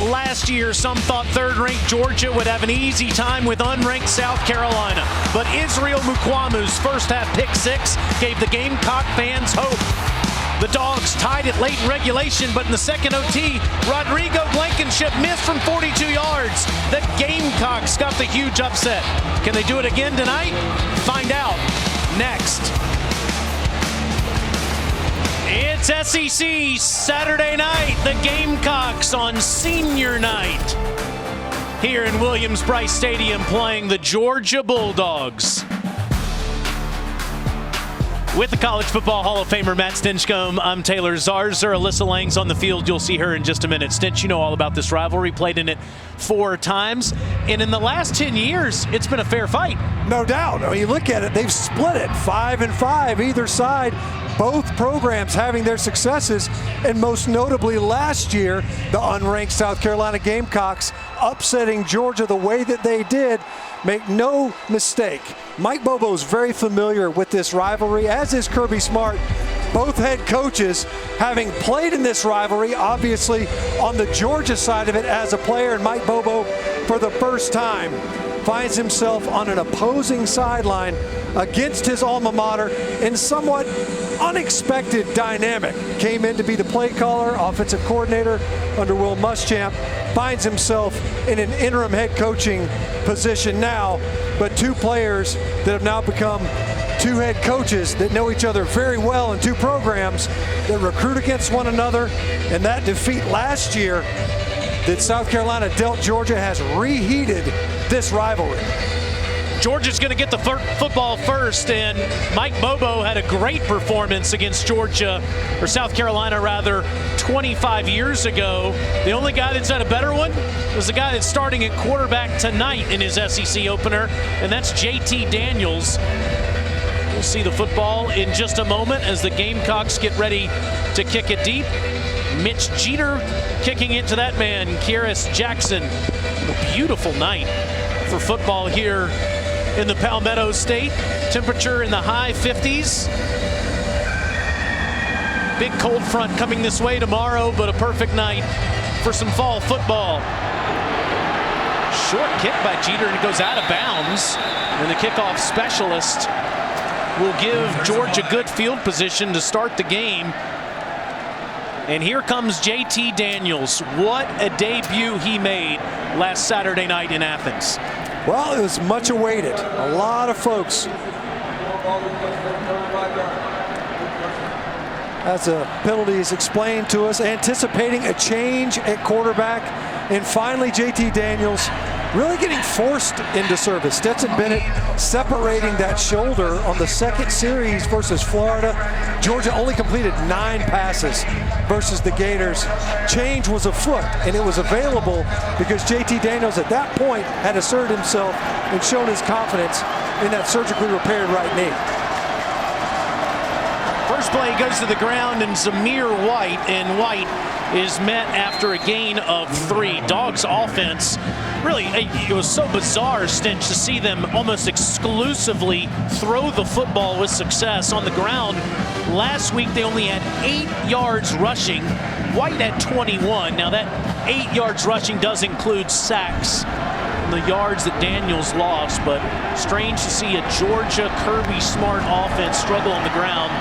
last year, some thought third-ranked Georgia would have an easy time with unranked South Carolina. But Israel Mukwamu's first-half pick six gave the Gamecock fans hope. The Dogs tied it late in regulation, but in the second OT, Rodrigo Blankenship missed from 42 yards. The Gamecocks got the huge upset. Can they do it again tonight? Find out next. It's SEC Saturday night. The Gamecocks on senior night here in Williams-Brice Stadium playing the Georgia Bulldogs. With the College Football Hall of Famer Matt Stinchcomb, I'm Taylor Zarzer. Alyssa Lang's on the field. You'll see her in just a minute. Stinch, you know all about this rivalry. Played in it 4 times. And in the last 10 years, it's been a fair fight. No doubt. I mean, you look at it, they've split it 5-5 either side. Both programs having their successes, and most notably last year, the unranked South Carolina Gamecocks upsetting Georgia the way that they did. Make no mistake, Mike Bobo is very familiar with this rivalry, as is Kirby Smart. Both head coaches having played in this rivalry, obviously on the Georgia side of it as a player, and Mike Bobo for the first time finds himself on an opposing sideline against his alma mater in somewhat unexpected dynamic. Came in to be the play caller, offensive coordinator under Will Muschamp, finds himself in an interim head coaching position now, but two players that have now become two head coaches that know each other very well in two programs that recruit against one another, and that defeat last year that South Carolina dealt Georgia has reheated this rivalry. Georgia's going to get the football first, and Mike Bobo had a great performance against Georgia, or South Carolina rather, 25 years ago. The only guy that's had a better one was the guy that's starting at quarterback tonight in his SEC opener, and that's JT Daniels. We'll see the football in just a moment as the Gamecocks get ready to kick it deep. Mitch Jeter kicking it to that man, Kyrus Jackson. A beautiful night for football here in the Palmetto State. Temperature in the high 50s. Big cold front coming this way tomorrow, but a perfect night for some fall football. Short kick by Jeter, and it goes out of bounds. And the kickoff specialist will give Georgia good field position to start the game. And here comes JT Daniels. What a debut he made last Saturday night in Athens. Well, it was much awaited. A lot of folks, as the penalty is explained to us, anticipating a change at quarterback. And finally, JT Daniels really getting forced into service. Stetson Bennett separating that shoulder on the second series versus Florida. Georgia only completed 9 passes versus the Gators. Change was afoot, and it was available because JT Daniels at that point had asserted himself and shown his confidence in that surgically repaired right knee. First play goes to the ground, and Zamir White, and White is met after a gain of 3. Dogs offense, really, it was so bizarre, Stinch, to see them almost exclusively throw the football with success on the ground. Last week they only had 8 yards rushing. White had 21. Now that 8 yards rushing does include sacks, the yards that Daniels lost, but strange to see a Georgia Kirby Smart offense struggle on the ground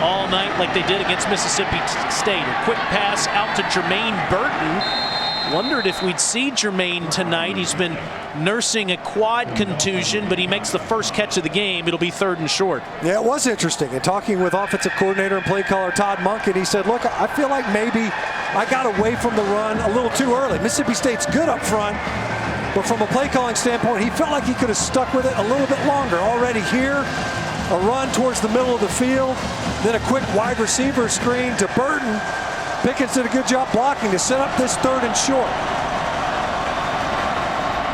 all night like they did against Mississippi State. A quick pass out to Jermaine Burton. Wondered if we'd see Jermaine tonight. He's been nursing a quad contusion, but he makes the first catch of the game. It'll be 3rd and short. Yeah, it was interesting. And talking with offensive coordinator and play caller Todd Monken, he said, look, I feel like maybe I got away from the run a little too early. Mississippi State's good up front, but from a play calling standpoint, he felt like he could have stuck with it a little bit longer. Already here, a run towards the middle of the field, then a quick wide receiver screen to Burton. Pickens did a good job blocking to set up this 3rd and short.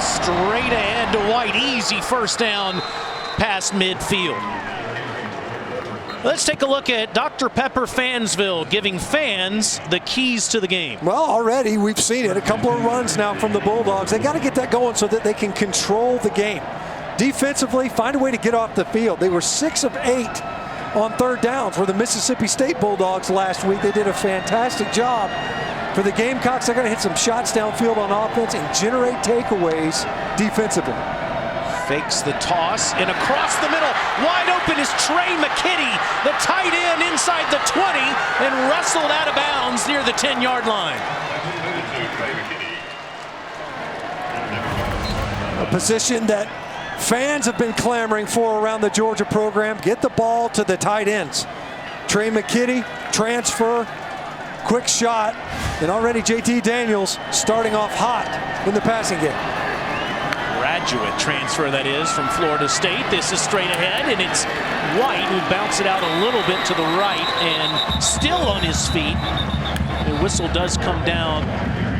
Straight ahead to White, easy first down past midfield. Let's take a look at Dr. Pepper Fansville giving fans the keys to the game. Well, already we've seen it. A couple of runs now from the Bulldogs. They got to get that going so that they can control the game. Defensively, find a way to get off the field. They were 6 of 8 on 3rd downs for the Mississippi State Bulldogs last week. They did a fantastic job For the Gamecocks, they're going to hit some shots downfield on offense and generate takeaways defensively. Fakes the toss and across the middle. Wide open is Trey McKitty, the tight end inside the 20 and wrestled out of bounds near the 10-yard line. A position that fans have been clamoring for around the Georgia program. Get the ball to the tight ends. Trey McKitty, transfer, quick shot, and already JT Daniels starting off hot in the passing game. Graduate transfer, that is, from Florida State. This is straight ahead, and it's White who bounced it out a little bit to the right and still on his feet. The whistle does come down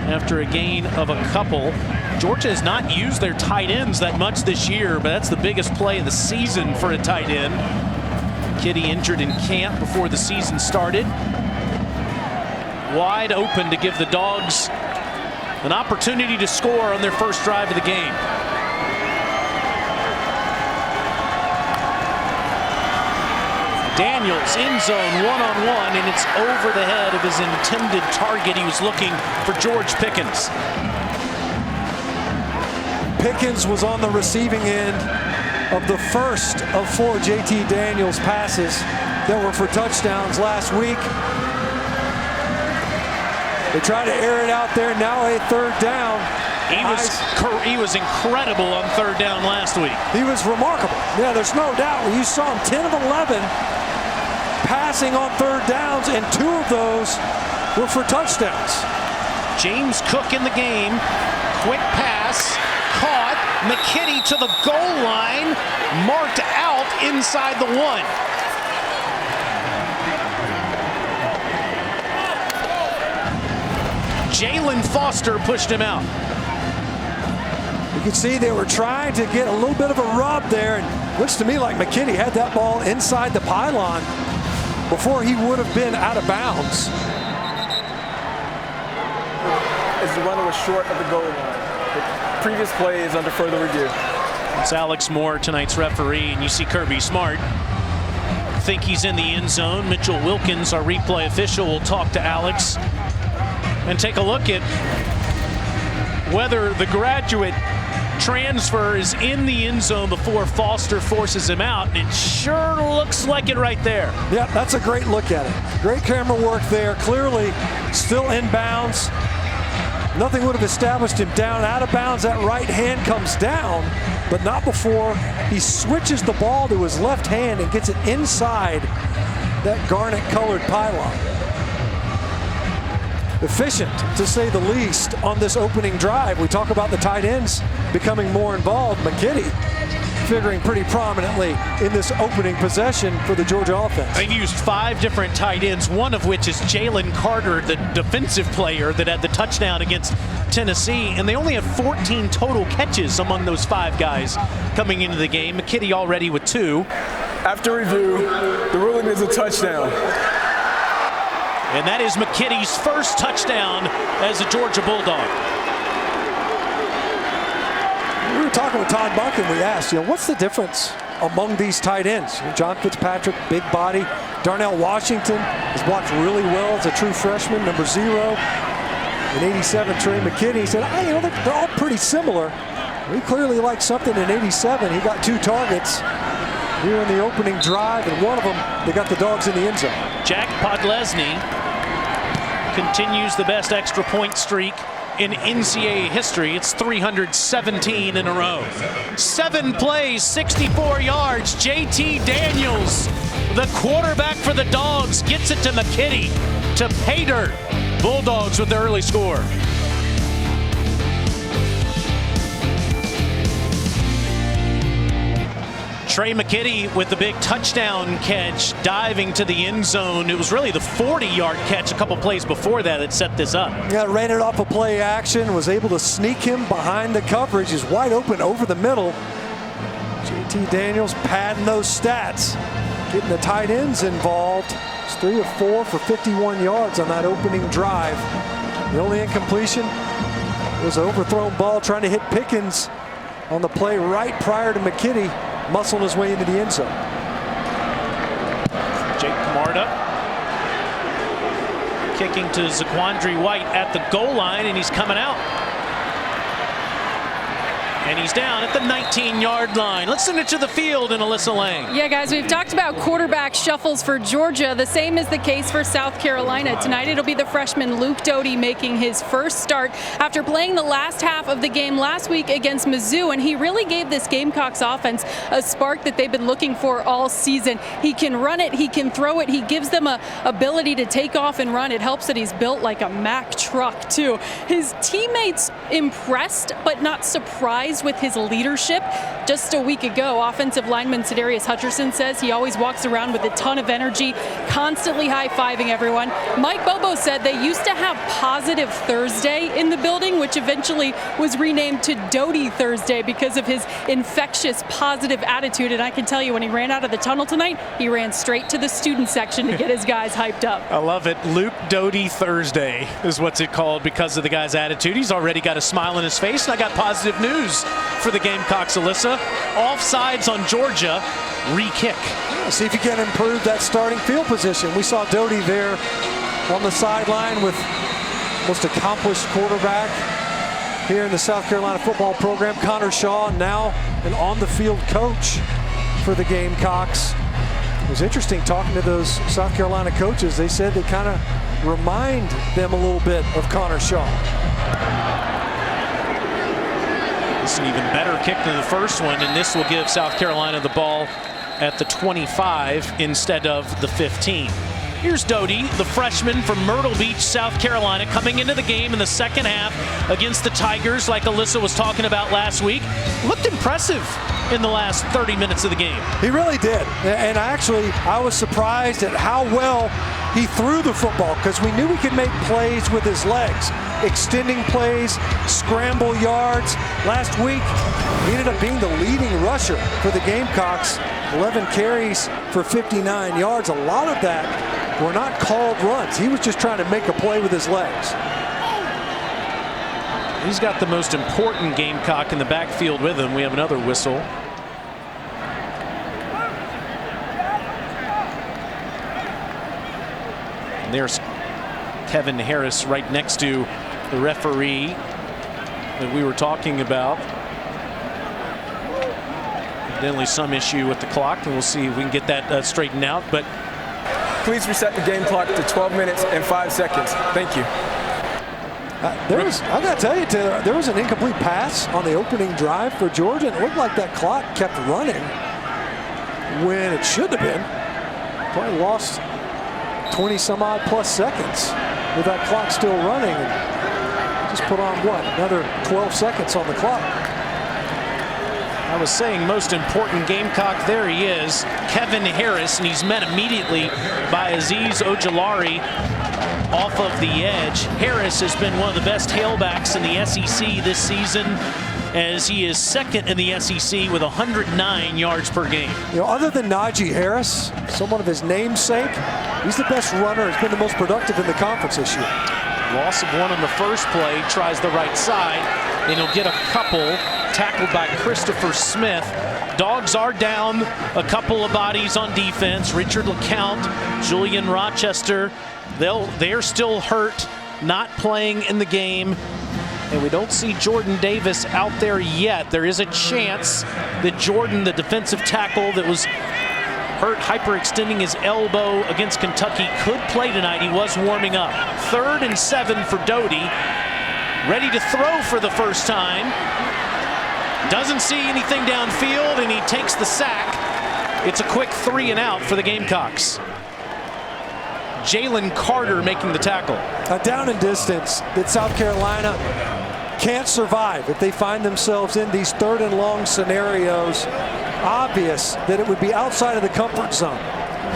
after a gain of a couple. Georgia has not used their tight ends that much this year, but that's the biggest play of the season for a tight end. Kitty injured in camp before the season started. Wide open to give the Dogs an opportunity to score on their first drive of the game. Daniels in zone one-on-one, and it's over the head of his intended target. He was looking for George Pickens. Pickens was on the receiving end of the first of 4 JT Daniels passes that were for touchdowns last week. They try to air it out there, now a third down. He was incredible on third down last week. He was remarkable. Yeah, there's no doubt. When you saw him 10 of 11 passing on third downs, and 2 of those were for touchdowns. James Cook in the game. Quick pass. Caught. McKitty to the goal line. Marked out inside the 1. Jalen Foster pushed him out. You can see they were trying to get a little bit of a rub there, and looks to me like McKitty had that ball inside the pylon before he would have been out of bounds. As the runner was short of the goal line. The previous play is under further review. It's Alex Moore, tonight's referee, and you see Kirby Smart think he's in the end zone. Mitchell Wilkins, our replay official, will talk to Alex and take a look at whether the graduate transfer is in the end zone before Foster forces him out, and it sure looks like it right there. Yeah, that's a great look at it. Great camera work there. Clearly still in bounds. Nothing would have established him down. Out of bounds, that right hand comes down, but not before he switches the ball to his left hand and gets it inside that garnet-colored pylon. Efficient, to say the least, on this opening drive. We talk about the tight ends becoming more involved. McKitty figuring pretty prominently in this opening possession for the Georgia offense. They've used 5 different tight ends, one of which is Jalen Carter, the defensive player that had the touchdown against Tennessee, and they only have 14 total catches among those 5 guys coming into the game. McKitty already with 2. After review, the ruling is a touchdown. And that is McKitty's first touchdown as a Georgia Bulldog. We were talking with Todd Buck, and we asked, what's the difference among these tight ends? John Fitzpatrick, big body. Darnell Washington has blocked really well as a true freshman, number 0. In 87, Trey McKitty. He said, they're all pretty similar. We clearly like something in 87. He got 2 targets here in the opening drive, and one of them, they got the Dogs in the end zone. Jack Podlesny continues the best extra point streak in NCAA history. It's 317 in a row. 7 plays, 64 yards. JT Daniels, the quarterback for the Dogs, gets it to McKitty to pay dirt. Bulldogs with the early score. Trey McKitty with the big touchdown catch, diving to the end zone. It was really the 40-yard catch a couple plays before that set this up. Yeah, ran it off a play action, was able to sneak him behind the coverage. He's wide open over the middle. JT Daniels padding those stats, getting the tight ends involved. It's 3 of 4 for 51 yards on that opening drive. The only incompletion was an overthrown ball trying to hit Pickens on the play right prior to McKitty muscling his way into the end zone. Jake Camarda Kicking to Zaquandre White at the goal line, and he's coming out. And he's down at the 19-yard line. Let's send it to the field and Alyssa Lang. Yeah, guys, we've talked about quarterback shuffles for Georgia. The same is the case for South Carolina. Tonight it'll be the freshman Luke Doty making his first start after playing the last half of the game last week against Mizzou, and he really gave this Gamecocks offense a spark that they've been looking for all season. He can run it, he can throw it, he gives them a ability to take off and run. It helps that he's built like a Mack truck, too. His teammates impressed but not surprised with his leadership. Just a week ago, offensive lineman Cedarius Hutcherson says he always walks around with a ton of energy, constantly high-fiving everyone. Mike Bobo said they used to have Positive Thursday in the building, which eventually was renamed to Doty Thursday because of his infectious positive attitude. And I can tell you, when he ran out of the tunnel tonight, he ran straight to the student section to get his guys hyped up. I love it. Luke Doty Thursday is what's it called because of the guy's attitude. He's already got a smile on his face, and I got positive news for the Gamecocks, Alyssa. Offsides on Georgia, re-kick. See if you can improve that starting field position. We saw Doty there on the sideline with most accomplished quarterback here in the South Carolina football program, Connor Shaw, now an on-the-field coach for the Gamecocks. It was interesting talking to those South Carolina coaches. They said they kind of remind them a little bit of Connor Shaw. It's an even better kick than the first one, and this will give South Carolina the ball at the 25 instead of the 15. Here's Doty, the freshman from Myrtle Beach, South Carolina, coming into the game in the second half against the Tigers, like Alyssa was talking about last week. Looked impressive in the last 30 minutes of the game. He really did. And I was surprised at how well he threw the football, because we knew he could make plays with his legs. Extending plays, scramble yards. Last week, he ended up being the leading rusher for the Gamecocks. 11 carries for 59 yards. A lot of that were not called runs. He was just trying to make a play with his legs. He's got the most important Gamecock in the backfield with him. We have another whistle. And there's Kevin Harris right next to the referee that we were talking about. Evidently some issue with the clock, and we'll see if we can get that straightened out. But please reset the game clock to 12 minutes and 5 seconds. Thank you. I got to tell you, Taylor, there was an incomplete pass on the opening drive for Georgia, and it looked like that clock kept running when it should have been. Probably lost 20 some odd plus seconds with that clock still running, and just put on what, another 12 seconds on the clock. I was saying most important Gamecock. There he is, Kevin Harris, and he's met immediately by Aziz Ojulari off of the edge. Harris has been one of the best tailbacks in the SEC this season, as he is second in the SEC with 109 yards per game. You know, other than Najee Harris, someone of his namesake, he's the best runner, has been the most productive in the conference this year. Loss of one on the first play, tries the right side, and he'll get a couple, tackled by Christopher Smith. Dogs are down a couple of bodies on defense. Richard LeCount, Julian Rochester, they're still hurt, not playing in the game. And we don't see Jordan Davis out there yet. There is a chance that Jordan, the defensive tackle that was hurt hyperextending his elbow against Kentucky, could play tonight. He was warming up. 3rd and 7 for Doty. Ready to throw for the first time. Doesn't see anything downfield, and he takes the sack. It's a quick 3 and out for the Gamecocks. Jalen Carter making the tackle. A down and distance that South Carolina can't survive if they find themselves in these 3rd and long scenarios. Obvious that it would be outside of the comfort zone.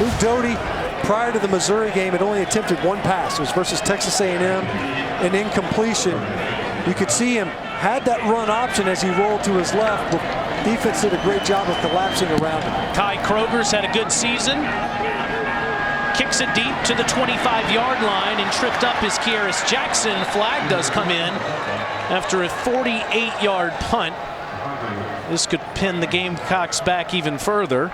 Luke Doty, prior to the Missouri game, had only attempted 1 pass. It was versus Texas A&M, an incompletion. You could see him had that run option as he rolled to his left, but defense did a great job of collapsing around him. Kai Kroger's had a good season. Kicks it deep to the 25-yard line, and tripped up is Kieris Jackson. Flag does come in after a 48-yard punt. This could pin the Gamecocks back even further.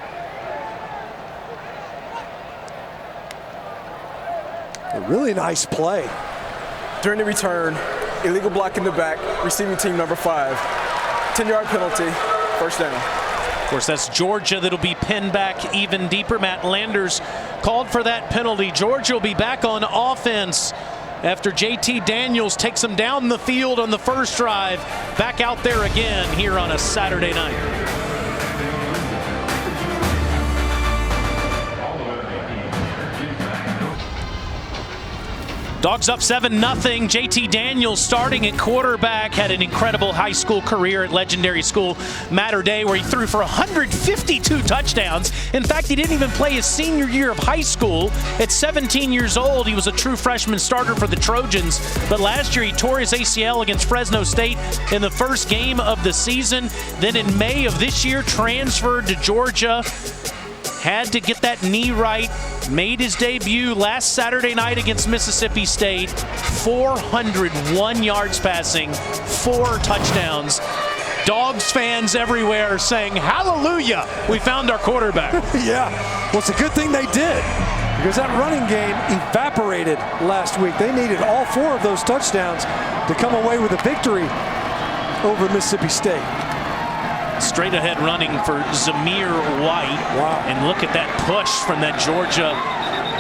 A really nice play. During the return, illegal block in the back, receiving team number 5. 10-yard penalty, first down. Of course, that's Georgia that'll be pinned back even deeper. Matt Landers called for that penalty. Georgia will be back on offense after JT Daniels takes them down the field on the first drive. Back out there again here on a Saturday night. Dogs up 7-0. JT Daniels starting at quarterback, had an incredible high school career at legendary school Mater Dei, where he threw for 152 touchdowns. In fact, he didn't even play his senior year of high school. At 17 years old, he was a true freshman starter for the Trojans. But last year, he tore his ACL against Fresno State in the first game of the season. Then in May of this year, transferred to Georgia. Had to get that knee right. Made his debut last Saturday night against Mississippi State. 401 yards passing, 4 touchdowns. Dogs fans everywhere saying, hallelujah, we found our quarterback. Yeah, well, it's a good thing they did, because that running game evaporated last week. They needed all 4 of those touchdowns to come away with a victory over Mississippi State. Straight ahead running for Zamir White. Wow. And look at that push from that Georgia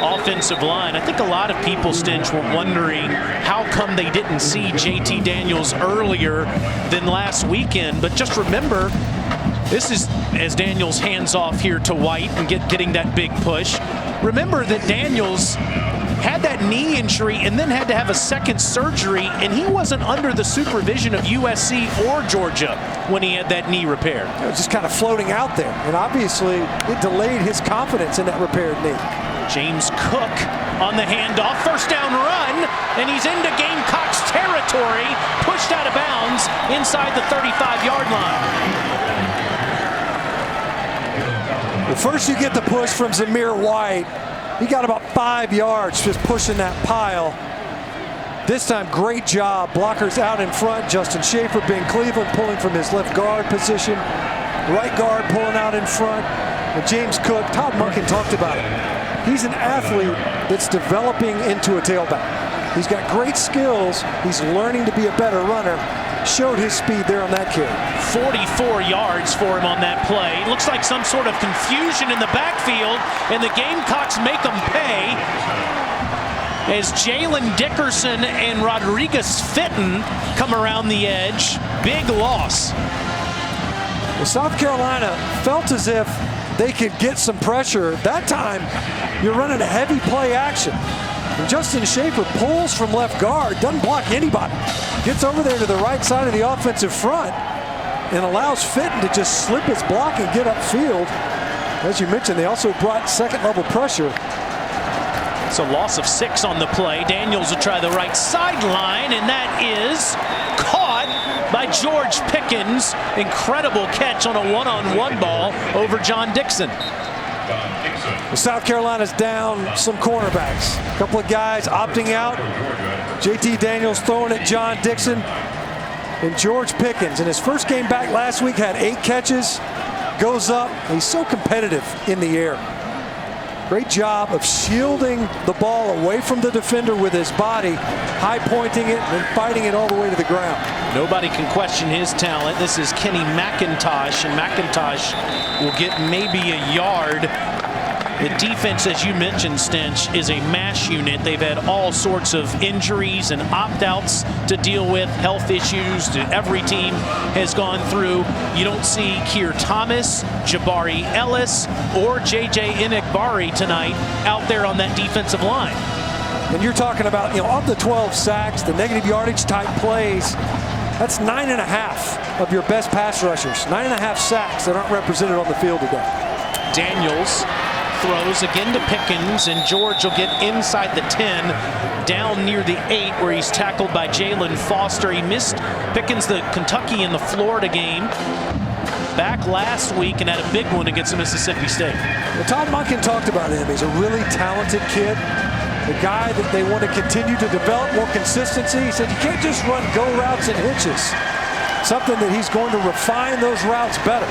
offensive line. I think a lot of people, Stinch, were wondering how come they didn't see JT Daniels earlier than last weekend. But just remember, this is as Daniels hands off here to White and getting that big push. Remember that Daniels had that knee injury and then had to have a second surgery, and he wasn't under the supervision of USC or Georgia when he had that knee repaired. It was just kind of floating out there, and obviously it delayed his confidence in that repaired knee. James Cook on the handoff, first down run, and he's into Gamecocks territory, pushed out of bounds inside the 35-yard line. Well, first you get the push from Zamir White. He got about 5 yards just pushing that pile. This time, great job. Blockers out in front. Justin Schaefer, Ben Cleveland pulling from his left guard position. Right guard pulling out in front. And James Cook, Todd Monken talked about it. He's an athlete that's developing into a tailback. He's got great skills. He's learning to be a better runner. Showed his speed there on that carry. 44 yards for him on that play. Looks like some sort of confusion in the backfield, and the Gamecocks make them pay as Jalen Dickerson and Rodriguez Fitton come around the edge. Big loss. Well, South Carolina felt as if they could get some pressure. That time, you're running a heavy play action. And Justin Schaefer pulls from left guard, doesn't block anybody. Gets over there to the right side of the offensive front and allows Fitton to just slip his block and get upfield. As you mentioned, they also brought second-level pressure. It's a loss of 6 on the play. Daniels will try the right sideline, and that is caught by George Pickens. Incredible catch on a one-on-one ball over John Dixon. Well, South Carolina's down some cornerbacks. A couple of guys opting out. JT Daniels throwing at John Dixon. And George Pickens, in his first game back last week, had 8 catches. Goes up. He's so competitive in the air. Great job of shielding the ball away from the defender with his body, high pointing it and fighting it all the way to the ground. Nobody can question his talent. This is Kenny McIntosh, and McIntosh will get maybe a yard. The defense, as you mentioned, Stench, is a mash unit. They've had all sorts of injuries and opt-outs to deal with, health issues that every team has gone through. You don't see Keir Thomas, Jabari Ellis, or J.J. Inikbari tonight out there on that defensive line. And you're talking about, of the 12 sacks, the negative yardage type plays, that's 9.5 of your best pass rushers. 9.5 sacks that aren't represented on the field today. Daniels throws again to Pickens, and George will get inside the 10, down near the 8, where he's tackled by Jalen Foster. He missed Pickens, the Kentucky and the Florida game back last week, and had a big one against Mississippi State. Well, Todd Monken talked about him. He's a really talented kid, a guy that they want to continue to develop more consistency. He said you can't just run go routes and hitches. Something that he's going to refine those routes better.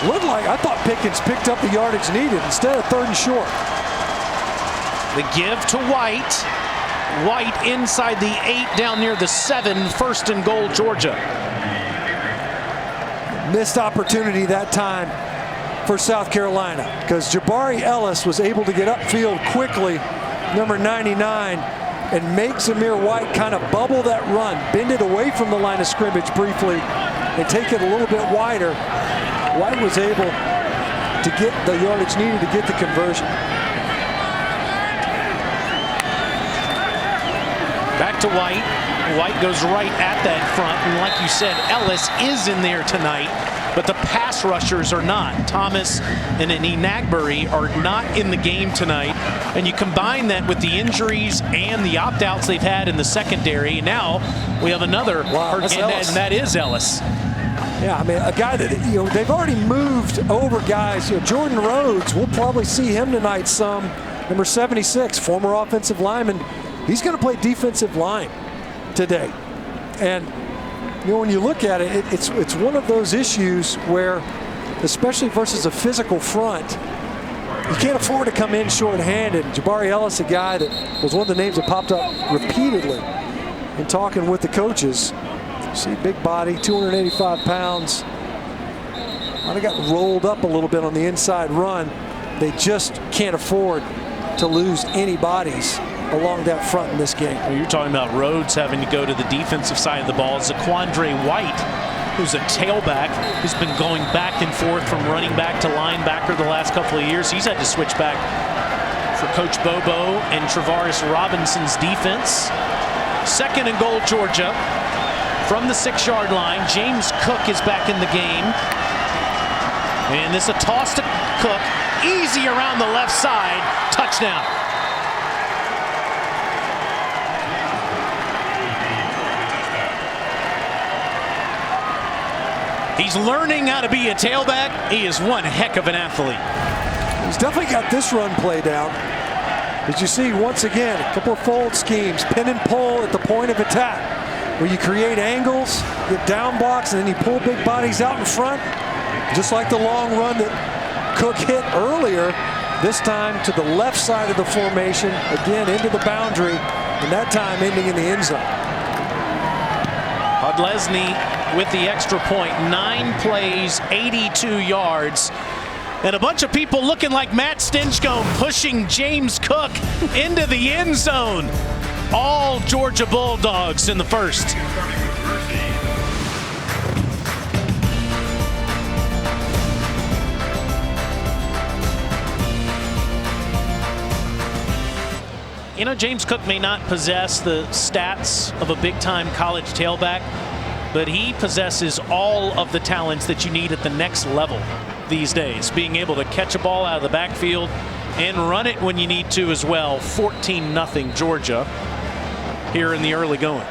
Looked like, I thought Pickens picked up the yardage needed instead of 3rd and short. The give to White. White inside the 8, down near the 7, 1st and goal, Georgia. Missed opportunity that time for South Carolina because Jabari Ellis was able to get upfield quickly, number 99, and make Zamir White kind of bubble that run, bend it away from the line of scrimmage briefly, and take it a little bit wider. White was able to get the yardage needed to get the conversion. Back to White. White goes right at that front, and like you said, Ellis is in there tonight, but the pass rushers are not. Thomas and Enagbury are not in the game tonight, and you combine that with the injuries and the opt-outs they've had in the secondary. Now we have another, and that is Ellis. Yeah, I mean, a guy that, they've already moved over guys. Jordan Rhodes, we'll probably see him tonight some. Number 76, former offensive lineman. He's going to play defensive line today. And, when you look at it, it's one of those issues where, especially versus a physical front, you can't afford to come in short-handed. Jabari Ellis, a guy that was one of the names that popped up repeatedly in talking with the coaches. See, big body, 285 pounds. Might have got rolled up a little bit on the inside run. They just can't afford to lose any bodies along that front in this game. Well, you're talking about Rhodes having to go to the defensive side of the ball. Zaquandre White, who's a tailback, who's been going back and forth from running back to linebacker the last couple of years. He's had to switch back for Coach Bobo and Travaris Robinson's defense. 2nd and goal, Georgia. From the 6-yard line, James Cook is back in the game. And this a toss to Cook. Easy around the left side. Touchdown. He's learning how to be a tailback. He is one heck of an athlete. He's definitely got this run play down. As you see, once again, a couple of fold schemes, pin and pull at the point of attack, where you create angles, get down blocks, and then you pull big bodies out in front, just like the long run that Cook hit earlier, this time to the left side of the formation, again into the boundary, and that time ending in the end zone. Podlesny with the extra point, 9 plays, 82 yards. And a bunch of people looking like Matt Stinchcomb pushing James Cook into the end zone. All Georgia Bulldogs in the first. James Cook may not possess the stats of a big-time college tailback, but he possesses all of the talents that you need at the next level these days. Being able to catch a ball out of the backfield and run it when you need to as well. 14-0 Georgia here in the early going.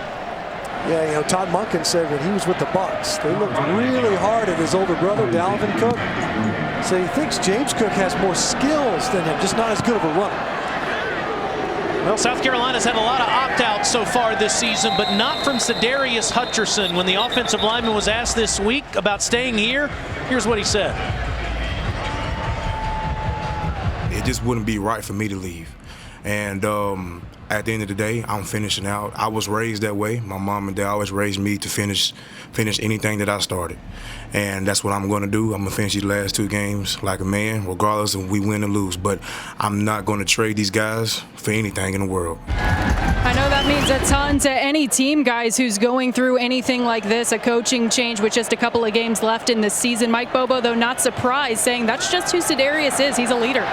Yeah, Todd Monken said when he was with the Bucks, they looked really hard at his older brother, Dalvin Cook. So he thinks James Cook has more skills than him, just not as good of a runner. Well, South Carolina's had a lot of opt-outs so far this season, but not from Cedarius Hutcherson. When the offensive lineman was asked this week about staying here, here's what he said. It just wouldn't be right for me to leave. And at the end of the day, I'm finishing out. I was raised that way. My mom and dad always raised me to finish anything that I started. And that's what I'm going to do. I'm going to finish these last 2 games like a man, regardless if we win or lose. But I'm not going to trade these guys for anything in the world. I know that means a ton to any team, guys, who's going through anything like this, a coaching change with just a couple of games left in the season. Mike Bobo, though, not surprised, saying that's just who Cedarius is. He's a leader.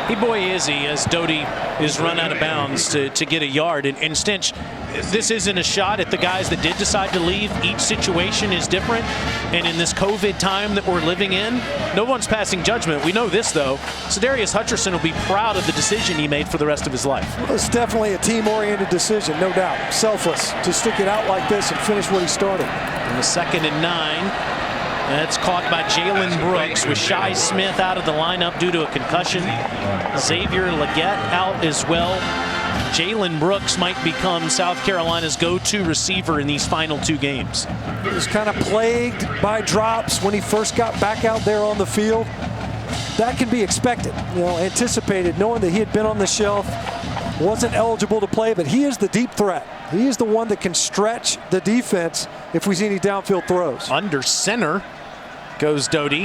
Hey, boy, is he, as Doty is run out of bounds to get a yard. And Stinch, this isn't a shot at the guys that did decide to leave. Each situation is different. And in this COVID time that we're living in, no one's passing judgment. We know this, though. Cedarius Hutcherson will be proud of the decision he made for the rest of his life. Well, it's definitely a team-oriented decision, no doubt. Selfless to stick it out like this and finish what he started. In the 2nd and 9. That's caught by Jalen Brooks with Shi Smith out of the lineup due to a concussion. Xavier Leggett out as well. Jalen Brooks might become South Carolina's go-to receiver in these final 2 games. He was kind of plagued by drops when he first got back out there on the field. that can be expected, anticipated, knowing that he had been on the shelf, wasn't eligible to play, but he is the deep threat. He is the one that can stretch the defense if we see any downfield throws. Under center goes Doty.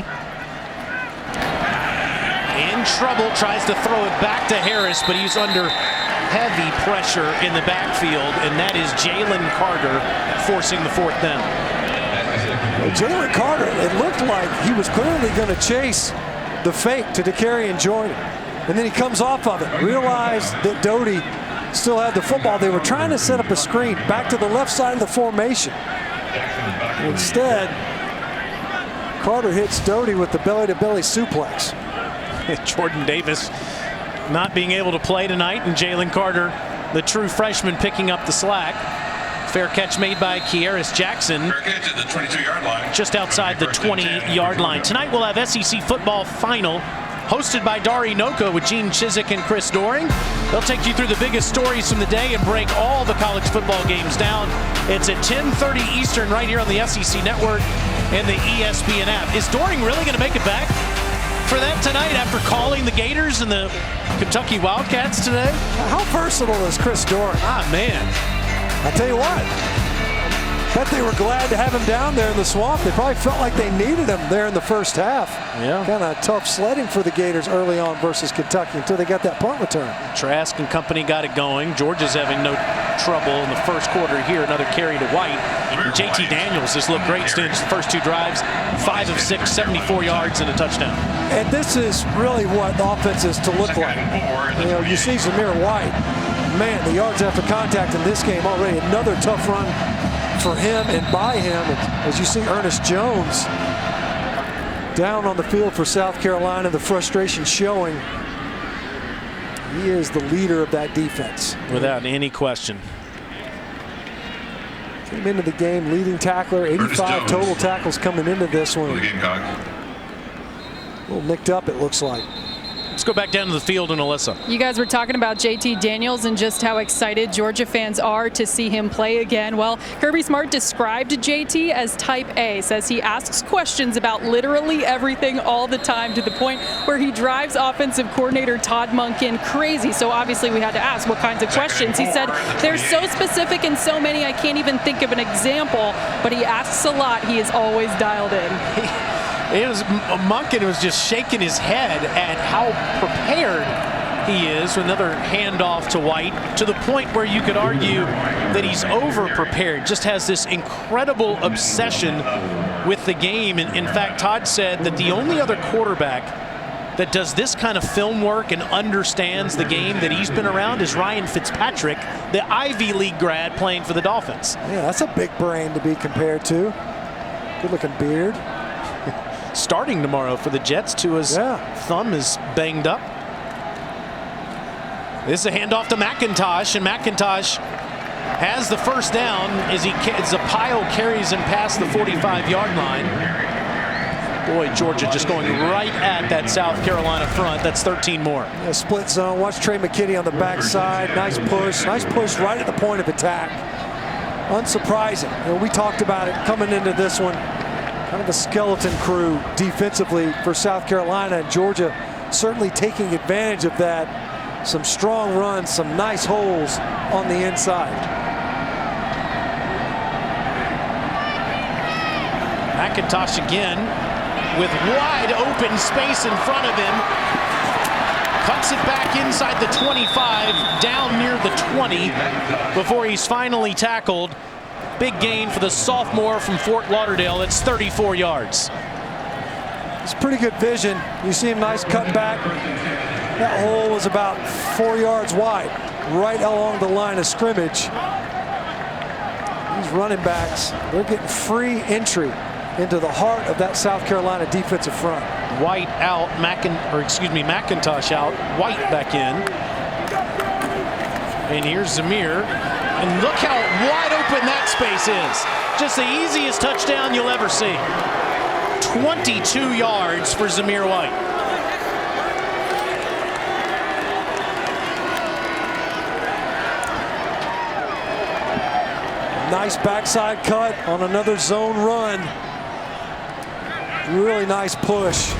In trouble, tries to throw it back to Harris, but he's under heavy pressure in the backfield, and that is Jalen Carter forcing the 4th down. Jalen Carter, it looked like he was clearly going to chase the fake to Dakarian Jordan. And then he comes off of it, realized that Doty still had the football. They were trying to set up a screen back to the left side of the formation. Instead, Carter hits Doty with the belly-to-belly suplex. Jordan Davis not being able to play tonight, and Jalen Carter, the true freshman, picking up the slack. Fair catch made by Kieris Jackson. Fair catch at the 22-yard line. Just outside the 20-yard line. Tonight we'll have SEC football final, hosted by Dari Noko with Gene Chizik and Chris Doring. They'll take you through the biggest stories from the day and break all the college football games down. It's at 10:30 Eastern right here on the SEC Network and the ESPN app. Is Doring really going to make it back for that tonight after calling the Gators and the Kentucky Wildcats today? How versatile is Chris Doring? Ah, man. I'll tell you what, bet they were glad to have him down there in the swamp. They probably felt like they needed him there in the first half. Yeah. Kind of tough sledding for the Gators early on versus Kentucky until they got that punt return. Trask and company got it going. Georgia's having no trouble in the first quarter here. Another carry to White. And JT Daniels has looked great since the first 2 drives. 5 of 6, 74 yards and a touchdown. And this is really what the offense is to look like. You see Zamir White. Man, the yards after contact in this game already. Another tough run for him and by him. As you see Ernest Jones down on the field for South Carolina, the frustration showing. He is the leader of that defense. Without any question. Came into the game leading tackler, 85 total tackles coming into this one. A little nicked up, it looks like. Let's go back down to the field and Alyssa. You guys were talking about JT Daniels and just how excited Georgia fans are to see him play again. Well, Kirby Smart described JT as type A, says he asks questions about literally everything all the time, to the point where he drives offensive coordinator Todd Monken crazy. So obviously we had to ask what kinds of questions. He said they're so specific and so many I can't even think of an example, but he asks a lot. He is always dialed in. Monken was just shaking his head at how prepared he is. Another handoff to White, to the point where you could argue that he's over-prepared. Just has this incredible obsession with the game. And in fact, Todd said that the only other quarterback that does this kind of film work and understands the game that he's been around is Ryan Fitzpatrick, the Ivy League grad playing for the Dolphins. Yeah, that's a big brain to be compared to. Good-looking beard. Starting tomorrow for the Jets. Tua's thumb is banged up. This is a handoff to McIntosh, and McIntosh has the first down as Zapile carries him past the 45-yard line. Boy, Georgia just going right at that South Carolina front. That's 13 more. A split zone. Watch Trey McKinney on the backside. Nice push. Nice push right at the point of attack. Unsurprising. We talked about it coming into this one. Kind of a skeleton crew defensively for South Carolina, and Georgia certainly taking advantage of that. Some strong runs, some nice holes on the inside. McIntosh again with wide open space in front of him. Cuts it back inside the 25, down near the 20 before he's finally tackled. Big gain for the sophomore from Fort Lauderdale. It's 34 yards. It's pretty good vision. You see him, nice cut back. That hole was about 4 yards wide, right along the line of scrimmage. These running backs, they're getting free entry into the heart of that South Carolina defensive front. White out, McIntosh out, White back in. And here's Zamir. And look how wide open that space is. Just the easiest touchdown you'll ever see. 22 yards for Zamir White. Nice backside cut on another zone run. Really nice push.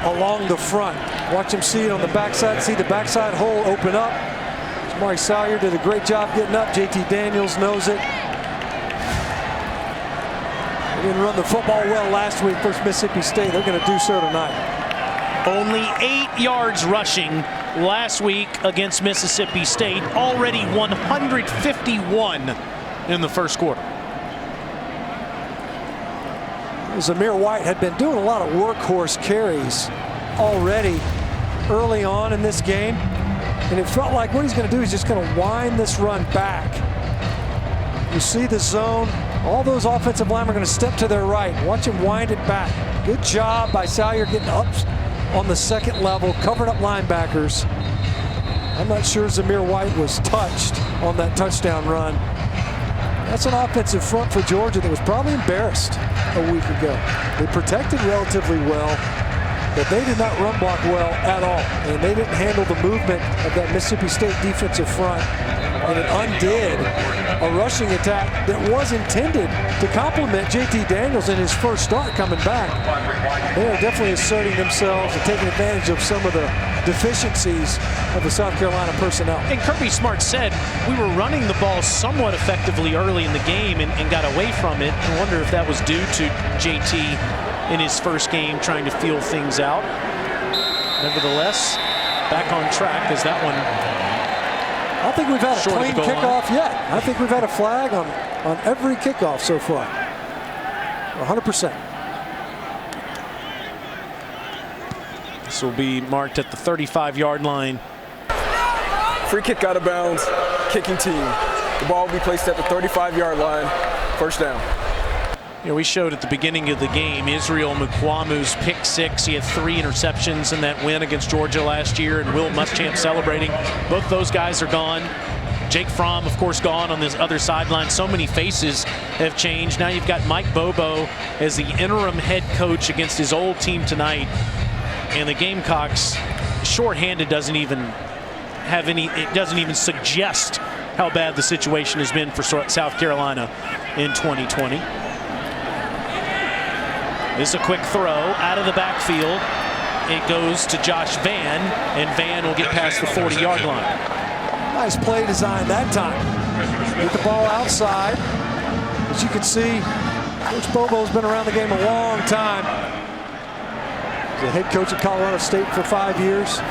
along the front. Watch him see it on the backside, see the backside hole open up. Jamari Salyer did a great job getting up. JT Daniels knows it. They didn't run the football well last week versus Mississippi State. They're going to do so tonight. Only 8 yards rushing last week against Mississippi State. Already 151 in the first quarter. Zamir White had been doing a lot of workhorse carries already early on in this game. And it felt like what he's going to do is just going to wind this run back. You see the zone. All those offensive linemen are going to step to their right. Watch him wind it back. Good job by Salyer getting up on the second level, covered up linebackers. I'm not sure Zamir White was touched on that touchdown run. That's an offensive front for Georgia that was probably embarrassed a week ago. They protected relatively well, but they did not run block well at all. And they didn't handle the movement of that Mississippi State defensive front. And it undid a rushing attack that was intended to complement JT Daniels in his first start coming back. They are definitely asserting themselves and taking advantage of some of the deficiencies of the South Carolina personnel. And Kirby Smart said we were running the ball somewhat effectively early in the game and got away from it. I wonder if that was due to JT in his first game trying to feel things out. Nevertheless, back on track as that one. I don't think we've had a clean kickoff yet. I think we've had a flag on every kickoff so far. 100%. This will be marked at the 35-yard line. Free kick out of bounds, kicking team. The ball will be placed at the 35-yard line, first down. You know, we showed at the beginning of the game Israel Mukwamu's pick six. He had 3 interceptions in that win against Georgia last year, and Will Muschamp celebrating. Both those guys are gone. Jake Fromm, of course, gone on this other sideline. So many faces have changed. Now you've got Mike Bobo as the interim head coach against his old team tonight. And the Gamecocks, shorthanded, doesn't even suggest how bad the situation has been for South Carolina in 2020. This is a quick throw out of the backfield. It goes to Josh Van, and Van will get past the 40-yard line. Nice play design that time. Get the ball outside. As you can see, Coach Bobo's been around the game a long time. He's the head coach at Colorado State for 5 years.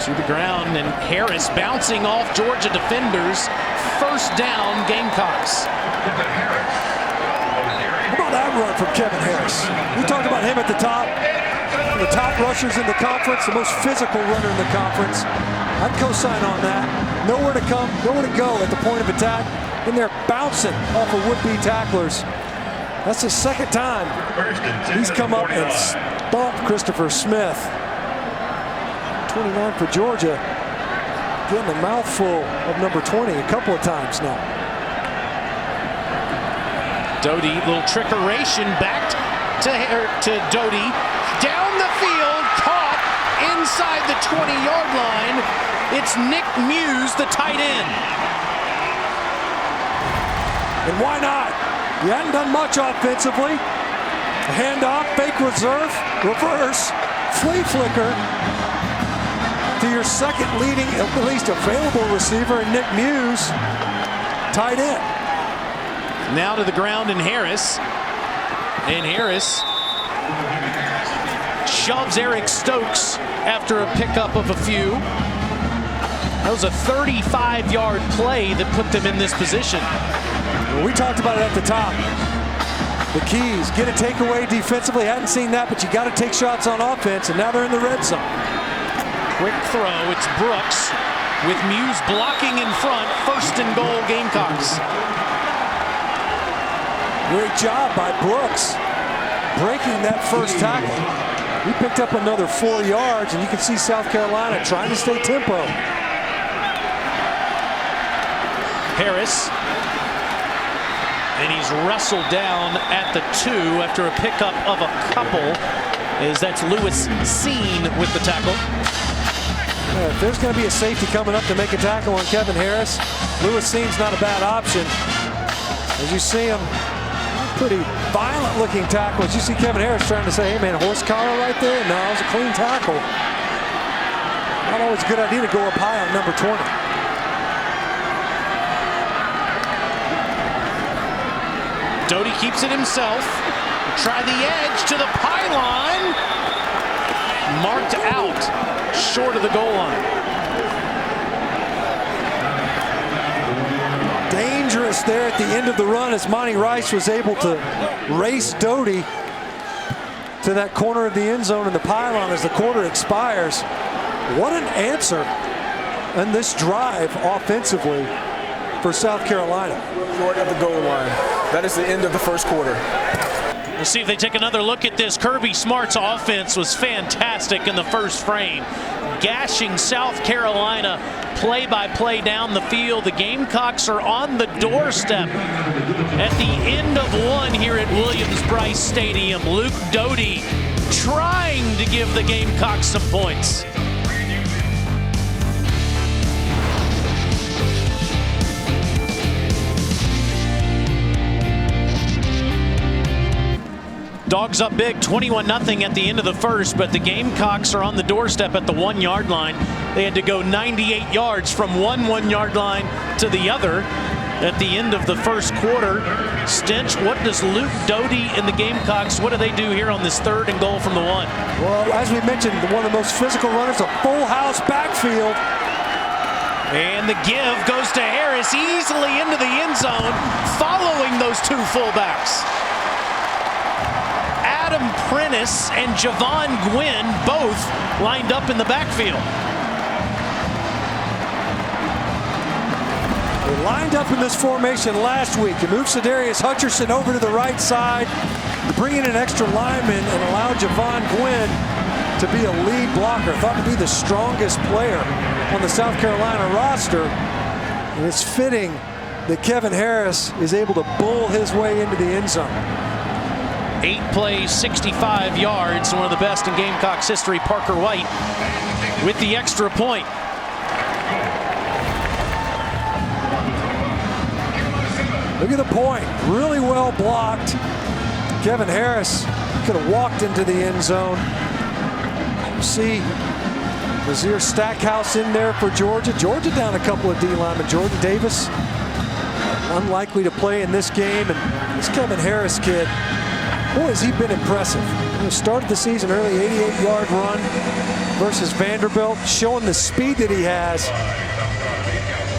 To the ground, and Harris bouncing off Georgia defenders. First down, Gamecocks. That run from Kevin Harris. We talked about him at the top. The top rushers in the conference, the most physical runner in the conference. I'd co-sign on that. Nowhere to come, nowhere to go at the point of attack. And they're bouncing off of would-be tacklers. That's the second time he's come up and stomped Christopher Smith. 29 for Georgia. Getting a mouthful of number 20 a couple of times now. Doty, little trickeration, back to Doty, down the field, caught inside the 20-yard line. It's Nick Muse, the tight end. And why not? You hadn't done much offensively. Handoff, fake reserve, reverse, flea flicker to your second leading, at least available receiver, Nick Muse, tight end. Now to the ground in Harris. And Harris shoves Eric Stokes after a pickup of a few. That was a 35-yard play that put them in this position. Well, we talked about it at the top. The keys, get a takeaway defensively. Hadn't seen that, but you got to take shots on offense, and now they're in the red zone. Quick throw, it's Brooks with Muse blocking in front. First and goal, Gamecocks. Great job by Brooks breaking that first tackle. He picked up another 4 yards, and you can see South Carolina trying to stay tempo. Harris, and he's wrestled down at the 2 after a pickup of a couple, as that's Lewis Seen with the tackle. If there's going to be a safety coming up to make a tackle on Kevin Harris, Lewis Seen's not a bad option. As you see him Pretty violent looking tackles. You see Kevin Harris trying to say, hey man, horse collar right there? No, it was a clean tackle. Not always a good idea to go up high on number 20. Doty keeps it himself. Try the edge to the pylon. Marked out short of the goal line. Dangerous there at the end of the run as Monty Rice was able to race Doty to that corner of the end zone in the pylon as the quarter expires. What an answer in this drive offensively for South Carolina. Short of the goal line. That is the end of the first quarter. We'll see if they take another look at this. Kirby Smart's offense was fantastic in the first frame, gashing South Carolina play-by-play down the field. The Gamecocks are on the doorstep at the end of one here at Williams-Brice Stadium. Luke Doty trying to give the Gamecocks some points. Dogs up big, 21-0 at the end of the first, but the Gamecocks are on the doorstep at the 1 yard line. They had to go 98 yards from one 1 yard line to the other at the end of the first quarter. Stench, what does Luke Doty and the Gamecocks, what do they do here on this 3rd and goal from the 1? Well, as we mentioned, one of the most physical runners, a full house backfield. And the give goes to Harris easily into the end zone, following those two fullbacks. Adam Prentice and Javon Gwynn both lined up in the backfield. They lined up in this formation last week. You move Cedarius Hutcherson over to the right side, bring in an extra lineman and allow Javon Gwynn to be a lead blocker. Thought to be the strongest player on the South Carolina roster. And it's fitting that Kevin Harris is able to bull his way into the end zone. 8 plays, 65 yards, one of the best in Gamecocks history. Parker White with the extra point. Look at the point, really well blocked. Kevin Harris could have walked into the end zone. You see Nazir Stackhouse in there for Georgia. Georgia down a couple of D linemen. Jordan Davis unlikely to play in this game, and this Kevin Harris kid, boy, has he been impressive. He started the season early, 88-yard run versus Vanderbilt, showing the speed that he has.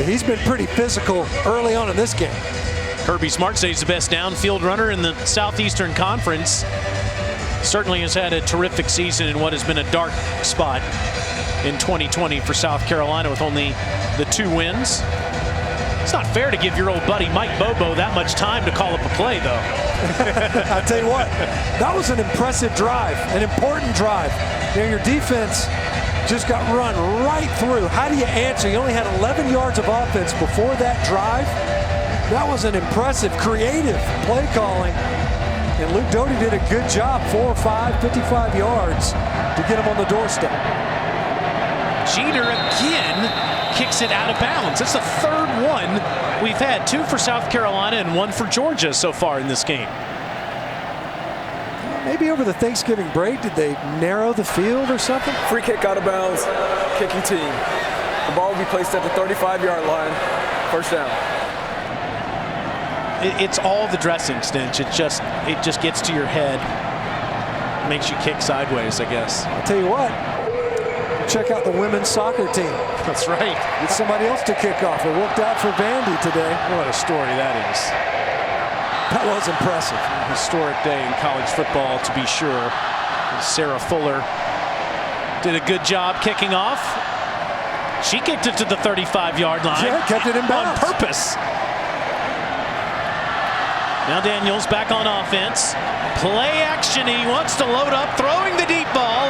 He's been pretty physical early on in this game. Kirby Smart says he's the best downfield runner in the Southeastern Conference. Certainly has had a terrific season in what has been a dark spot in 2020 for South Carolina with only the 2 wins. It's not fair to give your old buddy Mike Bobo that much time to call up a play, though. I'll tell you what, that was an impressive drive, an important drive. You know, your defense just got run right through. How do you answer? You only had 11 yards of offense before that drive. That was an impressive, creative play calling. And Luke Doty did a good job, 4 or 5, 55 yards to get him on the doorstep. Jeter again kicks it out of bounds. It's the 3rd one we've had. 2 for South Carolina and 1 for Georgia so far in this game. Maybe over the Thanksgiving break, did they narrow the field or something? Free kick out of bounds, kicking team. The ball will be placed at the 35-yard line, 1st down. It's all the dressing, Stench. It just gets to your head, makes you kick sideways, I guess. I'll tell you what, check out the women's soccer team. That's right. Get somebody else to kick off. It worked out for Vandy today. What a story that is. That was impressive. A historic day in college football, to be sure. Sarah Fuller did a good job kicking off. She kicked it to the 35-yard line. Yeah, kept it in bounds. On purpose. Now Daniels back on offense. Play action. He wants to load up, throwing the deep ball.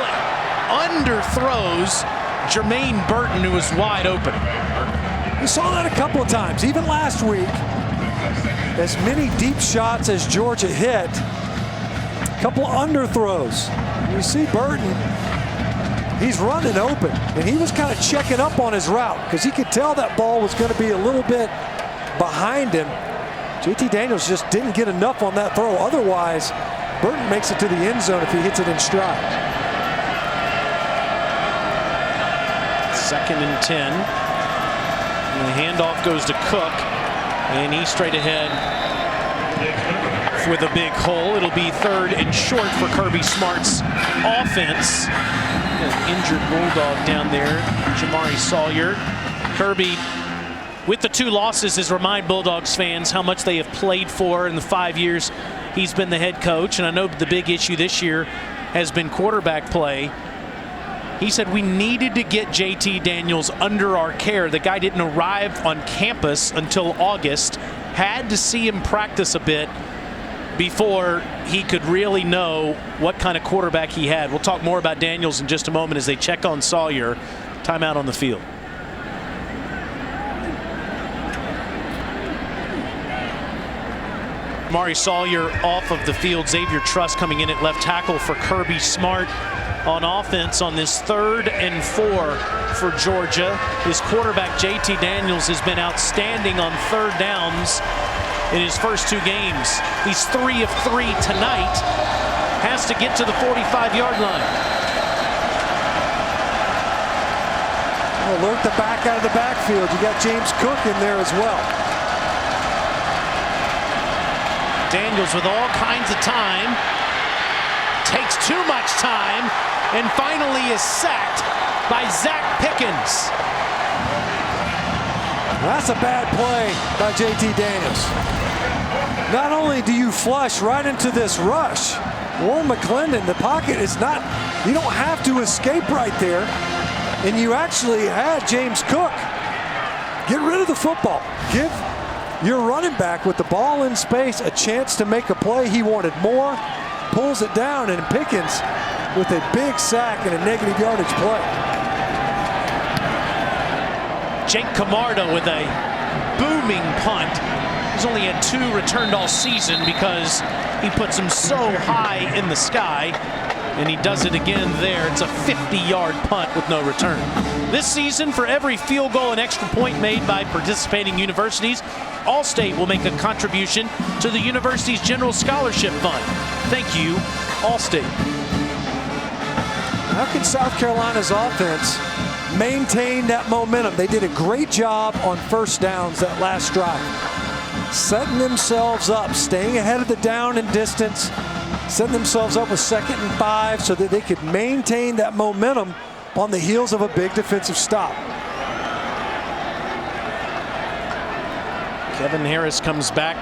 Underthrows Jermaine Burton, who was wide open. We saw that a couple of times, even last week. As many deep shots as Georgia hit, a couple of underthrows. You see Burton, he's running open, and he was kind of checking up on his route because he could tell that ball was going to be a little bit behind him. JT Daniels just didn't get enough on that throw. Otherwise, Burton makes it to the end zone if he hits it in stride. 2nd and 10. And the handoff goes to Cook, and he's straight ahead with a big hole. It'll be 3rd and short for Kirby Smart's offense. An injured Bulldog down there, Jamari Sawyer. Kirby, with the 2 losses, has reminded Bulldogs fans how much they have played for in the 5 years he's been the head coach. And I know the big issue this year has been quarterback play. He said we needed to get JT Daniels under our care. The guy didn't arrive on campus until August. Had to see him practice a bit before he could really know what kind of quarterback he had. We'll talk more about Daniels in just a moment as they check on Sawyer. Timeout on the field. Mari Sawyer off of the field. Xavier Truss coming in at left tackle for Kirby Smart on offense on this 3rd and 4 for Georgia. His quarterback, JT Daniels, has been outstanding on 3rd downs in his first 2 games. He's 3 of 3 tonight. Has to get to the 45-yard line. Alert the back out of the backfield. You got James Cook in there as well. Daniels with all kinds of time. Takes too much time. And finally is sacked by Zach Pickens. That's a bad play by JT Daniels. Not only do you flush right into this rush, Warren McClendon, the pocket is not, you don't have to escape right there. And you actually had James Cook. Get rid of the football. Give your running back with the ball in space a chance to make a play. He wanted more, pulls it down, and Pickens with a big sack and a negative yardage play. Jake Camardo with a booming punt. He's only had 2 returned all season because he puts them so high in the sky, and he does it again there. It's a 50-yard punt with no return. This season, for every field goal and extra point made by participating universities, Allstate will make a contribution to the university's General Scholarship Fund. Thank you, Allstate. How can South Carolina's offense maintain that momentum? They did a great job on 1st downs that last drive. Setting themselves up, staying ahead of the down and distance, setting themselves up with 2nd and 5 so that they could maintain that momentum on the heels of a big defensive stop. Kevin Harris comes back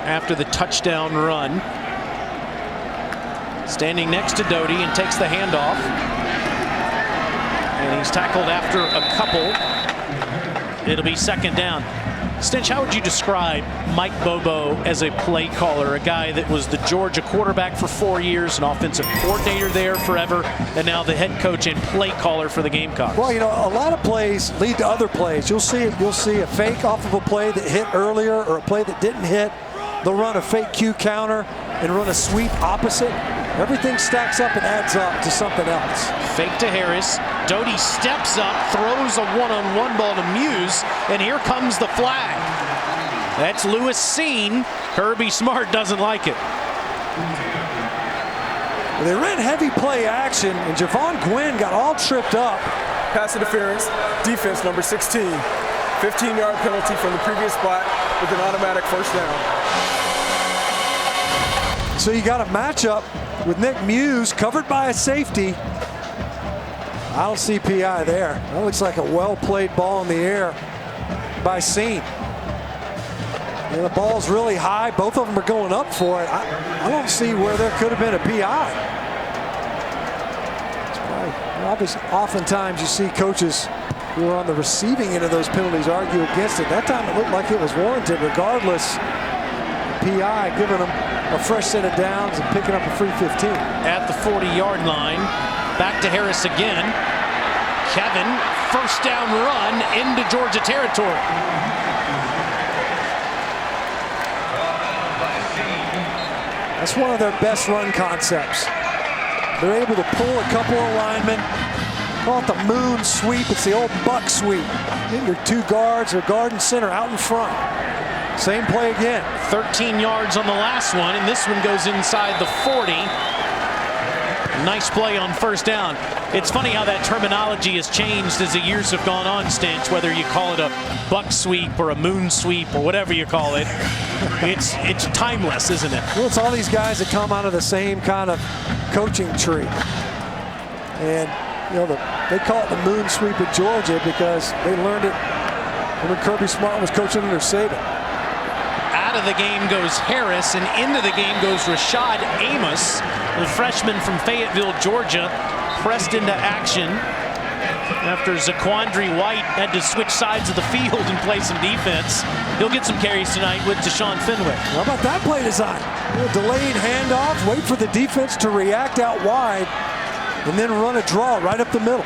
after the touchdown run. Standing next to Doty and takes the handoff. And he's tackled after a couple. It'll be 2nd down. Stinch, how would you describe Mike Bobo as a play caller, a guy that was the Georgia quarterback for 4 years, an offensive coordinator there forever, and now the head coach and play caller for the Gamecocks? Well, you know, a lot of plays lead to other plays. You'll see a fake off of a play that hit earlier or a play that didn't hit. They'll run a fake Q counter and run a sweep opposite. Everything stacks up and adds up to something else. Fake to Harris. Doty steps up, throws a one-on-one ball to Muse, and here comes the flag. That's Lewis Seen. Kirby Smart doesn't like it. They ran heavy play action, and Javon Gwynn got all tripped up. Pass interference, defense number 16. 15-yard penalty from the previous spot with an automatic 1st down. So you got a matchup with Nick Muse covered by a safety. I don't see PI there. That looks like a well-played ball in the air by Seen. And the ball's really high. Both of them are going up for it. I don't see where there could have been a PI. It's probably, obviously, oftentimes you see coaches who are on the receiving end of those penalties argue against it. That time it looked like it was warranted regardless. PI giving them a fresh set of downs and picking up a free 15. At the 40-yard line, back to Harris again. Kevin, 1st down run into Georgia territory. That's one of their best run concepts. They're able to pull a couple of linemen, call it the moon sweep. It's the old buck sweep. Your two guards or guard and center out in front. Same play again. 13 yards on the last one, and this one goes inside the 40. Nice play on first down. It's funny how that terminology has changed as the years have gone on, Stinch, whether you call it a buck sweep or a moon sweep or whatever you call it. It's timeless, isn't it? Well, it's all these guys that come out of the same kind of coaching tree. And, you know, they call it the moon sweep at Georgia because they learned it when Kirby Smart was coaching under Saban. Out of the game goes Harris, and into the game goes Rashad Amos, the freshman from Fayetteville, Georgia, pressed into action after Zaquandre White had to switch sides of the field and play some defense. He'll get some carries tonight with Deshaun Fenwick. How about that play design? A delayed handoff, wait for the defense to react out wide, and then run a draw right up the middle.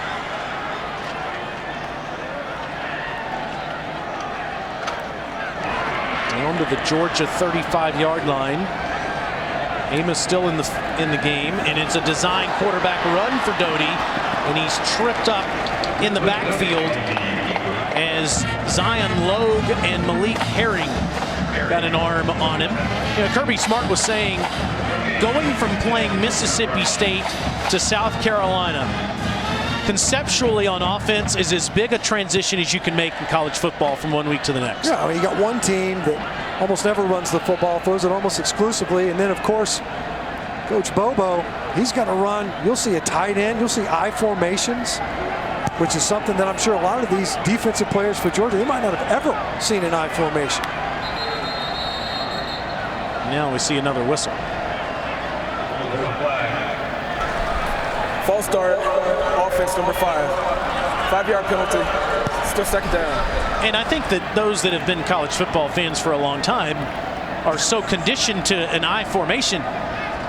Down to the Georgia 35-yard line. Amos still in the game, and it's a design quarterback run for Doty, and he's tripped up in the backfield as Zion Logue and Malik Herring got an arm on him. You know, Kirby Smart was saying, going from playing Mississippi State to South Carolina, conceptually on offense is as big a transition as you can make in college football from one week to the next. Yeah, I mean, you got one team that almost never runs the football, throws it almost exclusively, and then of course Coach Bobo, he's got to run. You'll see a tight end, you'll see I formations, which is something that I'm sure a lot of these defensive players for Georgia, they might not have ever seen an I formation. Now we see another whistle. False start, offense number 5. 5-yard penalty, still second down. And I think that those that have been college football fans for a long time are so conditioned to an I formation.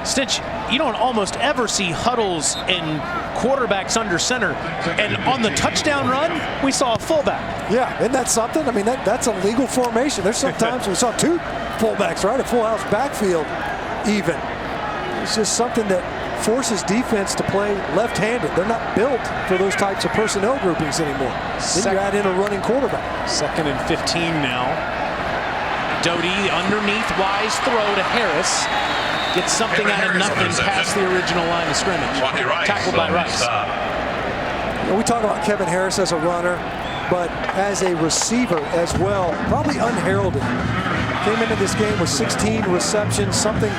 Stitch, you don't almost ever see huddles and quarterbacks under center. And on the touchdown run, we saw a fullback. Yeah, isn't that something? I mean, that's a legal formation. There's sometimes we saw 2 fullbacks, right? A full house backfield even. It's just something that forces defense to play left-handed. They're not built for those types of personnel groupings anymore. Then you add in a running quarterback. 2nd and 15 now. Doty underneath, wise throw to Harris. Gets something out of nothing past the original line of scrimmage. Tackled by Rice. You know, we talk about Kevin Harris as a runner, but as a receiver as well, probably unheralded. Came into this game with 16 receptions, something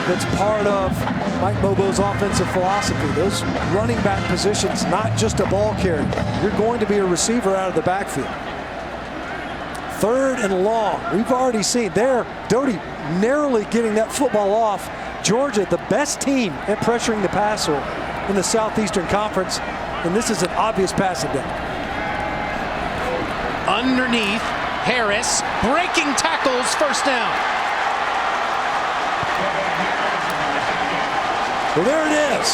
that's part of Mike Bobo's offensive philosophy. Those running back positions, not just a ball carrier. You're going to be a receiver out of the backfield. 3rd and long. We've already seen there, Doty narrowly getting that football off. Georgia, the best team at pressuring the passer in the Southeastern Conference, and this is an obvious passing down. Underneath, Harris, breaking tackles, first down. Well, there it is.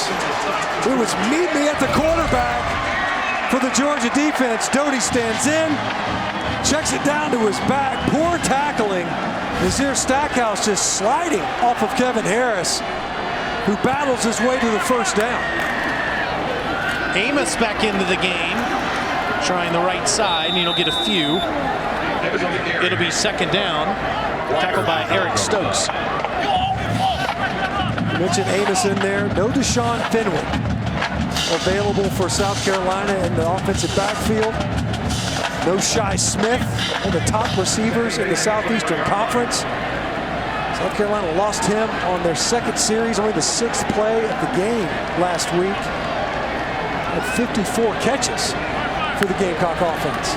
It was meet me at the quarterback for the Georgia defense. Doty stands in, checks it down to his back. Poor tackling. Nazir Stackhouse just sliding off of Kevin Harris, who battles his way to the first down. Amos back into the game, trying the right side, and he'll get a few. It'll be 2nd down, tackled by Eric Stokes. You mentioned Amos in there. No Deshaun Fenwick available for South Carolina in the offensive backfield. No Shi Smith, one of the top receivers in the Southeastern Conference. South Carolina lost him on their 2nd series, only the 6th play of the game last week. Had 54 catches for the Gamecock offense.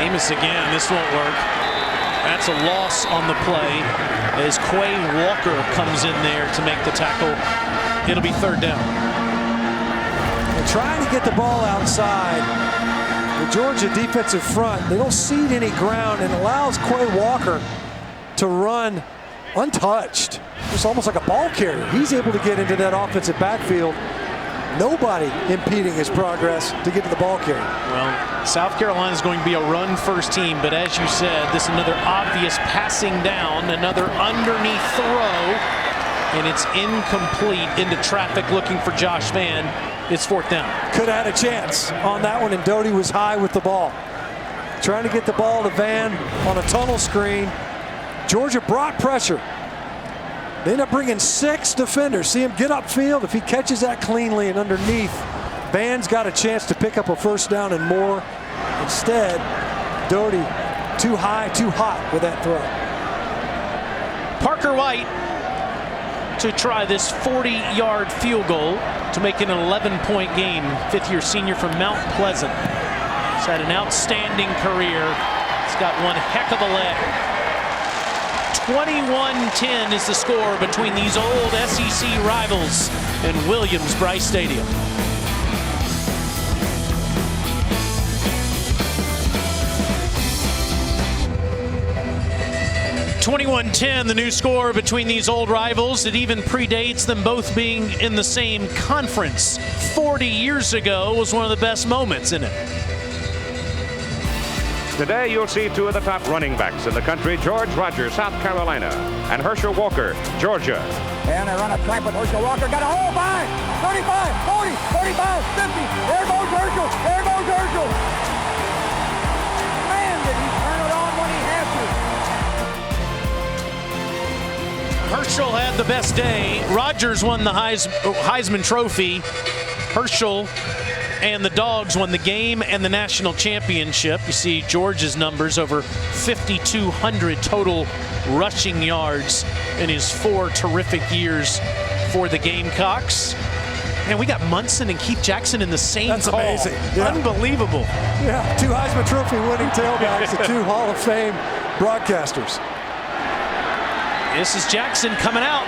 Amos again, this won't work. That's a loss on the play as Quay Walker comes in there to make the tackle. It'll be 3rd down. They're trying to get the ball outside. The Georgia defensive front, they don't cede any ground and allows Quay Walker to run untouched. It's almost like a ball carrier. He's able to get into that offensive backfield. Nobody impeding his progress to get to the ball carrier. Well, South Carolina is going to be a run-first team, but as you said, this is another obvious passing down, another underneath throw, and it's incomplete into traffic looking for Josh Vann. It's 4th down. Could have had a chance on that one, and Doty was high with the ball. Trying to get the ball to Vann on a tunnel screen. Georgia brought pressure. They end up bringing 6 defenders. See him get upfield. If he catches that cleanly and underneath, Vann's got a chance to pick up a 1st down and more. Instead, Doty too high, too hot with that throw. Parker White to try this 40-yard field goal to make it an 11-point game. 5th-year senior from Mount Pleasant. He's had an outstanding career. He's got one heck of a leg. 21-10 is the score between these old SEC rivals in Williams-Brice Stadium. 21-10, the new score between these old rivals. It even predates them both being in the same conference. 40 years ago was one of the best moments in it. Today you'll see 2 of the top running backs in the country, George Rogers, South Carolina, and Herschel Walker, Georgia. And they run a trap with Herschel Walker, got a hole by 35, 40, 45, 50. There goes Herschel, there goes Herschel. Man, did he turn it on when he had to. Herschel had the best day. Rogers won the Heisman Trophy. Herschel and the Dogs won the game and the national championship. You see George's numbers, over 5,200 total rushing yards in his 4 terrific years for the Gamecocks. And we got Munson and Keith Jackson in the same That's call. amazing. Yeah. Unbelievable. Yeah, 2 Heisman Trophy winning tailbacks, the 2 Hall of Fame broadcasters. This is Jackson coming out.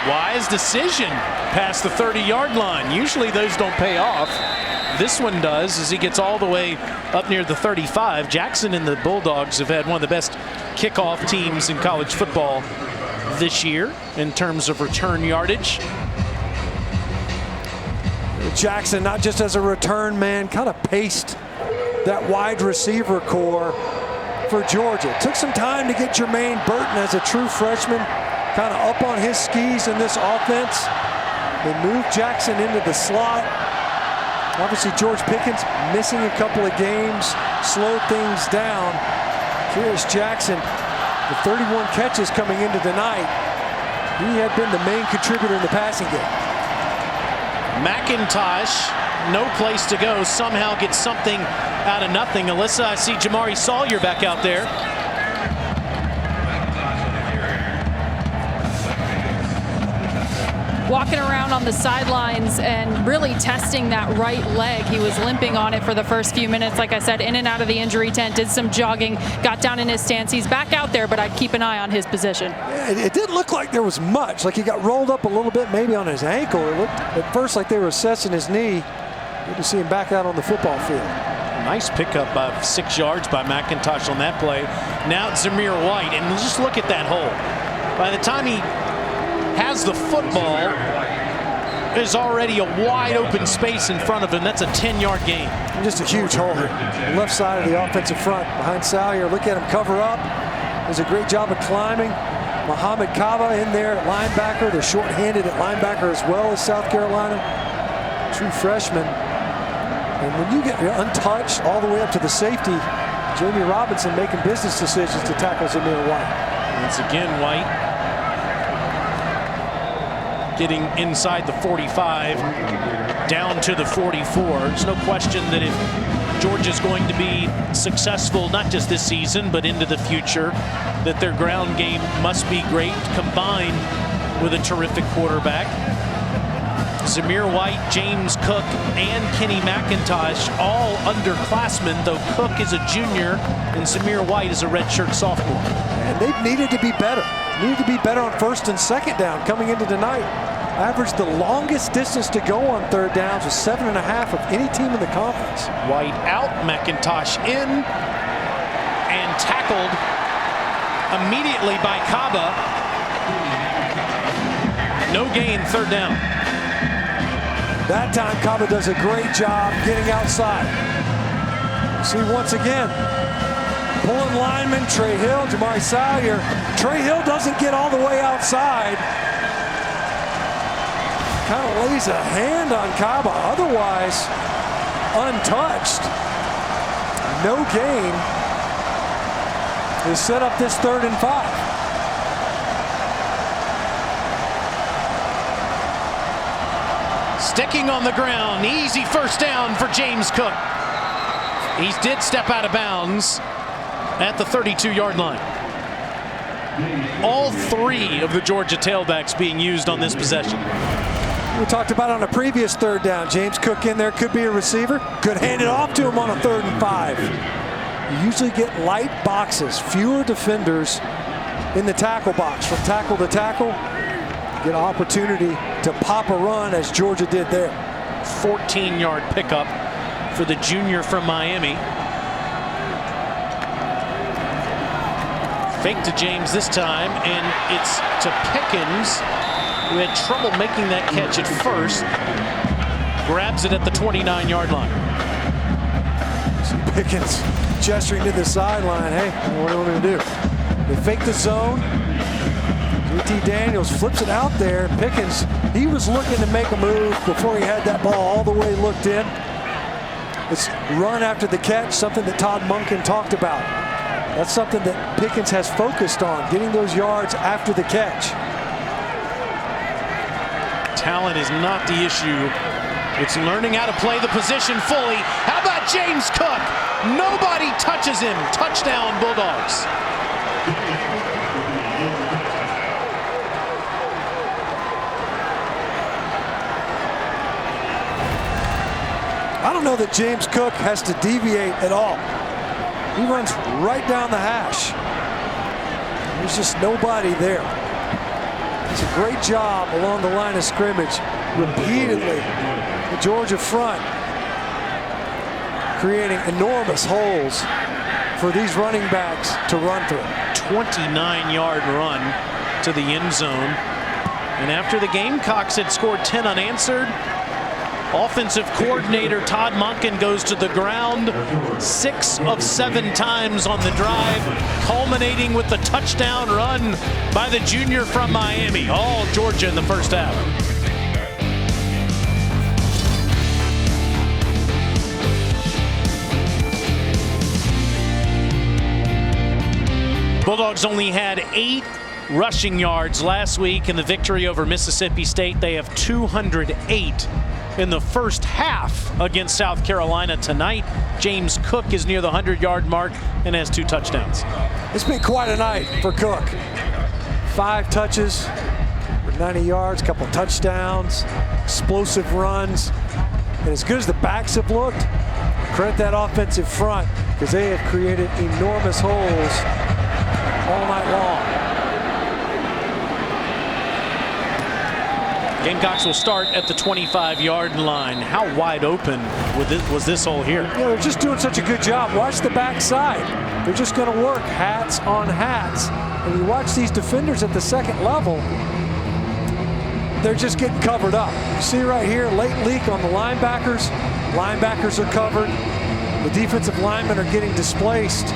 Wise decision past the 30-yard line. Usually those don't pay off. This one does, as he gets all the way up near the 35. Jackson and the Bulldogs have had one of the best kickoff teams in college football this year in terms of return yardage. Jackson, not just as a return man, kind of paced that wide receiver core for Georgia. It took some time to get Jermaine Burton as a true freshman kind of up on his skis in this offense. They moved Jackson into the slot. Obviously George Pickens missing a couple of games, slowed things down. Here's Jackson, the 31 catches coming into the night. He had been the main contributor in the passing game. McIntosh, no place to go, somehow gets something out of nothing. Alyssa, I see Jamari Sawyer back out there. Walking around on the sidelines and really testing that right leg. He was limping on it for the first few minutes. Like I said, in and out of the injury tent, did some jogging, got down in his stance. He's back out there, but I'd keep an eye on his position. It didn't look like there was much. Like he got rolled up a little bit, maybe on his ankle. It looked at first like they were assessing his knee. Good to see him back out on the football field. Nice pickup of 6 yards by McIntosh on that play. Now it's Zamir White, and just look at that hole. By the time he has the football, there's already a wide open space in front of him. That's a 10-yard gain. Just a huge hole here. Left side of the offensive front behind Sawyer. Look at him cover up. Does a great job of climbing. Muhammad Kaba in there at linebacker. They're short-handed at linebacker as well as South Carolina. True freshman. And when you get untouched all the way up to the safety, Jamie Robinson making business decisions to tackle Zamir White. Once again, White getting inside the 45, down to the 44. There's no question that if Georgia's going to be successful, not just this season, but into the future, that their ground game must be great, combined with a terrific quarterback. Zamir White, James Cook, and Kenny McIntosh, all underclassmen, though Cook is a junior and Zamir White is a redshirt sophomore. And they've needed to be better. Needed to be better on first and second down coming into tonight. Averaged the longest distance to go on third downs was 7.5 of any team in the conference. White out, McIntosh in, and tackled immediately by Kaba. No gain, third down. That time Kaba does a great job getting outside. See once again, Pulling lineman, Trey Hill, Jamari Salyer. Trey Hill doesn't get all the way outside. Kind of lays a hand on Kaba, otherwise untouched. No gain. They set up this 3rd and 5. Sticking on the ground, easy first down for James Cook. He did step out of bounds at the 32-yard line. All 3 of the Georgia tailbacks being used on this possession. We talked about on a previous 3rd down. James Cook in there, could be a receiver. Could hand it off to him on a 3rd and 5. You usually get light boxes, fewer defenders in the tackle box. From tackle to tackle, get an opportunity to pop a run as Georgia did there. 14-yard pickup for the junior from Miami. Fake to James this time, and it's to Pickens, who had trouble making that catch at first. Grabs it at the 29-yard line. See Pickens gesturing to the sideline. Hey, what do you want me to do? They fake the zone. JT Daniels flips it out there. Pickens, he was looking to make a move before he had that ball all the way looked in. It's run after the catch, something that Todd Monken talked about. That's something that Pickens has focused on, getting those yards after the catch. Talent is not the issue. It's learning how to play the position fully. How about James Cook? Nobody touches him. Touchdown, Bulldogs. I don't know that James Cook has to deviate at all. He runs right down the hash. There's just nobody there. It's a great job along the line of scrimmage. Repeatedly, the Georgia front creating enormous holes for these running backs to run through. 29-yard run to the end zone. And after the Gamecocks had scored 10 unanswered, offensive coordinator Todd Monken goes to the ground 6 of 7 times on the drive, culminating with the touchdown run by the junior from Miami. All Georgia in the first half. Bulldogs only had 8 rushing yards last week in the victory over Mississippi State. They have 208 in the first half against South Carolina tonight. James Cook is near the 100-yard mark and has 2 touchdowns. It's been quite a night for Cook. 5 touches for 90 yards, couple touchdowns, explosive runs. And as good as the backs have looked, credit that offensive front because they have created enormous holes all night long. Gamecocks will start at the 25-yard line. How wide open was this hole here? Yeah, they're just doing such a good job. Watch the backside. They're just going to work hats on hats. And you watch these defenders at the second level, they're just getting covered up. You see right here, late leak on the linebackers. Linebackers are covered. The defensive linemen are getting displaced.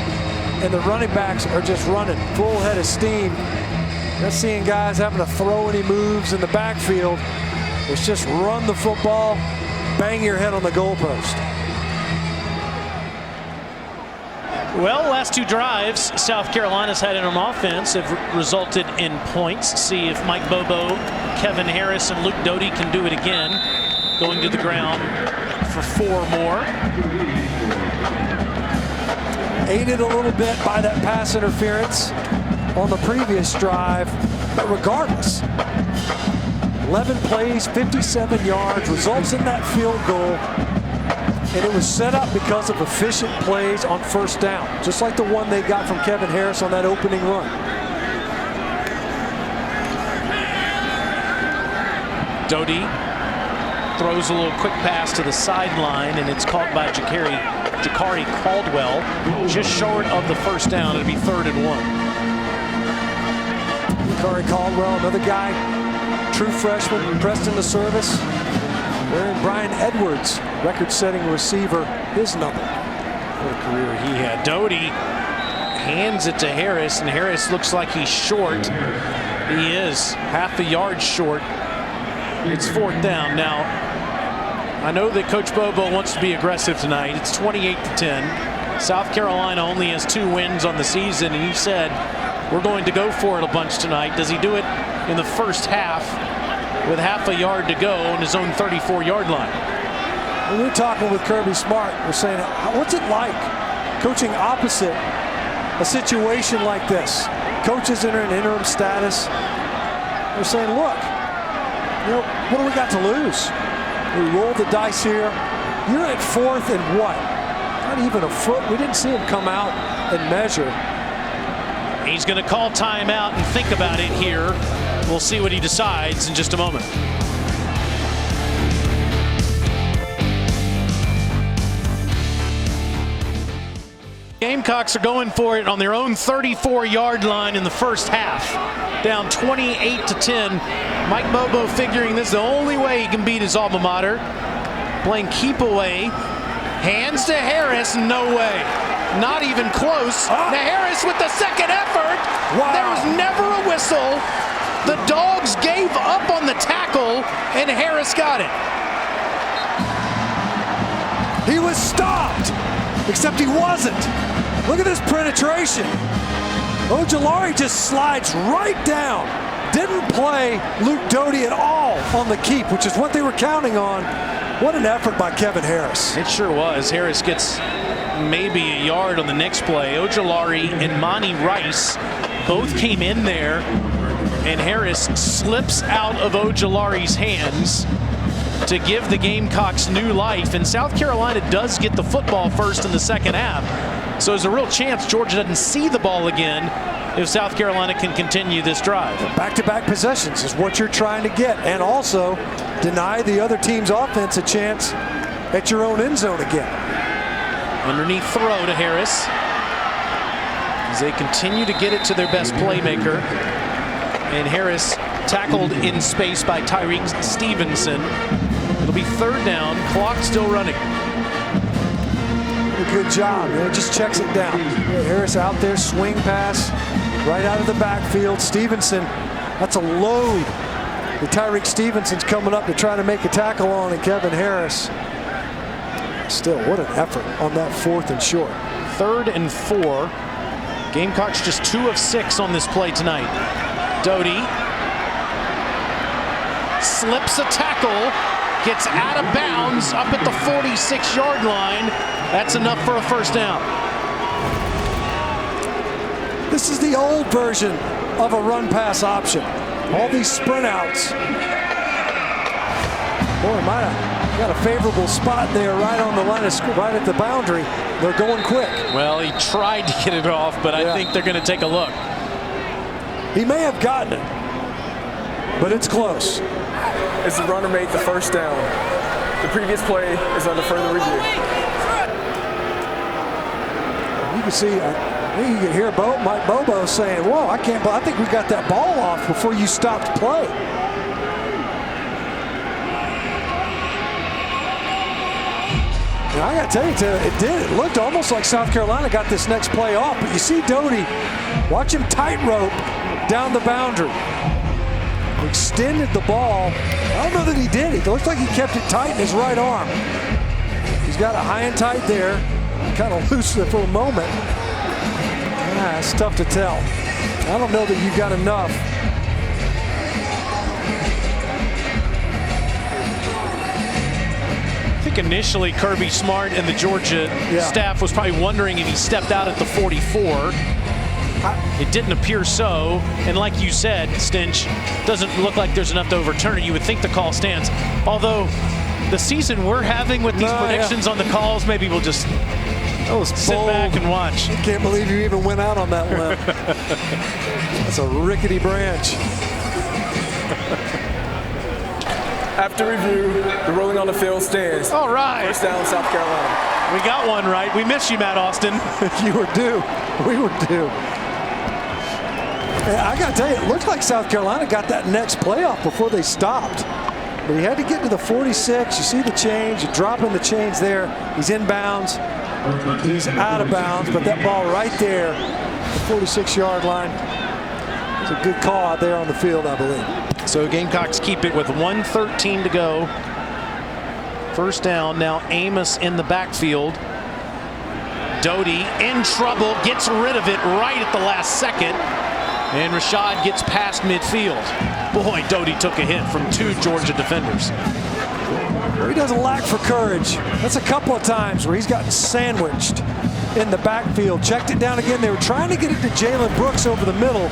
And the running backs are just running full head of steam. You're not seeing guys having to throw any moves in the backfield. It's just run the football, bang your head on the goalpost. Well, last 2 drives South Carolina's had in an offense have resulted in points. See if Mike Bobo, Kevin Harris, and Luke Doty can do it again. Going to the ground for 4 more. Aided a little bit by that pass interference on the previous drive, but regardless, 11 plays, 57 yards, results in that field goal, and it was set up because of efficient plays on first down, just like the one they got from Kevin Harris on that opening run. Doty throws a little quick pass to the sideline, and it's caught by Jakari Caldwell, just short of the first down. It'll be 3rd and 1. Jakari Caldwell, another guy, true freshman, impressed in the service. Wearing Brian Edwards, record-setting receiver, his number. What a career he had. Doty hands it to Harris, and Harris looks like he's short. He is half a yard short. It's 4th down. Now, I know that Coach Bobo wants to be aggressive tonight. It's 28-10. South Carolina only has 2 wins on the season, and he said, we're going to go for it a bunch tonight. Does he do it in the first half with half a yard to go on his own 34-yard line? When we're talking with Kirby Smart, we're saying, what's it like coaching opposite a situation like this? Coaches are in interim status. They're saying, look, you know, what do we got to lose? We rolled the dice here. You're at 4th and what? Not even a foot. We didn't see him come out and measure. He's going to call timeout and think about it here. We'll see what he decides in just a moment. Gamecocks are going for it on their own 34-yard line in the first half. Down 28-10. Mike Bobo figuring this is the only way he can beat his alma mater. Playing keep away. Hands to Harris, no way. Not even close. Now Harris with the second effort. Wow. There was never a whistle. The Dogs gave up on the tackle, and Harris got it. He was stopped, except he wasn't. Look at this penetration. Ojulari just slides right down. Didn't play Luke Doty at all on the keep, which is what they were counting on. What an effort by Kevin Harris. It sure was. Harris gets maybe a yard on the next play. Ojulari and Monty Rice both came in there, and Harris slips out of Ojulari's hands to give the Gamecocks new life. And South Carolina does get the football first in the second half. So there's a real chance Georgia doesn't see the ball again if South Carolina can continue this drive. Back-to-back possessions is what you're trying to get, and also deny the other team's offense a chance at your own end zone again. Underneath throw to Harris as they continue to get it to their best playmaker. And Harris tackled in space by Tyreek Stevenson. It'll be 3rd down, clock still running. Good job. It just checks it down. Harris out there, swing pass, right out of the backfield. Stevenson, that's a load. The Tyreek Stevenson's coming up to try to make a tackle on, and Kevin Harris. Still, what an effort on that 4th and short. 3rd and 4. Gamecocks just 2 of 6 on this play tonight. Doty slips a tackle, gets out of bounds up at the 46-yard line. That's enough for a first down. This is the old version of a run-pass option. All these sprint outs. Boy, might have got a favorable spot there right on the line of right at the boundary. They're going quick. Well, he tried to get it off, but I think they're going to take a look. He may have gotten it, but it's close. As the runner made the first down, the previous play is under further review. You can see, I think you can hear Mike Bobo saying, whoa, I think we got that ball off before you stopped play. Now, I got to tell you, it did. It looked almost like South Carolina got this next play off, but you see Doty, watch him tightrope down the boundary. Extended the ball. I don't know that he did. It looks like he kept it tight in his right arm. He's got it high and tight there. Kind of loose for a moment. It's tough to tell. I don't know that you got enough. I think initially Kirby Smart and the Georgia staff was probably wondering if he stepped out at the 44. It didn't appear so, and like you said, Stinch, doesn't look like there's enough to overturn it. You would think the call stands. Although the season we're having with these predictions on the calls, maybe we'll just sit back and watch. I can't believe you even went out on that limb. That's a rickety branch. After review, the ruling on the field stands. All right. First down, South Carolina. We got one right. We miss you, Matt Austin. You were due. We were due. I got to tell you, it looked like South Carolina got that next playoff before they stopped. But he had to get to the 46. You see the change. You drop in the chains there. He's in bounds. He's out of bounds. But that ball right there the 46-yard line. It's a good call out there on the field, I believe. So Gamecocks keep it with 1:13 to go. First down. Now Amos in the backfield. Doty in trouble, gets rid of it right at the last second. And Rashad gets past midfield. Boy, Doty took a hit from 2 Georgia defenders. He doesn't lack for courage. That's a couple of times where he's gotten sandwiched in the backfield. Checked it down again. They were trying to get it to Jalen Brooks over the middle.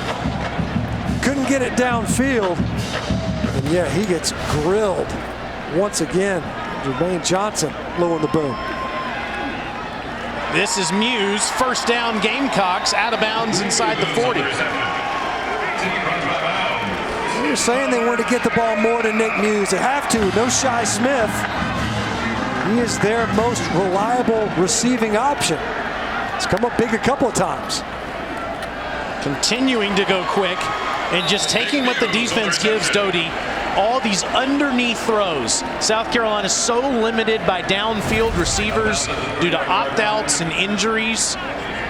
Couldn't get it downfield. And yeah, he gets grilled once again. Jermaine Johnson blowing the boom. This is Muse. First down, Gamecocks, out of bounds inside the 40. You're saying they wanted to get the ball more to Nick Muse. They have to. No Shi Smith. He is their most reliable receiving option. It's come up big a couple of times. Continuing to go quick and just taking what the defense gives Doty. All these underneath throws. South Carolina is so limited by downfield receivers due to opt-outs and injuries.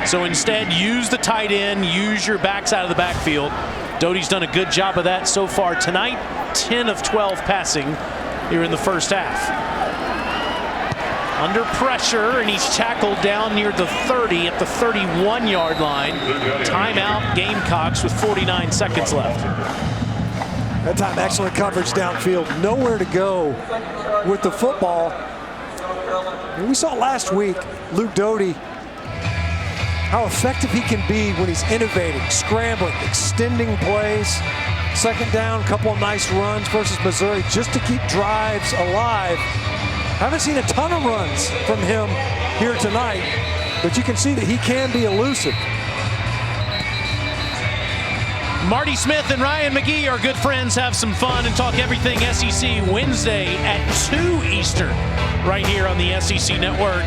So instead, use the tight end, use your backs out of the backfield. Doty's done a good job of that so far tonight. 10 of 12 passing here in the first half. Under pressure, and he's tackled down near the 30 at the 31-yard line. Timeout, Gamecocks with 49 seconds left. That time, excellent coverage downfield. Nowhere to go with the football. And we saw last week, Luke Doty, how effective he can be when he's innovating, scrambling, extending plays. Second down, couple of nice runs versus Missouri just to keep drives alive. Haven't seen a ton of runs from him here tonight, but you can see that he can be elusive. Marty Smith and Ryan McGee are good friends. Have some fun and talk everything SEC Wednesday at 2 Eastern right here on the SEC Network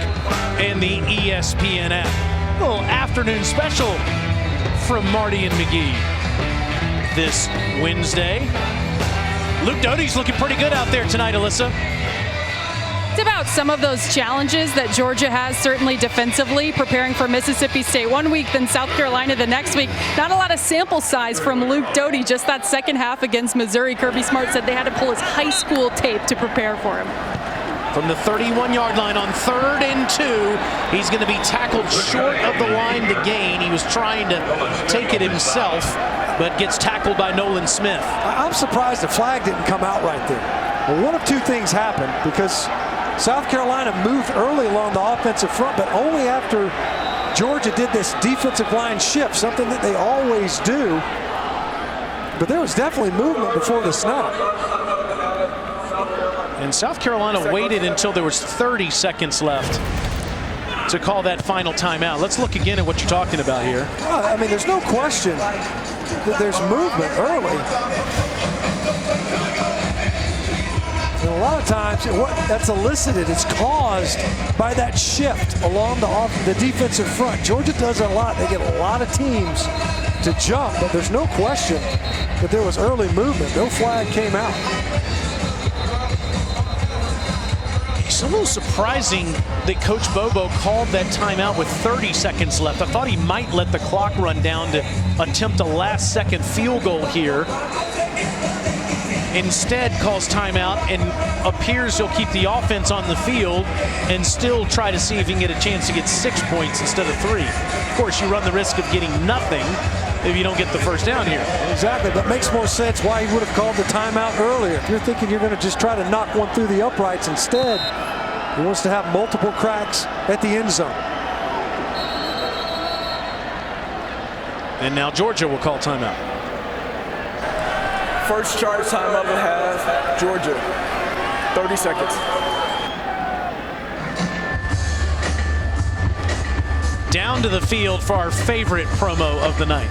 and the ESPN app. A little afternoon special from Marty and McGee this Wednesday. Luke Doty's looking pretty good out there tonight, Alyssa. It's about some of those challenges that Georgia has, certainly defensively, preparing for Mississippi State one week, then South Carolina the next week. Not a lot of sample size from Luke Doty, just that second half against Missouri. Kirby Smart said they had to pull his high school tape to prepare for him. From the 31-yard line on 3rd and 2, he's going to be tackled short of the line to gain. He was trying to take it himself, but gets tackled by Nolan Smith. I'm surprised the flag didn't come out right there. Well, one of two things happened, because South Carolina moved early along the offensive front, but only after Georgia did this defensive line shift, something that they always do. But there was definitely movement before the snap. And South Carolina waited until there was 30 seconds left to call that final timeout. Let's look again at what you're talking about here. Well, I mean, there's no question that there's movement early. And a lot of times, what that's elicited is caused by that shift along the defensive front. Georgia does it a lot. They get a lot of teams to jump, but there's no question that there was early movement. No flag came out. It's a little surprising that Coach Bobo called that timeout with 30 seconds left. I thought he might let the clock run down to attempt a last-second field goal here. Instead calls timeout and appears he'll keep the offense on the field and still try to see if he can get a chance to get 6 points instead of 3. Of course, you run the risk of getting nothing if you don't get the first down here. Exactly, but makes more sense why he would have called the timeout earlier. If you're thinking you're going to just try to knock one through the uprights, instead he wants to have multiple cracks at the end zone. And now Georgia will call timeout. First charge time of the half, Georgia. 30 seconds. Down to the field for our favorite promo of the night.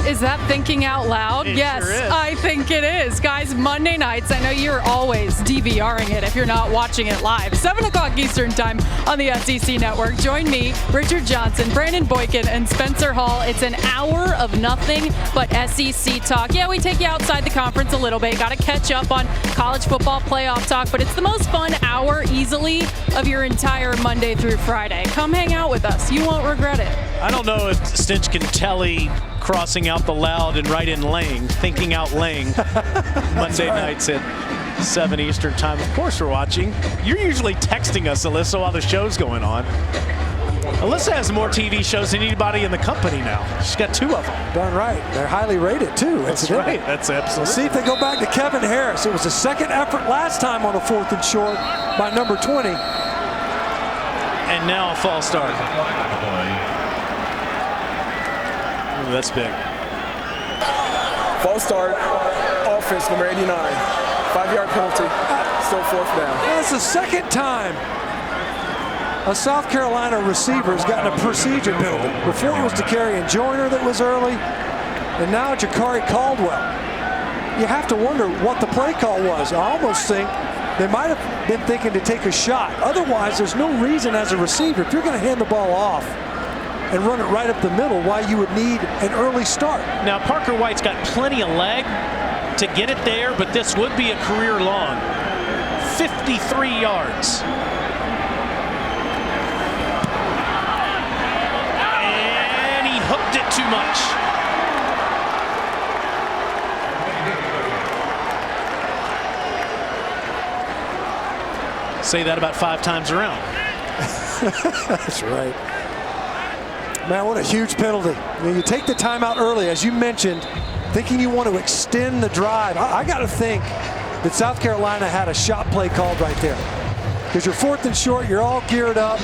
Is that thinking out loud? It Yes, sure is. I think it is. Guys, Monday nights, I know you're always DVRing it if you're not watching it live. 7 o'clock Eastern time on the SEC Network. Join me, Richard Johnson, Brandon Boykin, and Spencer Hall. It's an hour of nothing but SEC talk. Yeah, we take you outside the conference a little bit. Got to catch up on college football playoff talk, but it's the most fun hour easily of your entire Monday through Friday. Come hang out with us. You won't regret it. I don't know if Stinch can telly crossing out the loud and right in Lang, thinking out Lang. Monday nights at 7 Eastern time. Of course we're watching. You're usually texting us, Alyssa, while the show's going on. Alyssa has more TV shows than anybody in the company now. She's got 2 of them. Darn right. They're highly rated, too. That's right. That's absolutely. Let's see if they go back to Kevin Harris. It was a second effort last time on a 4th and short by number 20. And now a false start. Ooh, that's big. False start, offense, number 89. 5-yard penalty, still 4th down. That's the second time a South Carolina receiver has gotten a procedure penalty. Before it was DeCarrion Joyner that was early, and now Jakari Caldwell. You have to wonder what the play call was. I almost think they might have been thinking to take a shot. Otherwise, there's no reason as a receiver, if you're going to hand the ball off and run it right up the middle, why you would need an early start. Now, Parker White's got plenty of leg to get it there, but this would be a career long. 53 yards. And he hooked it too much. Say that about 5 times around. That's right. Man, what a huge penalty. You take the timeout early, as you mentioned, thinking you want to extend the drive. I got to think that South Carolina had a shot play called right there. Because you're 4th and short, you're all geared up.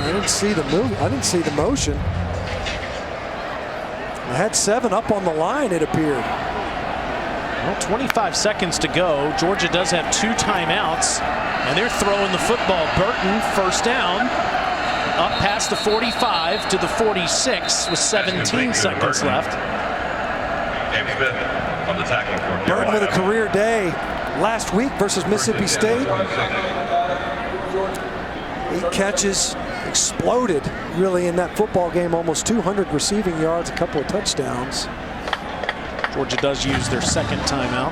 I didn't see the move. I didn't see the motion. I had 7 up on the line, it appeared. Well, 25 seconds to go. Georgia does have 2 timeouts, and they're throwing the football. Burton, first down, up past the 45 to the 46 with 17 seconds left. Burton with a career day last week versus Mississippi State. 8 catches, exploded really in that football game, almost 200 receiving yards, a couple of touchdowns. Georgia does use their second timeout.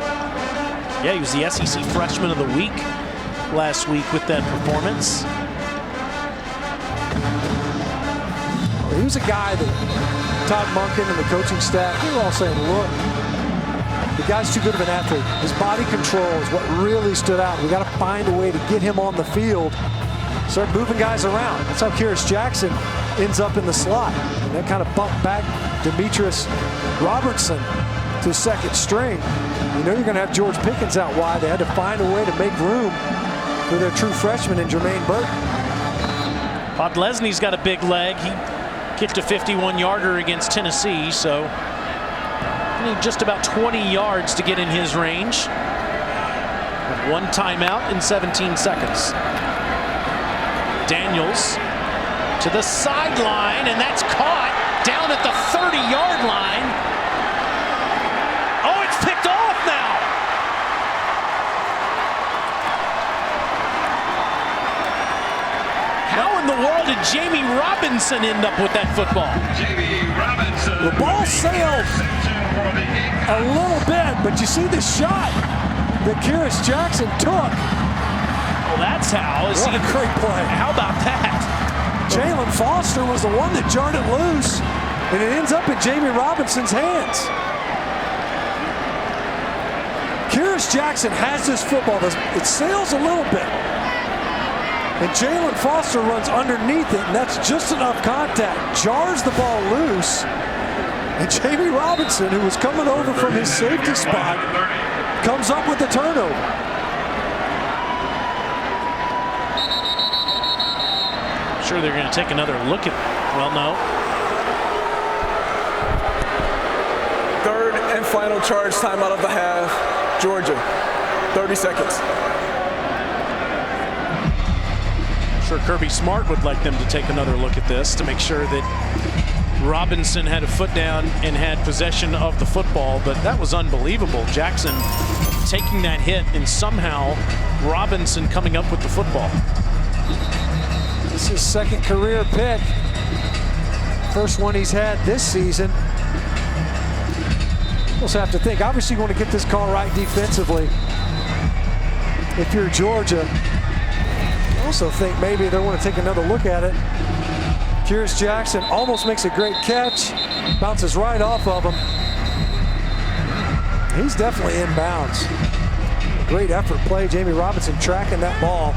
Yeah, he was the SEC Freshman of the Week last week with that performance. Well, he was a guy that Todd Monken and the coaching staff, they were all saying, look, the guy's too good of an athlete. His body control is what really stood out. We got to find a way to get him on the field, start moving guys around. That's how Kyrus Jackson ends up in the slot. And that kind of bumped back Demetrius Robertson to second string. You know you're going to have George Pickens out wide. They had to find a way to make room for their true freshman in Jermaine Burton. Podlesny's got a big leg. He kicked a 51-yarder against Tennessee, so he need just about 20 yards to get in his range. With 1 timeout in 17 seconds. Daniels to the sideline, and that's caught down at the 30-yard line. Oh, it's picked off now. How in the world did Jamie Robinson end up with that football? The ball sailed a little bit, but you see the shot that Kyrus Jackson took. Well, that's how. What a great play. How about that? Jalen Foster was the one that jarred it loose, and it ends up in Jamie Robinson's hands. Kyrus Jackson has this football. It sails a little bit. And Jalen Foster runs underneath it, and that's just enough contact. Jars the ball loose. And Jamie Robinson, who was coming over from his safety spot, comes up with the turnover. I'm sure they're going to take another look at, well, no. 3rd and final charge timeout of the half. Georgia, 30 seconds. sure Kirby Smart would like them to take another look at this to make sure that Robinson had a foot down and had possession of the football, but that was unbelievable. Jackson taking that hit and somehow Robinson coming up with the football. This is his second career pick. First one he's had this season. Also have to think, obviously you want to get this call right defensively. If you're Georgia, I also think maybe they want to take another look at it. Kyrus Jackson almost makes a great catch, bounces right off of him. He's definitely in bounds. Great effort play, Jamie Robinson tracking that ball.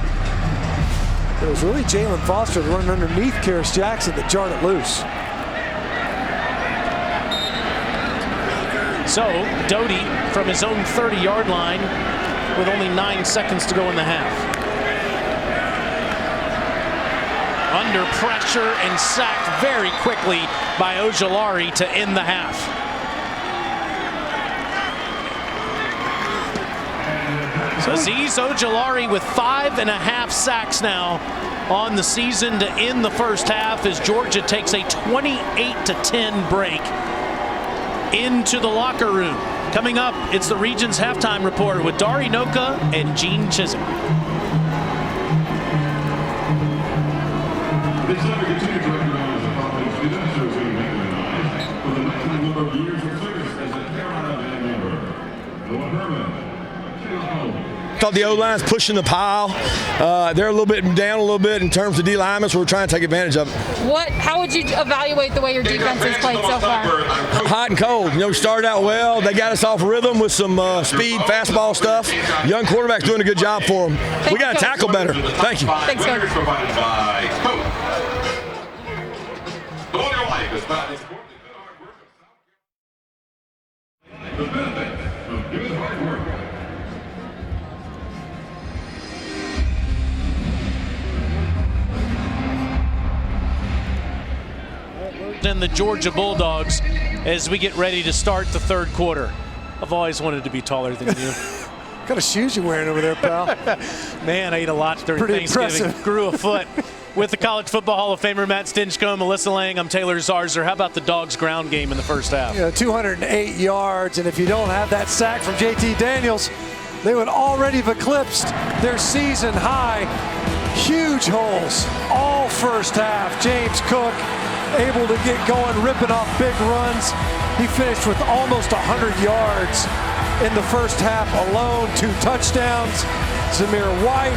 It was really Jalen Foster running underneath Kyrus Jackson that jarred it loose. So Doty from his own 30-yard line with only 9 seconds to go in the half. Under pressure and sacked very quickly by Ojulari to end the half. So Azeez Ojulari with 5.5 sacks now on the season to end the first half as Georgia takes a 28-10 break into the locker room. Coming up, it's the Regions Halftime Report with Dari Noka and Gene Chisholm. This number continues to recognize the following students who we recognize for the maximum number of years of service as a Carolina band member. Noah Herman, Sheila Holmes. Thought the O-line's pushing the pile. They're a little bit down a little bit in terms of D-linemen, so we're trying to take advantage of it. How would you evaluate the way your defense has played so far? Hot and cold. You know, we started out well. They got us off rhythm with some speed, fastball stuff. Young quarterback's doing a good job for them. We got to tackle better. Thank you. Thanks, Coach. Provided by Coach. The one your life is about the benefit of good hard work. And the Georgia Bulldogs as we get ready to start the third quarter. I've always wanted to be taller than you. What kind of shoes you wearing over there, pal? Man, I ate a lot during Pretty Thanksgiving. impressive. Grew a foot. With the College Football Hall of Famer Matt Stinchcomb, Melissa Lang, I'm Taylor Zarzer. How about the Dogs' ground game in the first half? 208 yards, and if you don't have that sack from JT Daniels, they would already have eclipsed their season high. Huge holes all first half. James Cook able to get going, ripping off big runs. He finished with almost 100 yards in the first half alone, 2 touchdowns. Zamir White,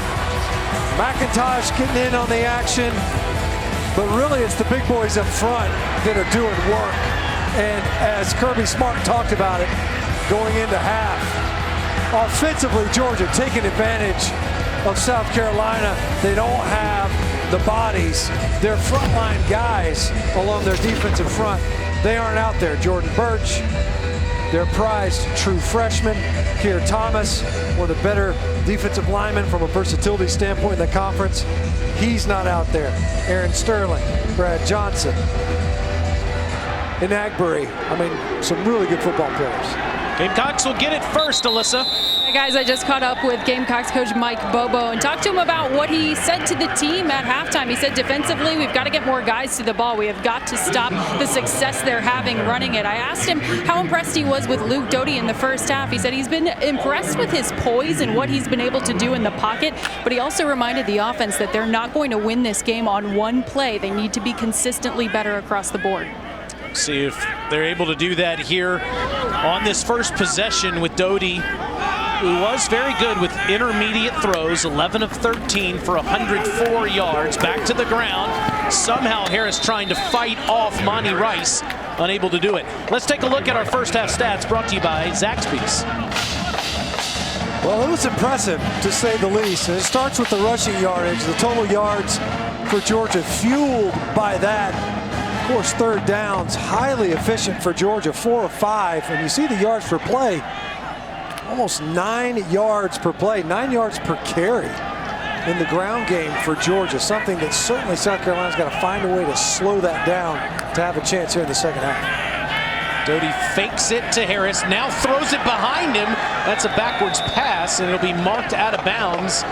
McIntosh getting in on the action. But really, it's the big boys up front that are doing work. And as Kirby Smart talked about it, going into half, offensively, Georgia taking advantage of South Carolina. They don't have the bodies. Their frontline guys along their defensive front, they aren't out there. Jordan Birch, their prized true freshman. Keir Thomas, one of the better defensive linemen from a versatility standpoint in the conference. He's not out there. Aaron Sterling, Brad Johnson, and Agbury. I mean, some really good football players. Gamecocks will get it first, Alyssa. Hey guys, I just caught up with Gamecocks coach Mike Bobo and talked to him about what he said to the team at halftime. He said defensively, we've got to get more guys to the ball. We have got to stop the success they're having running it. I asked him how impressed he was with Luke Doty in the first half. He said he's been impressed with his poise and what he's been able to do in the pocket, but he also reminded the offense that they're not going to win this game on one play. They need to be consistently better across the board. See if they're able to do that here on this first possession with Doty, who was very good with intermediate throws, 11 of 13 for 104 yards, back to the ground. Somehow Harris trying to fight off Monty Rice, unable to do it. Let's take a look at our first half stats brought to you by Zaxby's. Well, it was impressive, to say the least. And it starts with the rushing yardage, the total yards for Georgia fueled by that. Of course, third downs, highly efficient for Georgia, 4 of 5. And you see the yards per play, almost 9 yards per play, 9 yards per carry in the ground game for Georgia, something that certainly South Carolina's got to find a way to slow that down to have a chance here in the second half. Doty fakes it to Harris, now throws it behind him. That's a backwards pass, and it'll be marked out of bounds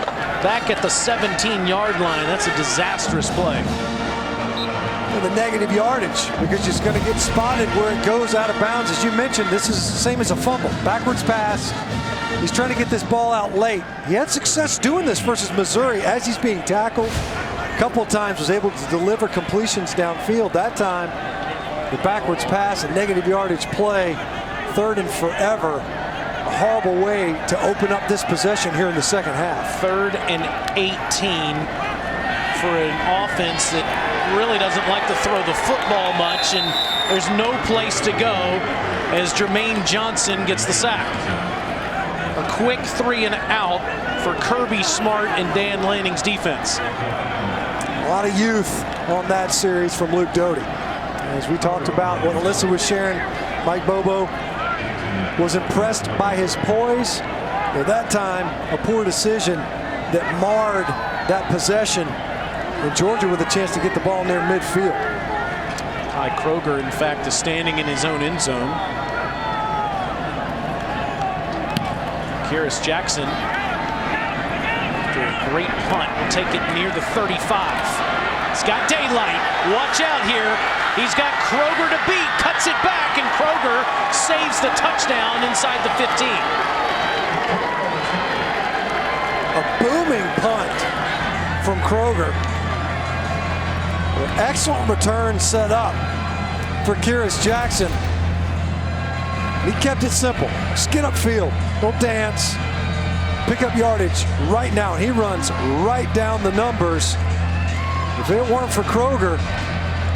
back at the 17-yard line. That's a disastrous play. The negative yardage, because he's going to get spotted where it goes out of bounds. As you mentioned, this is the same as a fumble. Backwards pass. He's trying to get this ball out late. He had success doing this versus Missouri as he's being tackled. A couple of times was able to deliver completions downfield. That time, the backwards pass, a negative yardage play, 3rd and forever. A horrible way to open up this possession here in the second half. 3rd and 18 for an offense that really doesn't like to throw the football much, and there's no place to go as Jermaine Johnson gets the sack. A quick 3 and out for Kirby Smart and Dan Lanning's defense. A lot of youth on that series from Luke Doty. As we talked about what Alyssa was sharing, Mike Bobo was impressed by his poise. At that time, a poor decision that marred that possession. And Georgia with a chance to get the ball near midfield. Ty Kroger, in fact, is standing in his own end zone. Kearis Jackson, after a great punt, take it near the 35. He's got daylight. Watch out here. He's got Kroger to beat. Cuts it back, and Kroger saves the touchdown inside the 15. A booming punt from Kroger. An excellent return set up for Kearis Jackson. He kept it simple. Just get upfield. Don't dance. Pick up yardage right now. He runs right down the numbers. If it weren't for Kroger,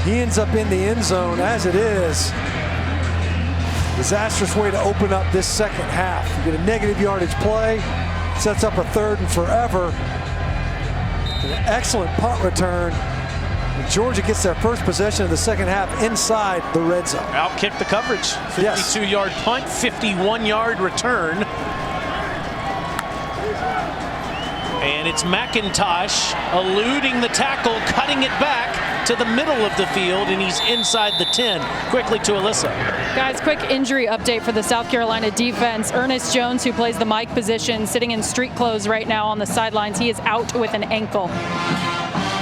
he ends up in the end zone as it is. Disastrous way to open up this second half. You get a negative yardage play, sets up a 3rd and forever. An excellent punt return. Georgia gets their first possession of the second half inside the red zone. Outkick the coverage. 52-yard punt, 51-yard return. And it's McIntosh eluding the tackle, cutting it back to the middle of the field, and he's inside the 10. Quickly to Alyssa. Guys, quick injury update for the South Carolina defense. Ernest Jones, who plays the Mike position, sitting in street clothes right now on the sidelines. He is out with an ankle.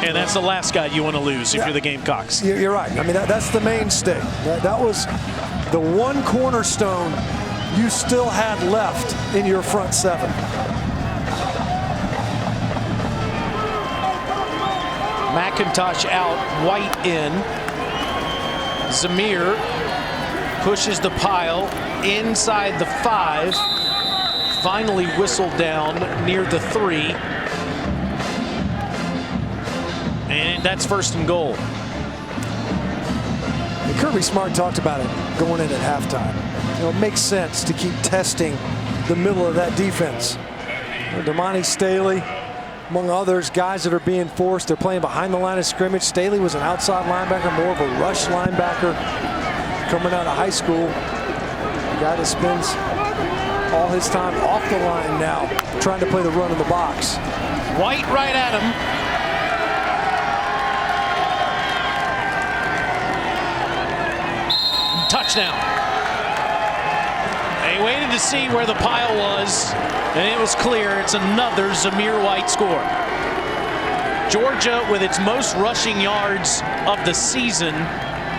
And that's the last guy you want to lose if you're the Gamecocks. You're right. I mean, that's the mainstay. That was the one cornerstone you still had left in your front 7. McIntosh out, White in. Zamir pushes the pile inside the 5. Finally whistled down near the 3. And that's 1st and goal. And Kirby Smart talked about it going in at halftime. You know, it makes sense to keep testing the middle of that defense. You know, Damani Staley, among others, guys that are being forced. They're playing behind the line of scrimmage. Staley was an outside linebacker, more of a rush linebacker coming out of high school. A guy that spends all his time off the line now, trying to play the run in the box. White right at him. Touchdown. They waited to see where the pile was, and it was clear. It's another Zamir White score. Georgia with its most rushing yards of the season,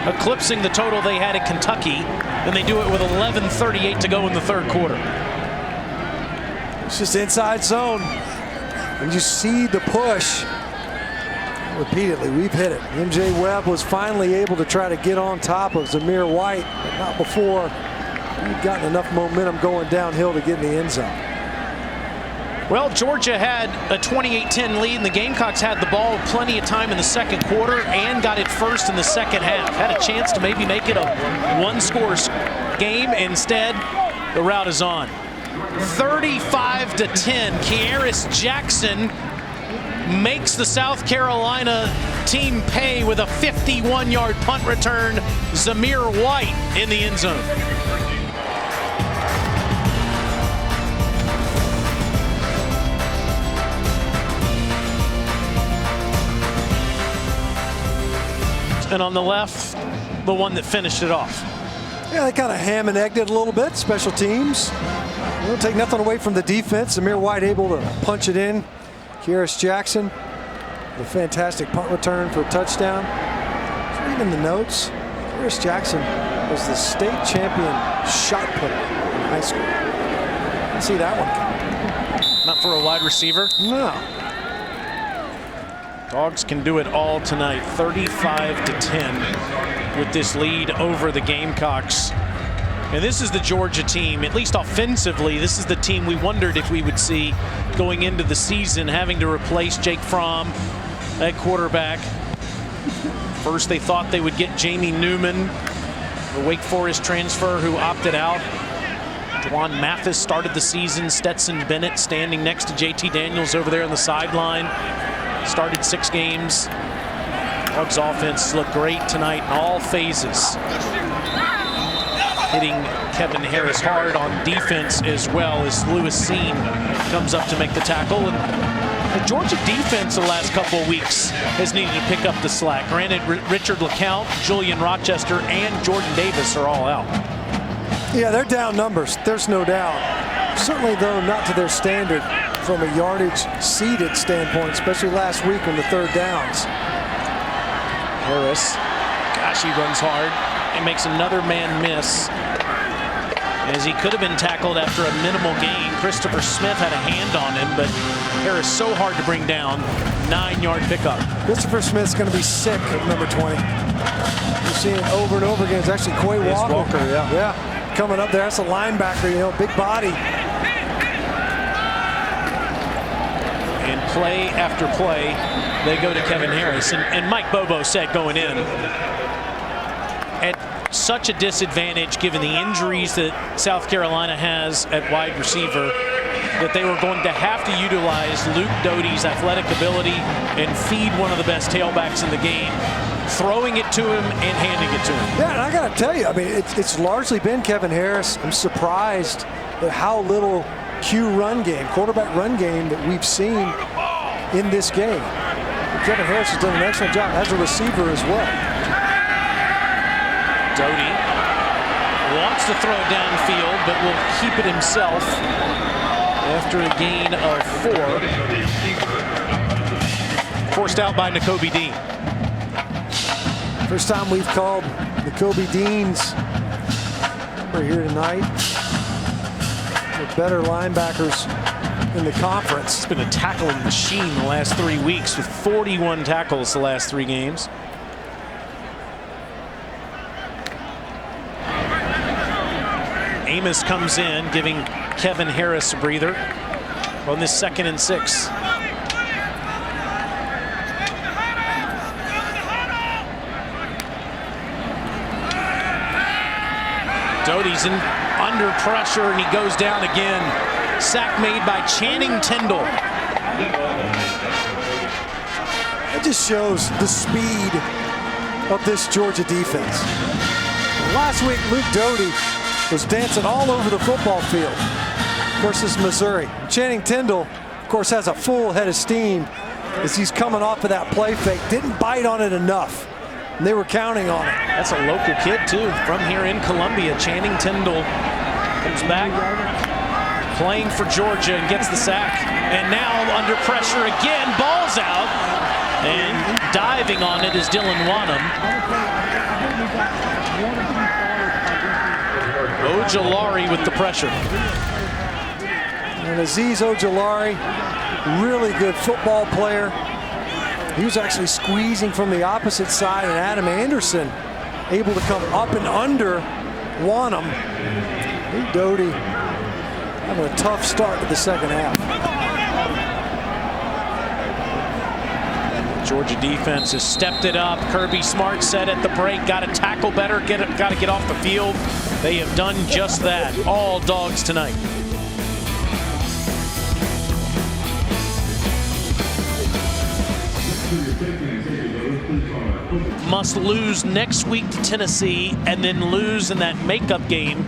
eclipsing the total they had at Kentucky, and they do it with 11:38 to go in the 3rd quarter. It's just inside zone. And you see the push. Repeatedly, we've hit it. MJ Webb was finally able to try to get on top of Zamir White, but not before he'd gotten enough momentum going downhill to get in the end zone. Well, Georgia had a 28-10 lead, and the Gamecocks had the ball plenty of time in the 2nd quarter and got it first in the 2nd half. Had a chance to maybe make it a 1-score game. Instead, the route is on. 35-10. Kearis Jackson makes the South Carolina team pay with a 51-yard punt return. Zamir White in the end zone. And on the left, the one that finished it off. Yeah, they kind of ham and egged it a little bit. Special teams. Don't take nothing away from the defense. Zamir White able to punch it in. Kearis Jackson, the fantastic punt return for a touchdown. Just reading the notes. Kearis Jackson was the state champion shot putter in high school. Didn't see that one coming. Not for a wide receiver. No. Dogs can do it all tonight, 35-10 with this lead over the Gamecocks. And this is the Georgia team, at least offensively, this is the team we wondered if we would see going into the season, having to replace Jake Fromm at quarterback. First they thought they would get Jamie Newman, the Wake Forest transfer who opted out. Juwan Mathis started the season. Stetson Bennett standing next to JT Daniels over there on the sideline. Started 6 games. Dogs offense looked great tonight in all phases. Hitting Kevin Harris hard on defense as well as Lewis Seen comes up to make the tackle. And the Georgia defense the last couple of weeks has needed to pick up the slack. Granted, Richard LeCount, Julian Rochester, and Jordan Davis are all out. Yeah, they're down numbers. There's no doubt. Certainly, though, not to their standard from a yardage seeded standpoint, especially last week on the third downs. Harris, gosh, he runs hard and makes another man miss, as he could have been tackled after a minimal gain. Christopher Smith had a hand on him, but Harris so hard to bring down. 9-yard pickup. Christopher Smith's going to be sick at number 20. You're seeing it over and over again. It's actually Quay Walker. Yeah, coming up there. That's a linebacker, you know, big body. And play after play, they go to Kevin Harris. And Mike Bobo said going in, at such a disadvantage given the injuries that South Carolina has at wide receiver, that they were going to have to utilize Luke Doty's athletic ability and feed one of the best tailbacks in the game, throwing it to him and handing it to him. Yeah, and I got to tell you, I mean, it's largely been Kevin Harris. I'm surprised at how little quarterback run game that we've seen in this game. And Kevin Harris has done an excellent job as a receiver as well. Doty wants to throw downfield, but will keep it himself after a gain of 4. Forced out by Nakobe Dean. First time we've called Nakobe Dean's number here tonight. The better linebackers in the conference. It's been a tackling machine the last 3 weeks with 41 tackles the last 3 games. Amos comes in, giving Kevin Harris a breather on this 2nd and 6. Doty's under pressure and he goes down again. Sack made by Channing Tindall. It just shows the speed of this Georgia defense. Last week, Luke Doty was dancing all over the football field. Of course, this is Missouri. Channing Tindall, of course, has a full head of steam as he's coming off of that play fake. Didn't bite on it enough, and they were counting on it. That's a local kid, too, from here in Columbia. Channing Tindall comes back, playing for Georgia, and gets the sack. And now under pressure again, ball's out. And diving on it is Dylan Wanham. Ojulari with the pressure. And Azeez Ojulari, really good football player. He was actually squeezing from the opposite side, and Adam Anderson able to come up and under Wanham. Luke Doty having a tough start to the second half. Georgia defense has stepped it up. Kirby Smart said at the break, got to tackle better, got to get off the field. They have done just that. All Dogs tonight. Must lose next week to Tennessee and then lose in that makeup game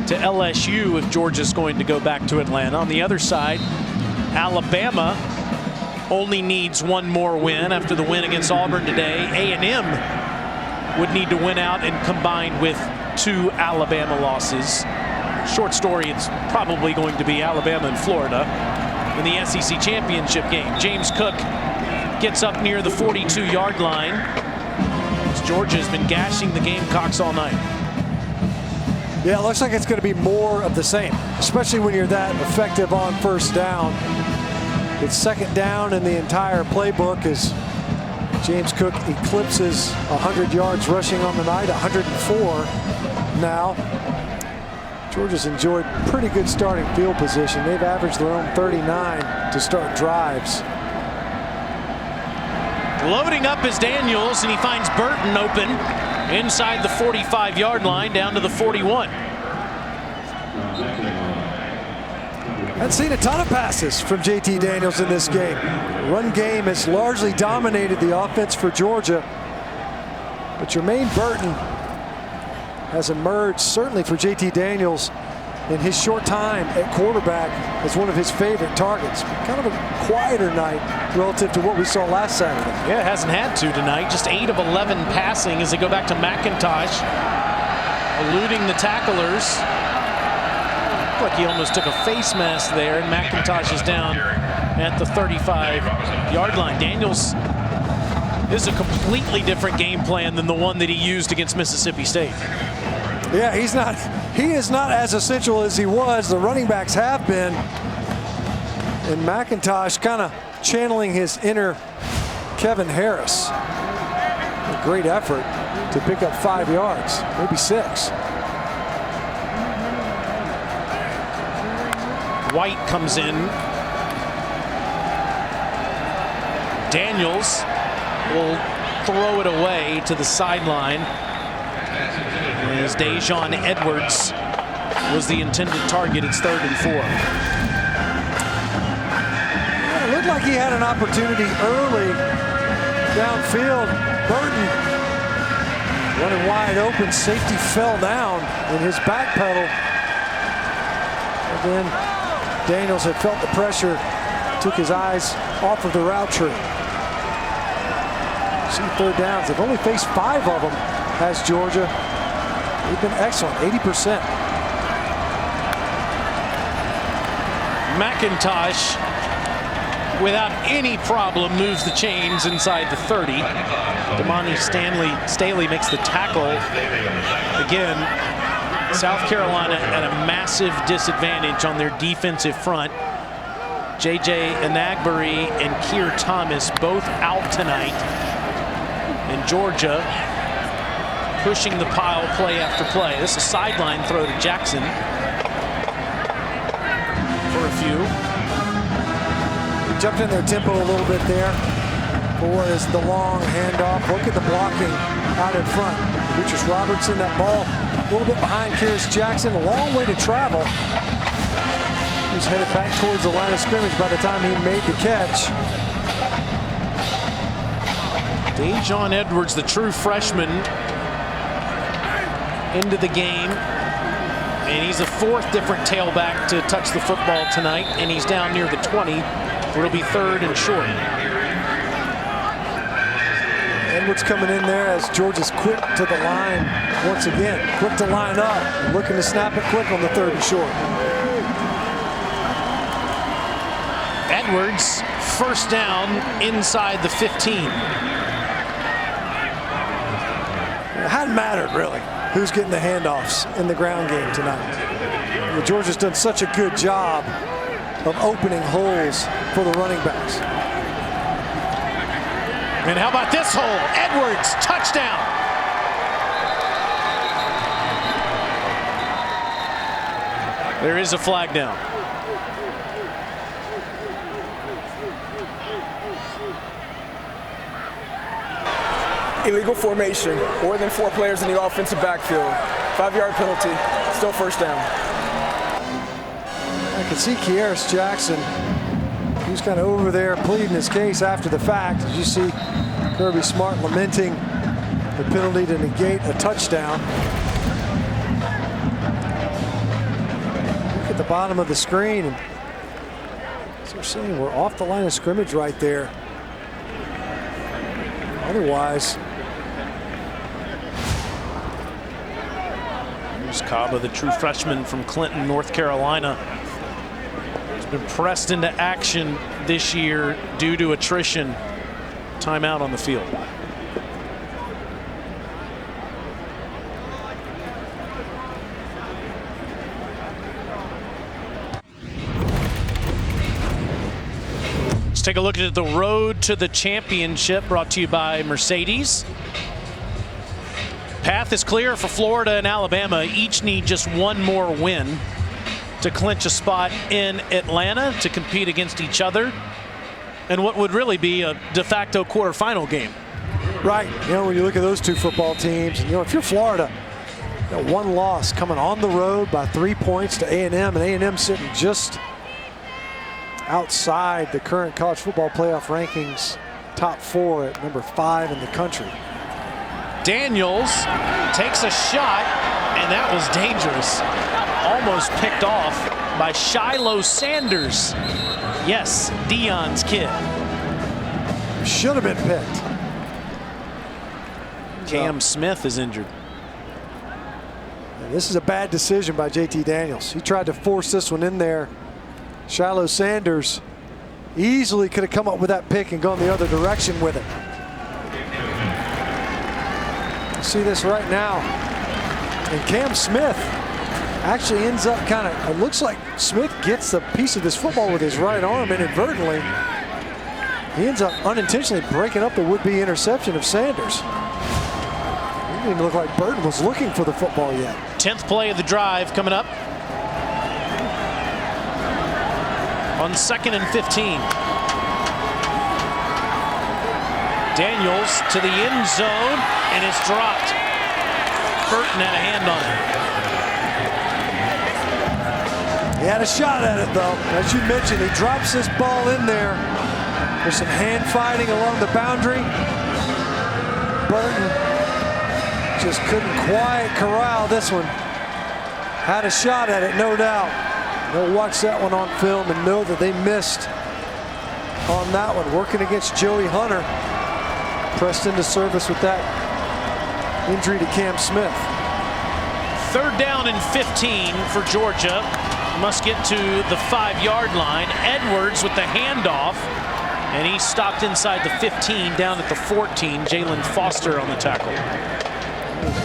to LSU if Georgia's going to go back to Atlanta. On the other side, Alabama only needs one more win after the win against Auburn today. A&M would need to win out and combine with 2 Alabama losses. Short story, it's probably going to be Alabama and Florida in the SEC championship game. James Cook gets up near the 42-yard line. Georgia has been gashing the Gamecocks all night. Yeah, it looks like it's going to be more of the same, especially when you're that effective on first down. It's second down in the entire playbook as James Cook eclipses 100 yards rushing on the night, 104 now. Georgia's enjoyed pretty good starting field position. They've averaged their own 39 to start drives. Loading up is Daniels, and he finds Burton open inside the 45-yard line down to the 41. I've seen a ton of passes from JT Daniels in this game. Run game has largely dominated the offense for Georgia. But Jermaine Burton has emerged, certainly for JT Daniels, in his short time at quarterback as one of his favorite targets. Kind of a quieter night relative to what we saw last Saturday. Yeah, it hasn't had to tonight. Just 8 of 11 passing as they go back to McIntosh, eluding the tacklers. Looked like he almost took a face mask there, and McIntosh is down at the 35-yard line. Daniels is a completely different game plan than the one that he used against Mississippi State. Yeah, he is not as essential as he was. The running backs have been. And McIntosh kind of channeling his inner Kevin Harris. A great effort to pick up 5 yards, maybe 6. White comes in. Daniels will throw it away to the sideline as Dejon Edwards was the intended target. It's 3rd and 4. It looked like he had an opportunity early downfield. Burton running wide open. Safety fell down in his back pedal. And then Daniels had felt the pressure, took his eyes off of the route tree. See 3rd downs. They've only faced 5 of them, has Georgia. They've been excellent, 80%. McIntosh, without any problem, moves the chains inside the 30. Damani Staley makes the tackle. Again, South Carolina at a massive disadvantage on their defensive front. J.J. Enagbare and Keir Thomas both out tonight. And Georgia pushing the pile play after play. This is a sideline throw to Jackson for a few. Jumped in their tempo a little bit there for is the long handoff. Look at the blocking out in front. Demetrius Robertson, that ball a little bit behind Kearis Jackson. A long way to travel. He was headed back towards the line of scrimmage by the time he made the catch. Dejon Edwards, the true freshman, into the game, and he's the 4th different tailback to touch the football tonight, and he's down near the 20, where it'll be 3rd and short. Edwards coming in there as Georgia's quick to the line once again. Quick to line up, and looking to snap it quick on the 3rd and short. Edwards, 1st down inside the 15. It hadn't mattered, really, who's getting the handoffs in the ground game tonight. Georgia's done such a good job of opening holes for the running backs. And how about this hole? Edwards, touchdown. There is a flag down. Illegal formation, more than 4 players in the offensive backfield. 5-yard penalty, still 1st down. I can see Kearis Jackson. He was kind of over there pleading his case after the fact. As you see Kirby Smart lamenting the penalty to negate a touchdown. Look at the bottom of the screen. And as we're seeing, we're off the line of scrimmage right there. Otherwise, Here's Caba, the true freshman from Clinton, North Carolina. He's been pressed into action this year due to attrition. Timeout on the field. Let's take a look at the road to the championship, brought to you by Mercedes. Path is clear for Florida and Alabama. Each need just one more win to clinch a spot in Atlanta to compete against each other in what would really be a de facto quarterfinal game. Right. You know, when you look at those two football teams, and, you know, if you're Florida, you know, one loss coming on the road by 3 points to A&M, and A&M sitting just outside the current college football playoff rankings, top 4 at number 5 in the country. Daniels takes a shot, and that was dangerous. Almost picked off by Shiloh Sanders. Yes, Dion's kid. Should have been picked. Cam Smith is injured. And this is a bad decision by JT Daniels. He tried to force this one in there. Shiloh Sanders easily could have come up with that pick and gone the other direction with it. See this right now. And Cam Smith actually ends up kind of, it looks like Smith gets a piece of this football with his right arm inadvertently. He ends up unintentionally breaking up the would-be interception of Sanders. It didn't even look like Burton was looking for the football yet. 10th play of the drive coming up. On 2nd and 15. Daniels to the end zone, and it's dropped. Burton had a hand on it. He had a shot at it, though. As you mentioned, he drops this ball in there. There's some hand fighting along the boundary. Burton just couldn't quite corral this one. Had a shot at it, no doubt. They'll watch that one on film and know that they missed on that one. Working against Joey Hunter. Pressed into service with that injury to Cam Smith. 3rd down and 15 for Georgia. Must get to the 5-yard line. Edwards with the handoff, and he stopped inside the 15, down at the 14. Jalen Foster on the tackle.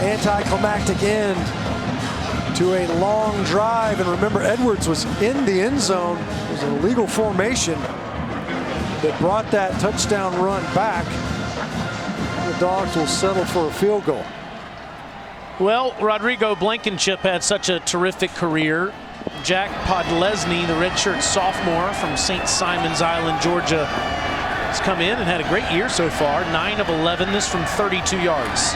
Anticlimactic end to a long drive, and remember, Edwards was in the end zone. It was an illegal formation that brought that touchdown run back. The Dogs will settle for a field goal. Well, Rodrigo Blankenship had such a terrific career. Jack Podlesny, the redshirt sophomore from St. Simon's Island, Georgia, has come in and had a great year so far. 9 of 11, this from 32 yards.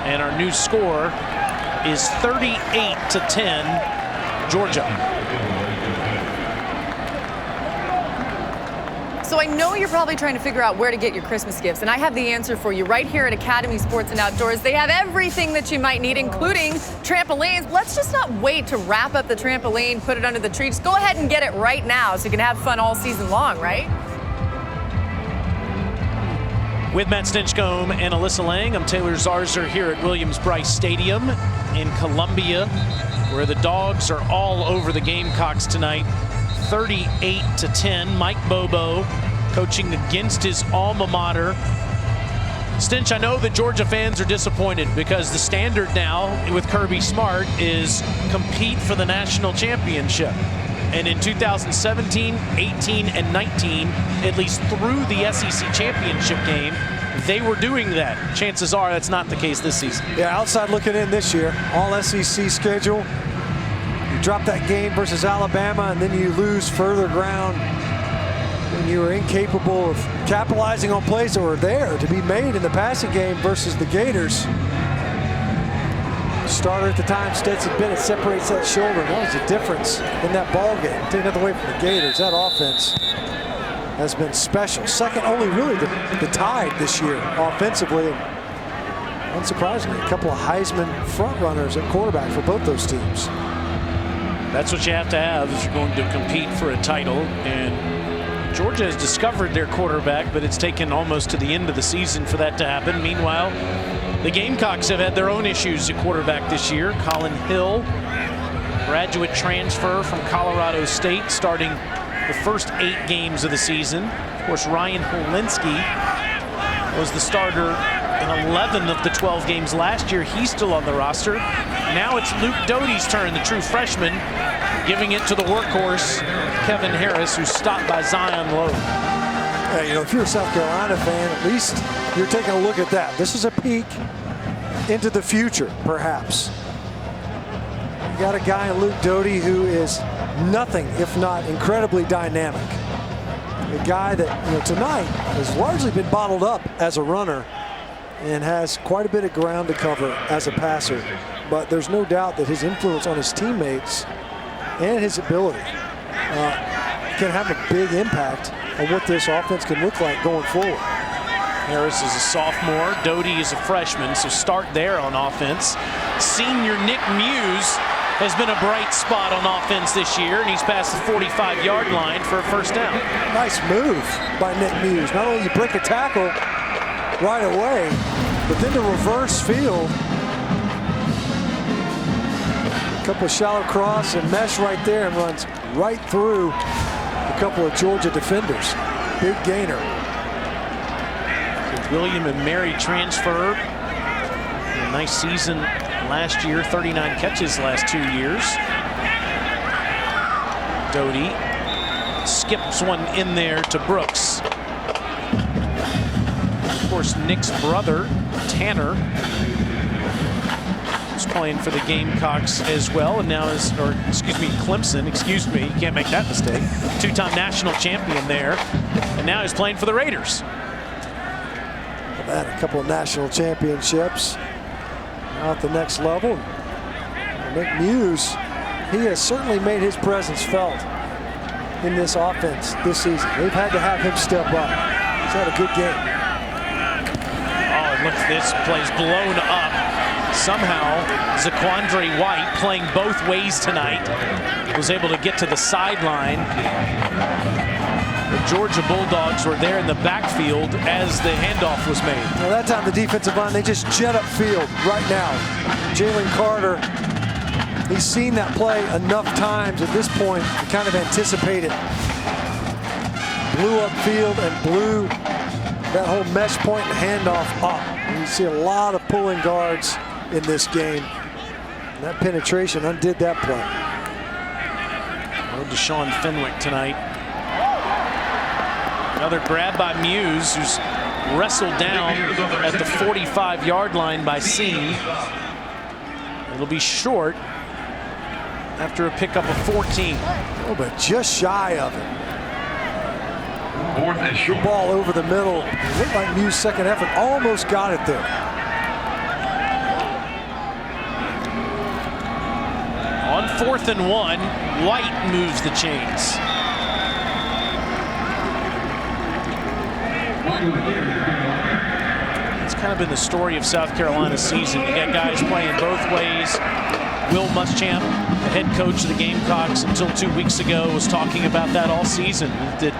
And our new score is 38-10, Georgia. So I know you're probably trying to figure out where to get your Christmas gifts, and I have the answer for you right here at Academy Sports and Outdoors. They have everything that you might need, including trampolines. Let's just not wait to wrap up the trampoline, put it under the tree. Just go ahead and get it right now so you can have fun all season long, right? With Matt Stinchcomb and Alyssa Lang, I'm Taylor Zarzer here at Williams-Brice Stadium in Columbia, where the Dogs are all over the Gamecocks tonight. 38-10. Mike Bobo coaching against his alma mater. Stinch, I know that Georgia fans are disappointed because the standard now with Kirby Smart is compete for the national championship. And in 2017, 18, and 19, at least through the SEC championship game, they were doing that. Chances are that's not the case this season. Yeah, outside looking in this year, all SEC schedule. You drop that game versus Alabama, and then you lose further ground when you were incapable of capitalizing on plays that were there to be made in the passing game versus the Gators. Starter at the time, Stetson Bennett, separates that shoulder. That was the difference in that ball game. Take nothing away from the Gators. That offense has been special. Second only really the Tide this year offensively. And unsurprisingly, a couple of Heisman front runners at quarterback for both those teams. That's what you have to have if you're going to compete for a title. And Georgia has discovered their quarterback, but it's taken almost to the end of the season for that to happen. Meanwhile, The Gamecocks have had their own issues at quarterback this year. Colin Hill, graduate transfer from Colorado State, starting the first 8 games of the season. Of course, Ryan Polinsky was the starter in 11 of the 12 games last year. He's still on the roster. Now it's Luke Doty's turn, the true freshman, giving it to the workhorse, Kevin Harris, who's stopped by Zion Lowe. Hey, you know, if you're a South Carolina fan, at least you're taking a look at that. This is a peek into the future, perhaps. You got a guy in Luke Doty who is nothing if not incredibly dynamic. A guy that, you know, tonight has largely been bottled up as a runner and has quite a bit of ground to cover as a passer. But there's no doubt that his influence on his teammates and his ability can have a big impact on what this offense can look like going forward. Harris is a sophomore. Doty is a freshman, so start there on offense. Senior Nick Muse has been a bright spot on offense this year, and he's past the 45-yard line for a first down. Nice move by Nick Muse. Not only you break a tackle right away, but then the reverse field. A couple of shallow cross and mesh right there and runs right through a couple of Georgia defenders. Big gainer. William and Mary transfer. A nice season last year, 39 catches last 2 years. Doty skips one in there to Brooks. Of course, Nick's brother, Tanner, is playing for the Gamecocks as well, and now is, or excuse me, Clemson, excuse me, you can't make that mistake. 2-time national champion there, and now he's playing for the Raiders. Had a couple of national championships. Now at the next level. Nick Muse, he has certainly made his presence felt in this offense this season. They've had to have him step up. He's had a good game. Oh, look, this play's blown up. Somehow, Zaquandre White, playing both ways tonight, was able to get to the sideline. The Georgia Bulldogs were there in the backfield as the handoff was made. Well, that time the defensive line, they just jet up field right now. Jalen Carter, he's seen that play enough times at this point to kind of anticipate it. Blew up field and blew that whole mesh point and handoff up. And you see a lot of pulling guards in this game. And that penetration undid that play. Well, Deshaun Fenwick tonight. Another grab by Muse, who's wrestled down at the 45-yard line by Seam. It'll be short after a pickup of 14. Oh, but just shy of it. Good ball over the middle. It looked like Muse's second effort almost got it there. On 4th and 1, White moves the chains. It's kind of been the story of South Carolina's season. You got guys playing both ways. Will Muschamp, the head coach of the Gamecocks until 2 weeks ago, was talking about that all season. That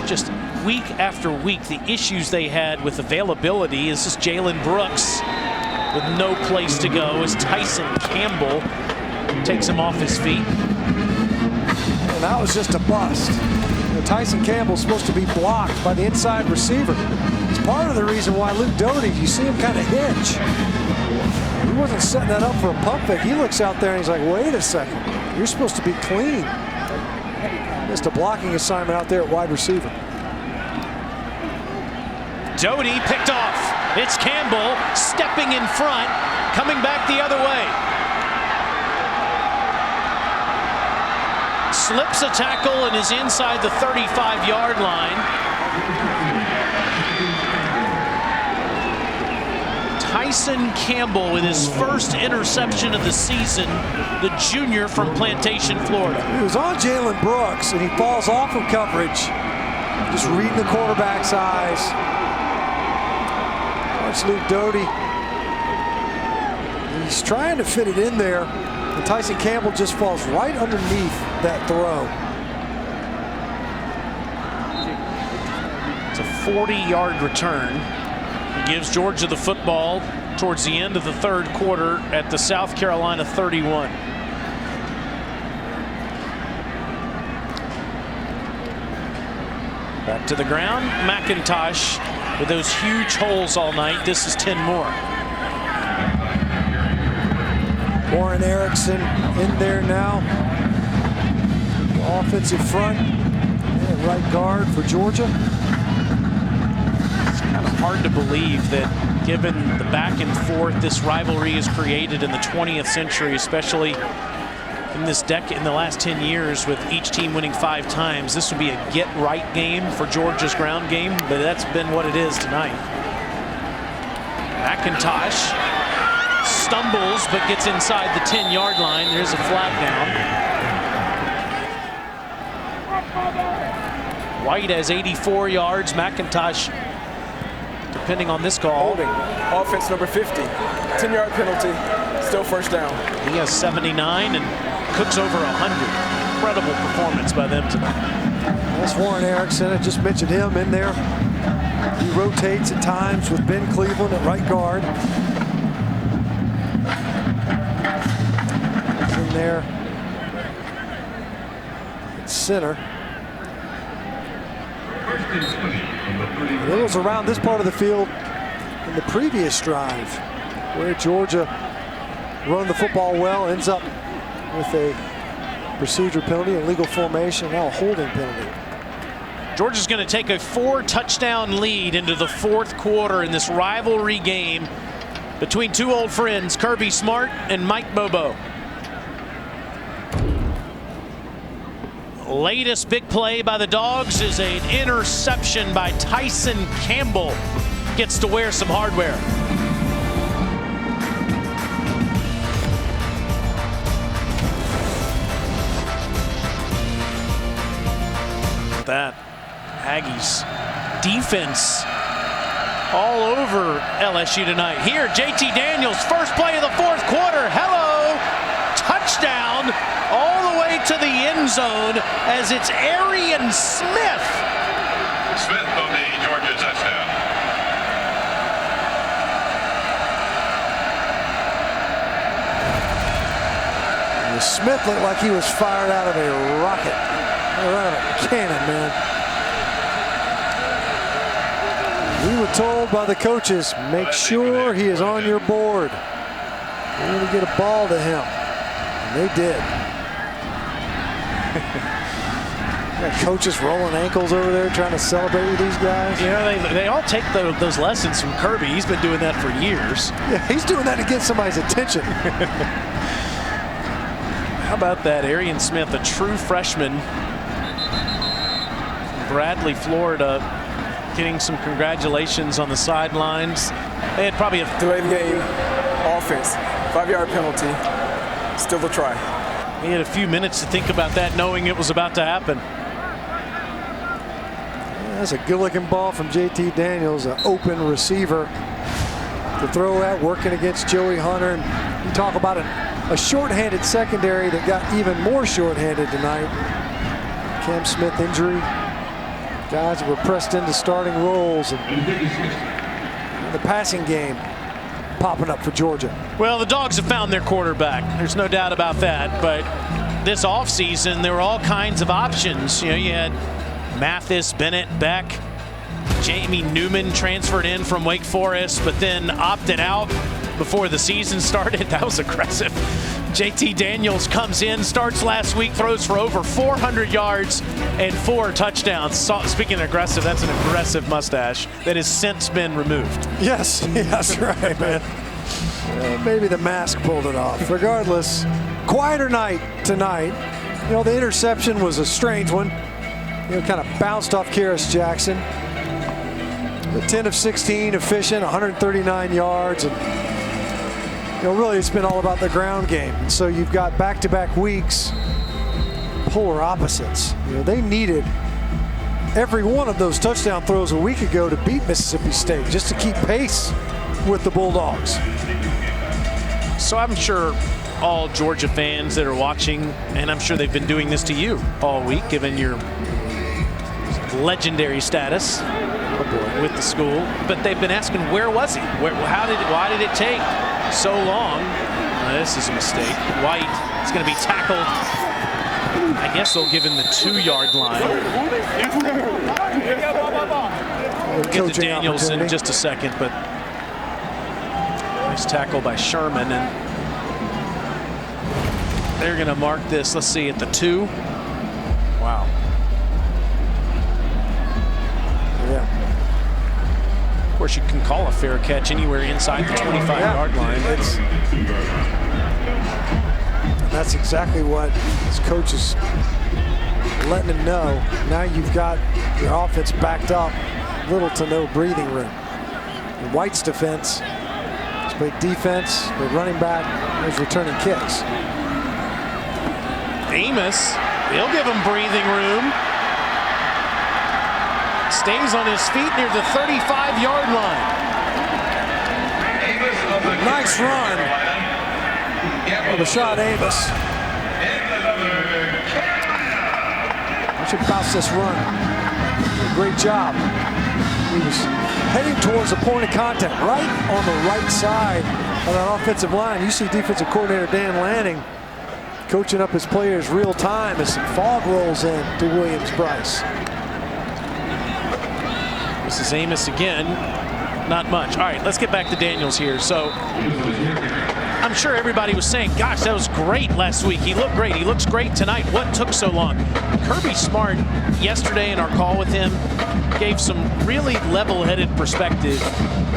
just week after week, the issues they had with availability is just Jalen Brooks with no place to go as Tyson Campbell takes him off his feet. And that was just a bust. Tyson Campbell's supposed to be blocked by the inside receiver. It's part of the reason why Luke Doty, you see him kind of hinge. He wasn't setting that up for a pump fake. He looks out there and he's like, wait a second, you're supposed to be clean. Missed a blocking assignment out there at wide receiver. Doty picked off. It's Campbell stepping in front, coming back the other way. Slips a tackle and is inside the 35-yard line. Tyson Campbell with his first interception of the season, the junior from Plantation, Florida. He was on Jalen Brooks and he falls off of coverage. Just reading the quarterback's eyes. Watch Luke Doty. He's trying to fit it in there. And Tyson Campbell just falls right underneath that throw. It's a 40-yard return. He gives Georgia the football towards the end of the third quarter at the South Carolina 31. Back to the ground. McIntosh with those huge holes all night. This is 10 more. Warren Erickson in there now. Offensive front and right guard for Georgia. It's kind of hard to believe that, given the back and forth this rivalry is created in the 20th century, especially in this decade, in the last 10 years, with each team winning 5 times, this would be a get-right game for Georgia's ground game, but that's been what it is tonight. McIntosh stumbles but gets inside the 10-yard line. There's a flag down. White has 84 yards. McIntosh, depending on this call, holding. Offense number 50. 10-yard penalty. Still first down. He has 79 and Cook's over 100. Incredible performance by them tonight. That's Warren Erickson. I just mentioned him in there. He rotates at times with Ben Cleveland at right guard. He's in there at center. It was around this part of the field in the previous drive where Georgia run the football well, ends up with a procedure penalty, a legal formation, now a holding penalty. Georgia's going to take a 4-touchdown lead into the fourth quarter in this rivalry game between two old friends, Kirby Smart and Mike Bobo. Latest big play by the Dogs is an interception by Tyson Campbell. Gets to wear some hardware. That Aggies defense all over LSU tonight. Here, JT Daniels, first play of the fourth quarter. Hello, touchdown all the way to the end zone as it's Arian Smith. Smith on the Georgia touchdown. Smith looked like he was fired out of a rocket. Out of a cannon, man. We were told by the coaches, make sure he is on your board. We're going to get a ball to him. And they did. Got coaches rolling ankles over there trying to celebrate with these guys. You know, they all take those lessons from Kirby. He's been doing that for years. Yeah, he's doing that to get somebody's attention. How about that? Arian Smith, a true freshman. Bradley, Florida, getting some congratulations on the sidelines. They had probably a delay the game. Offense, 5-yard penalty. Still a try. He had a few minutes to think about that, knowing it was about to happen. Yeah, that's a good-looking ball from JT Daniels, an open receiver to throw at, working against Joey Hunter. And you talk about a short-handed secondary that got even more short-handed tonight. Cam Smith injury. Guys that were pressed into starting roles. And the passing game popping up for Georgia. Well, the Dogs have found their quarterback. There's no doubt about that. But this offseason, there were all kinds of options. You know, you had Mathis, Bennett, Beck. Jamie Newman transferred in from Wake Forest, but then opted out before the season started. That was aggressive. JT Daniels comes in, starts last week, throws for over 400 yards and 4 touchdowns. Speaking of aggressive, that's an aggressive mustache that has since been removed. Yes, that's right, man. Maybe the mask pulled it off. Regardless, quieter night tonight. You know, the interception was a strange one. You know, kind of bounced off Karis Jackson. 10 of 16, efficient, 139 yards. And, you know, really, it's been all about the ground game. So you've got back-to-back weeks, polar opposites. You know, they needed every one of those touchdown throws a week ago to beat Mississippi State, just to keep pace with the Bulldogs. So I'm sure all Georgia fans that are watching, and I'm sure they've been doing this to you all week, given your legendary status. with the school. But they've been asking, where was he? Why did it take so long? This is a mistake. White is going to be tackled. I guess they'll give him the 2-yard line. We'll get to Daniels in just a second, but nice tackle by Sherman, and they're going to mark this. Let's see, at the 2. Wow. Yeah. Of course, you can call a fair catch anywhere inside the 25-yard line. That's exactly what his coach is letting him know. Now you've got your offense backed up, little to no breathing room. And White's defense has played defense, played running back, he's returning kicks. Amos, he'll give him breathing room. Stays on his feet near the 35-yard line. Nice run. Rashad Amos. I should bounce this run. Great job. He was heading towards the point of contact, right on the right side of that offensive line. You see defensive coordinator Dan Lanning coaching up his players real time as some fog rolls in to Williams-Brice. This is Amos again. Not much. All right, let's get back to Daniels here. So I'm sure everybody was saying, gosh, that was great last week. He looked great. He looks great tonight. What took so long? Kirby Smart, yesterday in our call with him, gave some really level-headed perspective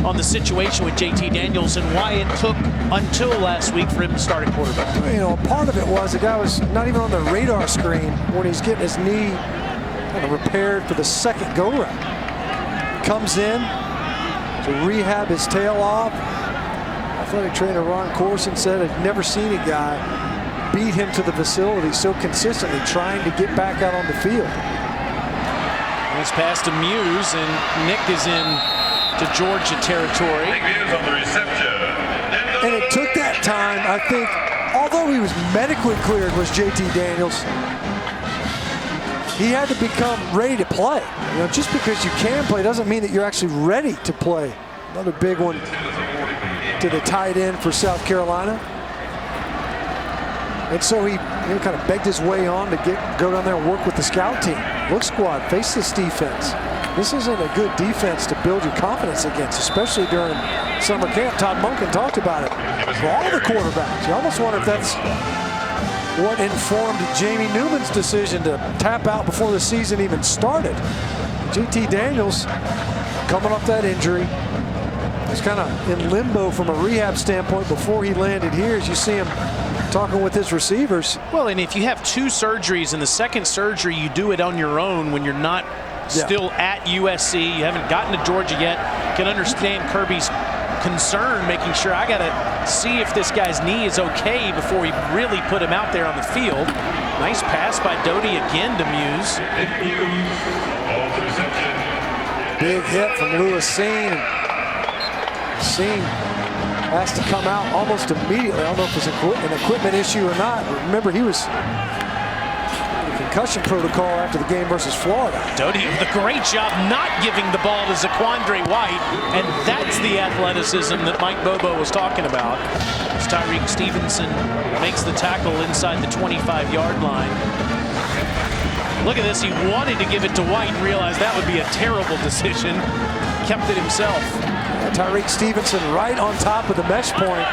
on the situation with JT Daniels and why it took until last week for him to start at quarterback. You know, part of it was the guy was not even on the radar screen when he's getting his knee kind of repaired for the second go-round. Comes in to rehab his tail off. Athletic trainer Ron Corson said I've never seen a guy beat him to the facility so consistently, trying to get back out on the field. Nice pass to Muse, and Nick is in to Georgia territory. And it took that time, I think, although he was medically cleared, was JT Daniels, he had to become ready to play. You know, just because you can play doesn't mean that you're actually ready to play. Another big one to the tight end for South Carolina. And so he kind of begged his way on to go down there and work with the scout team. Look, squad, face this defense. This isn't a good defense to build your confidence against, especially during summer camp. Todd Monken talked about it. For all the quarterbacks, you almost wonder if that's what informed Jamie Newman's decision to tap out before the season even started. JT Daniels, coming off that injury, was kind of in limbo from a rehab standpoint before he landed here. As you see him talking with his receivers. Well, and if you have 2 surgeries and the second surgery you do it on your own when you're not still at USC, you haven't gotten to Georgia yet, can understand Kirby's concern, making sure I got to see if this guy's knee is okay before we really put him out there on the field. Nice pass by Doty again to Muse. Big hit from Lewis Seen. Seen has to come out almost immediately. I don't know if it's an equipment issue or not. Remember, he was in the concussion protocol after the game versus Florida. Doty with a great job not giving the ball to Zaquandre White, and that's the athleticism that Mike Bobo was talking about. As Tyreek Stevenson makes the tackle inside the 25-yard line. Look at this, he wanted to give it to White and realized that would be a terrible decision. Kept it himself. Tyreek Stevenson right on top of the mesh point.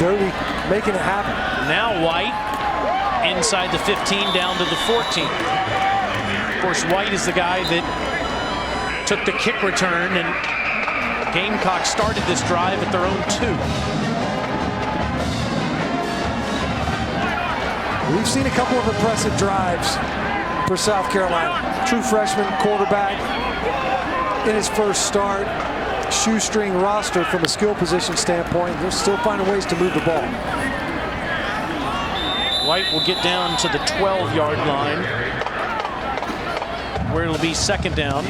Doty making it happen. Now White inside the 15 down to the 14. Of course, White is the guy that took the kick return, and Gamecocks started this drive at their own 2. We've seen a couple of impressive drives for South Carolina. True freshman quarterback in his first start. Shoestring roster from a skill position standpoint. They're still finding ways to move the ball. White will get down to the 12-yard line, where it'll be second down.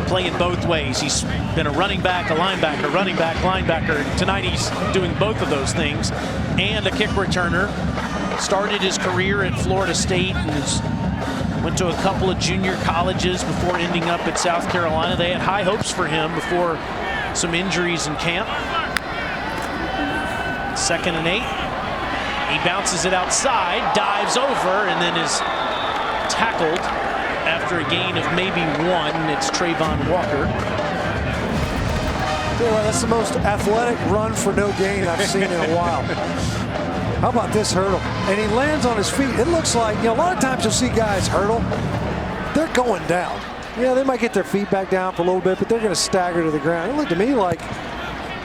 Playing both ways. He's been a running back, a linebacker, running back, linebacker. Tonight he's doing both of those things, and a kick returner. Started his career at Florida State and has Went to a couple of junior colleges before ending up at South Carolina. They had high hopes for him before some injuries in camp. 2nd and 8. He bounces it outside, dives over, and then is tackled after a gain of maybe 1. It's Trayvon Walker. That's the most athletic run for no gain I've seen in a while. How about this hurdle? And he lands on his feet. It looks like, a lot of times you'll see guys hurdle. They're going down. They might get their feet back down for a little bit, but they're going to stagger to the ground. It looked to me like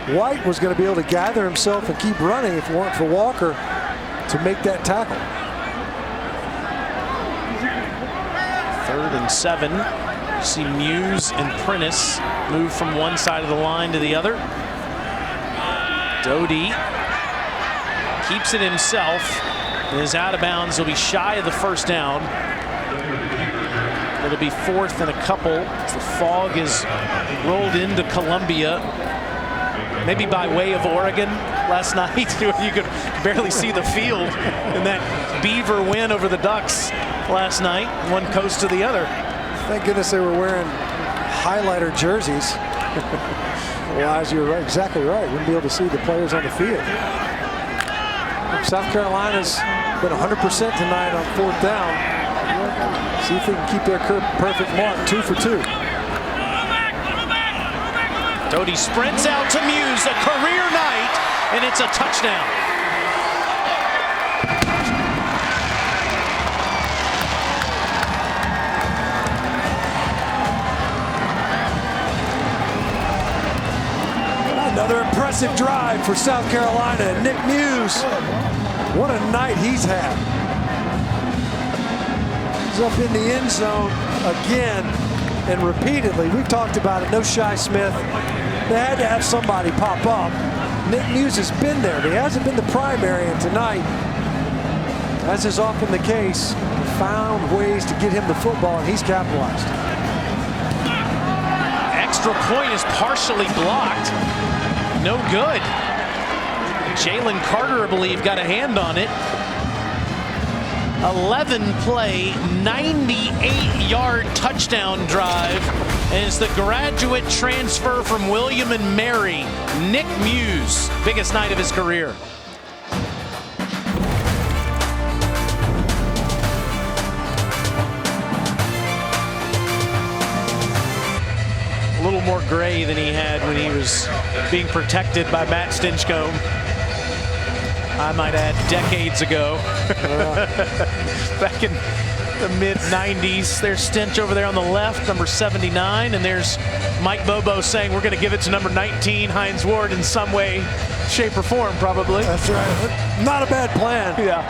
White was going to be able to gather himself and keep running if it weren't for Walker to make that tackle. 3rd and 7. You see Muse and Prentice move from one side of the line to the other. Doty keeps it himself and is out of bounds. He'll be shy of the 1st down. It'll be 4th and a couple as the fog is rolled into Columbia, maybe by way of Oregon last night. You could barely see the field in that Beaver win over the Ducks last night, one coast to the other. Thank goodness they were wearing highlighter jerseys. Otherwise, you're right, exactly right. Wouldn't be able to see the players on the field. South Carolina's been 100% tonight on 4th down. See if they can keep their perfect mark, 2 for 2. Doty sprints out to Muse, a career night, and it's a touchdown. Another impressive drive for South Carolina. Nick Muse, what a night he's had. He's up in the end zone again and repeatedly. We've talked about it, no Shi Smith. They had to have somebody pop up. Nick Muse has been there, but he hasn't been the primary, and tonight, as is often the case, found ways to get him the football, and he's capitalized. Extra point is partially blocked. No good. Jalen Carter, I believe, got a hand on it. 11-play, 98-yard touchdown drive. And it's the graduate transfer from William and Mary, Nick Muse. Biggest night of his career. A little more gray than he had when he was being protected by Matt Stinchcomb. I might add, decades ago. Back in the mid-90s. There's Stinch over there on the left, number 79, and there's Mike Bobo saying we're going to give it to number 19, Hines Ward, in some way, shape, or form, probably. That's right. Not a bad plan. Yeah.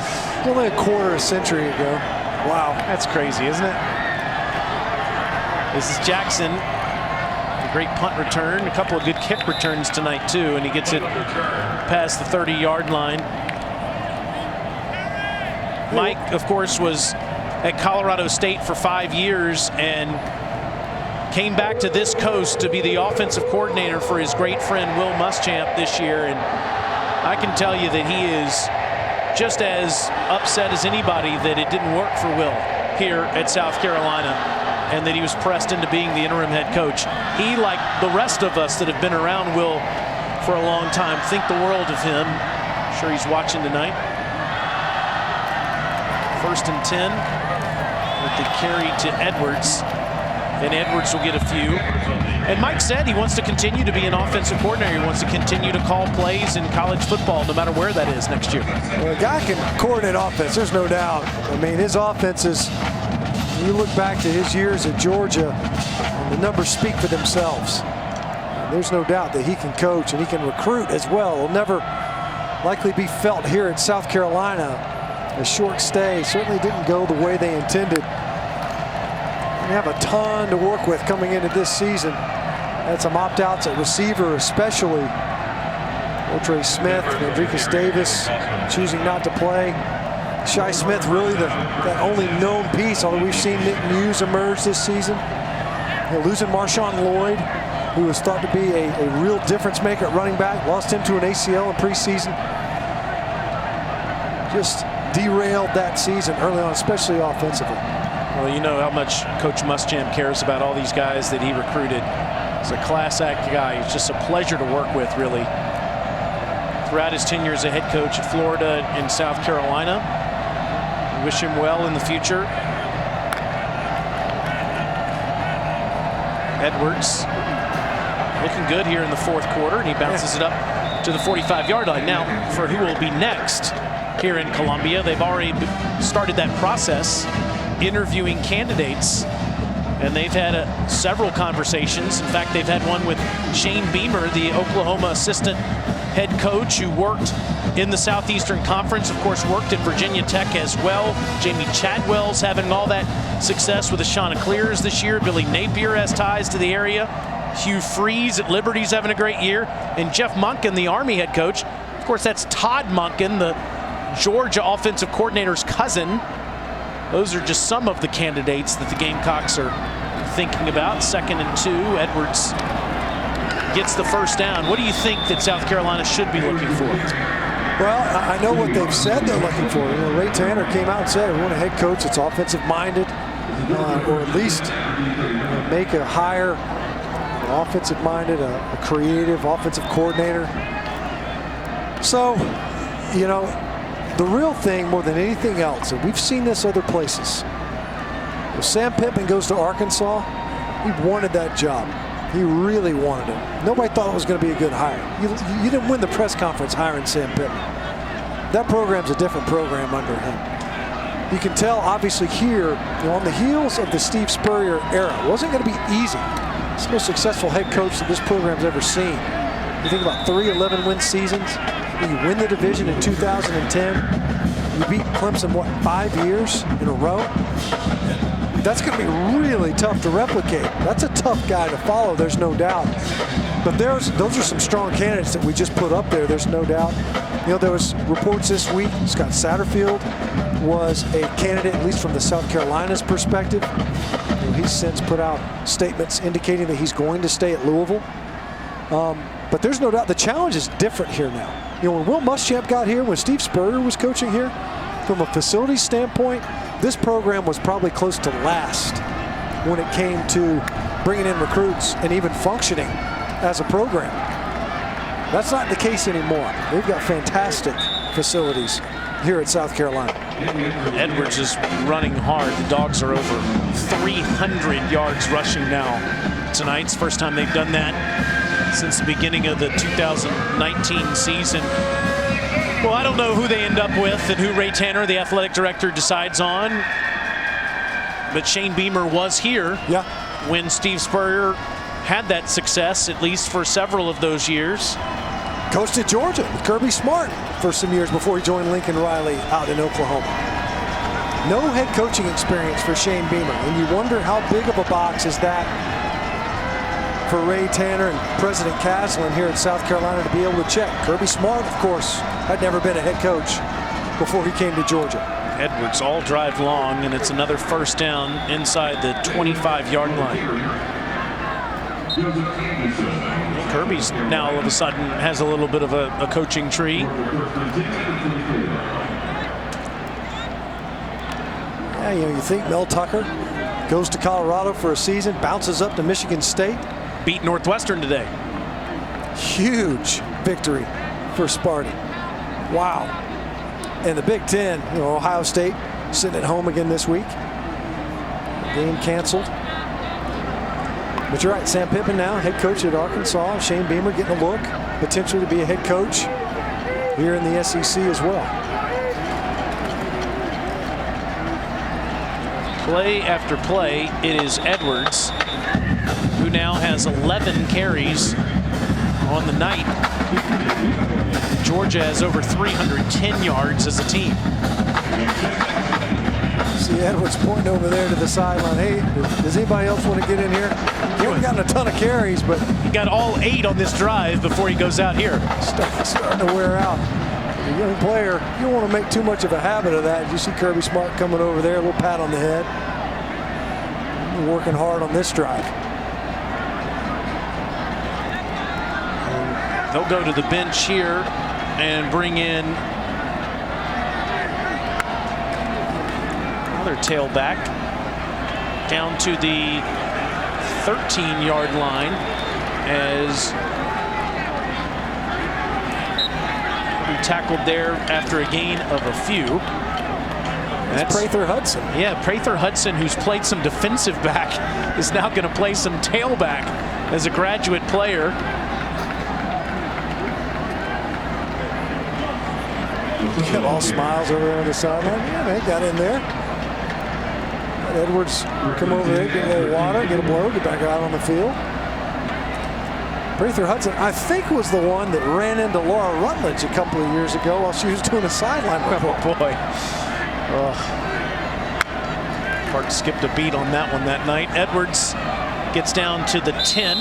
Only a quarter century ago. Wow. That's crazy, isn't it? This is Jackson. A great punt return. A couple of good kick returns tonight, too, and he gets it past the 30-yard line. Mike, of course, was at Colorado State for 5 years and came back to this coast to be the offensive coordinator for his great friend Will Muschamp this year. And I can tell you that he is just as upset as anybody that it didn't work for Will here at South Carolina and that he was pressed into being the interim head coach. He, like the rest of us that have been around Will for a long time, think the world of him. I'm sure he's watching tonight. 1st and 10 with the carry to Edwards, and Edwards will get a few. And Mike said he wants to continue to be an offensive coordinator. He wants to continue to call plays in college football, no matter where that is next year. Well, a guy can coordinate offense, there's no doubt. I mean, his offense is, you look back to his years at Georgia, and the numbers speak for themselves. There's no doubt that he can coach and he can recruit as well. It'll never likely be felt here at South Carolina. A short stay certainly didn't go the way they intended. They have a ton to work with coming into this season. Had some opt-outs at receiver, especially. Otre Smith, Andricus Davis choosing not to play. Shi Smith really that only known piece, although we've seen Nick Muse emerge this season. Losing Marshawn Lloyd, who was thought to be a real difference maker at running back. Lost him to an ACL in preseason. Just derailed that season early on, especially offensively. Well, you know how much Coach Muschamp cares about all these guys that he recruited. He's a class act guy. He's just a pleasure to work with, really. Throughout his tenure as a head coach at Florida and South Carolina. We wish him well in the future. Edwards looking good here in the fourth quarter, and he bounces it up to the 45-yard line. Now, for who will be next here in Columbia, they've already started that process, interviewing candidates, and they've had several conversations. In fact, they've had one with Shane Beamer, the Oklahoma assistant head coach who worked in the Southeastern Conference, of course, worked at Virginia Tech as well. Jamie Chadwell's having all that success with the Chanticleers this year. Billy Napier has ties to the area. Hugh Freeze at Liberty's having a great year. And Jeff Monken, the Army head coach. Of course, that's Todd Monken, the Georgia offensive coordinator's cousin. Those are just some of the candidates that the Gamecocks are thinking about. 2nd and 2, Edwards gets the first down. What do you think that South Carolina should be looking for? Well, I know what they've said they're looking for. You know, Ray Tanner came out and said we want a head coach that's offensive-minded, or at least make a hire, an offensive-minded, a creative offensive coordinator. So, you know, the real thing more than anything else, and we've seen this other places, when Sam Pittman goes to Arkansas, he wanted that job. He really wanted it. Nobody thought it was going to be a good hire. You didn't win the press conference hiring Sam Pittman. That program's a different program under him. You can tell, obviously, here, you know, on the heels of the Steve Spurrier era, it wasn't going to be easy. It's the most successful head coach that this program's ever seen. You think about 3 11-win seasons. You win the division in 2010. You beat Clemson, what, 5 years in a row? That's going to be really tough to replicate. That's a tough guy to follow, there's no doubt. But those are some strong candidates that we just put up there, there's no doubt. You know, there was reports this week, Scott Satterfield was a candidate, at least from the South Carolina's perspective. You know, he's since put out statements indicating that he's going to stay at Louisville. But there's no doubt the challenge is different here now. You know, when Will Muschamp got here, when Steve Spurrier was coaching here, from a facility standpoint, this program was probably close to last when it came to bringing in recruits and even functioning as a program. That's not the case anymore. They've got fantastic facilities here at South Carolina. Edwards is running hard. The Dogs are over 300 yards rushing now tonight. It's the first time they've done that since the beginning of the 2019 season. Well, I don't know who they end up with and who Ray Tanner, the athletic director, decides on. But Shane Beamer was here when Steve Spurrier had that success, at least for several of those years. Coached at Georgia with Kirby Smart for some years before he joined Lincoln Riley out in Oklahoma. No head coaching experience for Shane Beamer. And you wonder how big of a box is that for Ray Tanner and President Caslen here at South Carolina to be able to check. Kirby Smart, of course, had never been a head coach before he came to Georgia. Edwards all drive long, and it's another first down inside the 25-yard line. Kirby's now all of a sudden has a little bit of a coaching tree. Yeah, you know, you think Mel Tucker goes to Colorado for a season, bounces up to Michigan State. Beat Northwestern today. Huge victory for Sparty. Wow. And the Big Ten, you know, Ohio State sitting at home again this week. Game canceled. But you're right, Sam Pittman now, head coach at Arkansas. Shane Beamer getting a look, potentially to be a head coach here in the SEC as well. Play after play, it is Edwards, who now has 11 carries on the night. Georgia has over 310 yards as a team. See Edwards pointing over there to the sideline. Hey, does anybody else want to get in here? He hasn't gotten a ton of carries, but he got all 8 on this drive before he goes out here. Starting to wear out. A young player, you don't want to make too much of a habit of that. You see Kirby Smart coming over there, a little pat on the head. Working hard on this drive. They'll go to the bench here and bring in another tailback. down to the 13-yard line as we tackled there after a gain of a few. That's Prather Hudson. Yeah, Prather Hudson, who's played some defensive back, is now going to play some tailback as a graduate player. Got all smiles over there on the sideline. Yeah, they got in there. Let Edwards come over there, get a little water, get a blow, get back out on the field. Prather Hudson, I think, was the one that ran into Laura Rutledge a couple of years ago while she was doing a sideline report. Oh boy. Park skipped a beat on that one that night. Edwards gets down to the 10.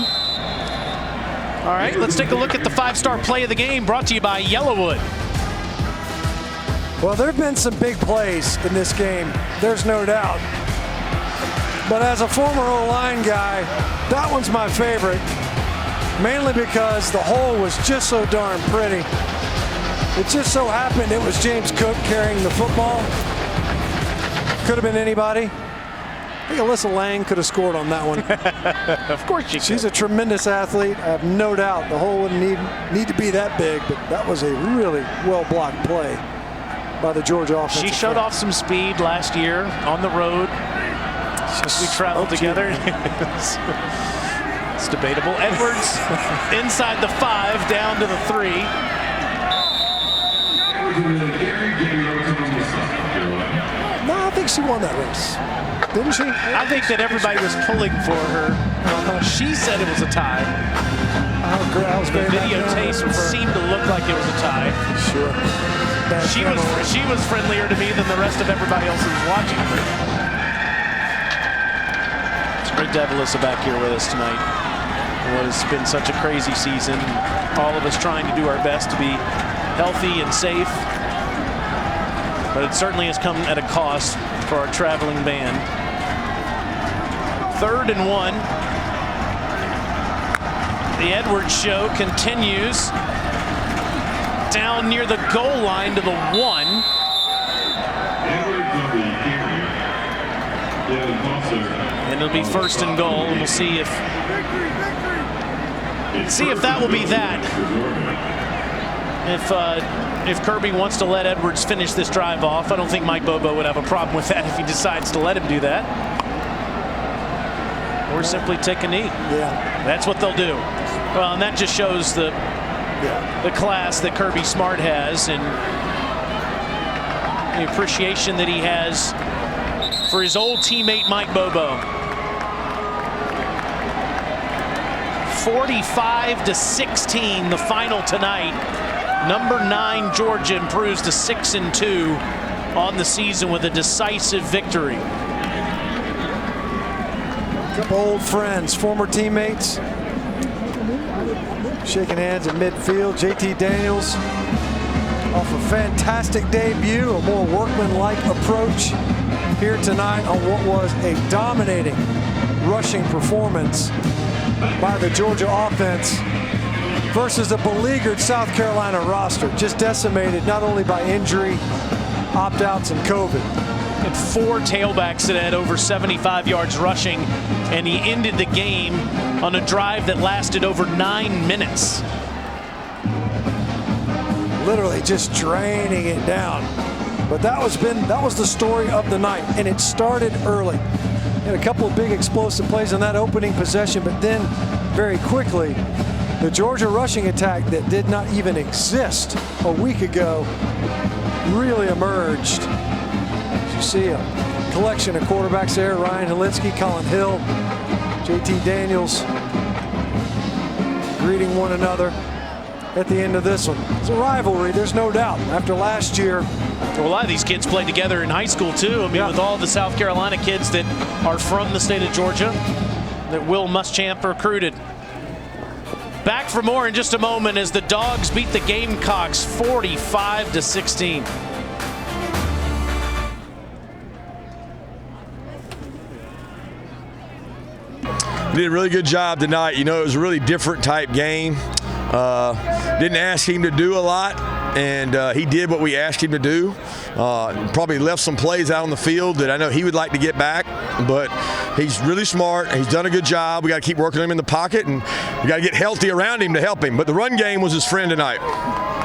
All right, let's take a look at the 5-star play of the game, brought to you by Yellowwood. Well, there have been some big plays in this game, there's no doubt. But as a former O-line guy, that one's my favorite, mainly because the hole was just so darn pretty. It just so happened it was James Cook carrying the football. Could have been anybody. I think Alyssa Lang could have scored on that one. Of course she could. She's a tremendous athlete. I have no doubt the hole wouldn't need to be that big, but that was a really well-blocked play by the Georgia offense. She showed off some speed last year on the road. We traveled together. It's debatable. Edwards inside the 5, down to the 3. No, I think she won that race. Didn't she? I think that everybody was pulling for her. She said it was a tie. The videotape seemed to look like it was a tie. Sure. She was friendlier to me than the rest of everybody else who was watching. It's great to have Alyssa back here with us tonight. It's been such a crazy season. All of us trying to do our best to be healthy and safe. But it certainly has come at a cost for our traveling band. 3rd and 1. The Edwards show continues. Down near the goal line to the 1. And it'll be 1st and goal, and we'll see if that will be that. If Kirby wants to let Edwards finish this drive off, I don't think Mike Bobo would have a problem with that if he decides to let him do that. Or simply take a knee. Yeah. That's what they'll do. Well, and that just shows the class that Kirby Smart has and the appreciation that he has for his old teammate Mike Bobo. 45-16, the final tonight. Number 9 Georgia improves to 6-2 on the season with a decisive victory. A couple old friends, former teammates, shaking hands in midfield. JT Daniels off a fantastic debut, a more workmanlike approach here tonight on what was a dominating rushing performance by the Georgia offense versus a beleaguered South Carolina roster, just decimated not only by injury, opt-outs, and COVID. And 4 tailbacks that had over 75 yards rushing, and he ended the game on a drive that lasted over 9 minutes. Literally just draining it down. But that was the story of the night, and it started early. Had a couple of big explosive plays on that opening possession, but then very quickly, the Georgia rushing attack that did not even exist a week ago really emerged. You see a collection of quarterbacks there: Ryan Halinsky, Colin Hill, JT Daniels, greeting one another at the end of this one. It's a rivalry, there's no doubt. After last year, well, a lot of these kids played together in high school too. I mean, with all the South Carolina kids that are from the state of Georgia that Will Muschamp recruited. Back for more in just a moment as the Dogs beat the Gamecocks 45-16. We did a really good job tonight. You know, it was a really different type game. Didn't ask him to do a lot, and he did what we asked him to do. Probably left some plays out on the field that I know he would like to get back. but he's really smart. He's done a good job. We got to keep working him in the pocket, and we got to get healthy around him to help him. But the run game was his friend tonight.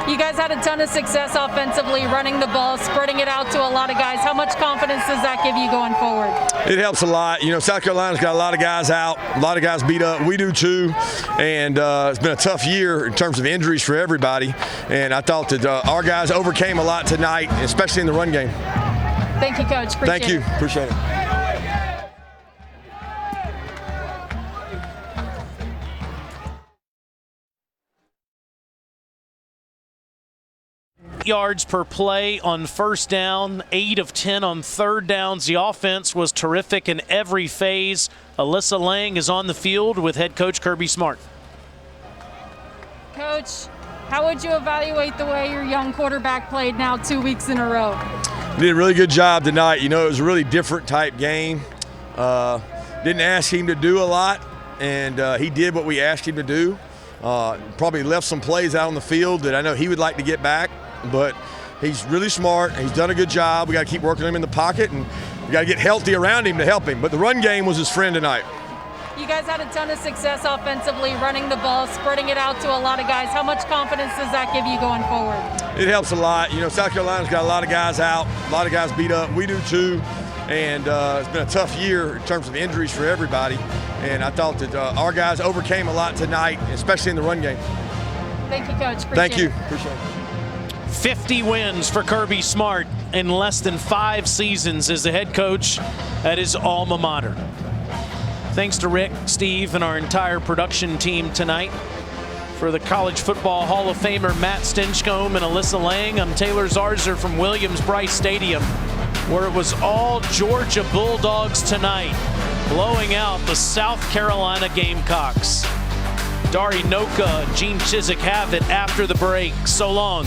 You guys had a ton of success offensively, running the ball, spreading it out to a lot of guys. How much confidence does that give you going forward? It helps a lot. You know, South Carolina's got a lot of guys out, a lot of guys beat up. We do too, and it's been a tough year in terms of injuries for everybody. And I thought that our guys overcame a lot tonight, especially in the run game. Thank you, Coach. Appreciate Thank you. it. Appreciate it. Yards per play on first down, 8 of 10 on third downs. The offense was terrific in every phase. Alyssa Lang is on the field with head coach Kirby Smart. Coach, how would you evaluate the way your young quarterback played now 2 weeks in a row? He did a really good job tonight. You know, it was a really different type game. Didn't ask him to do a lot, and he did what we asked him to do. Probably left some plays out on the field that I know he would like to get back. But he's really smart. He's done a good job. We got to keep working him in the pocket, and we got to get healthy around him to help him. But the run game was his friend tonight. You guys had a ton of success offensively, running the ball, spreading it out to a lot of guys. How much confidence does that give you going forward? It helps a lot. You know, South Carolina's got a lot of guys out, a lot of guys beat up. We do too. And it's been a tough year in terms of injuries for everybody. And I thought that our guys overcame a lot tonight, especially in the run game. Thank you, Coach. Thank you. It. Appreciate it. 50 wins for Kirby Smart in less than 5 seasons as the head coach at his alma mater. Thanks to Rick, Steve, and our entire production team tonight. For the College Football Hall of Famer Matt Stinchcomb and Alyssa Lang, I'm Taylor Zarzer from Williams-Brice Stadium, where it was all Georgia Bulldogs tonight, blowing out the South Carolina Gamecocks. Dari Noka and Gene Chizik have it after the break. So long.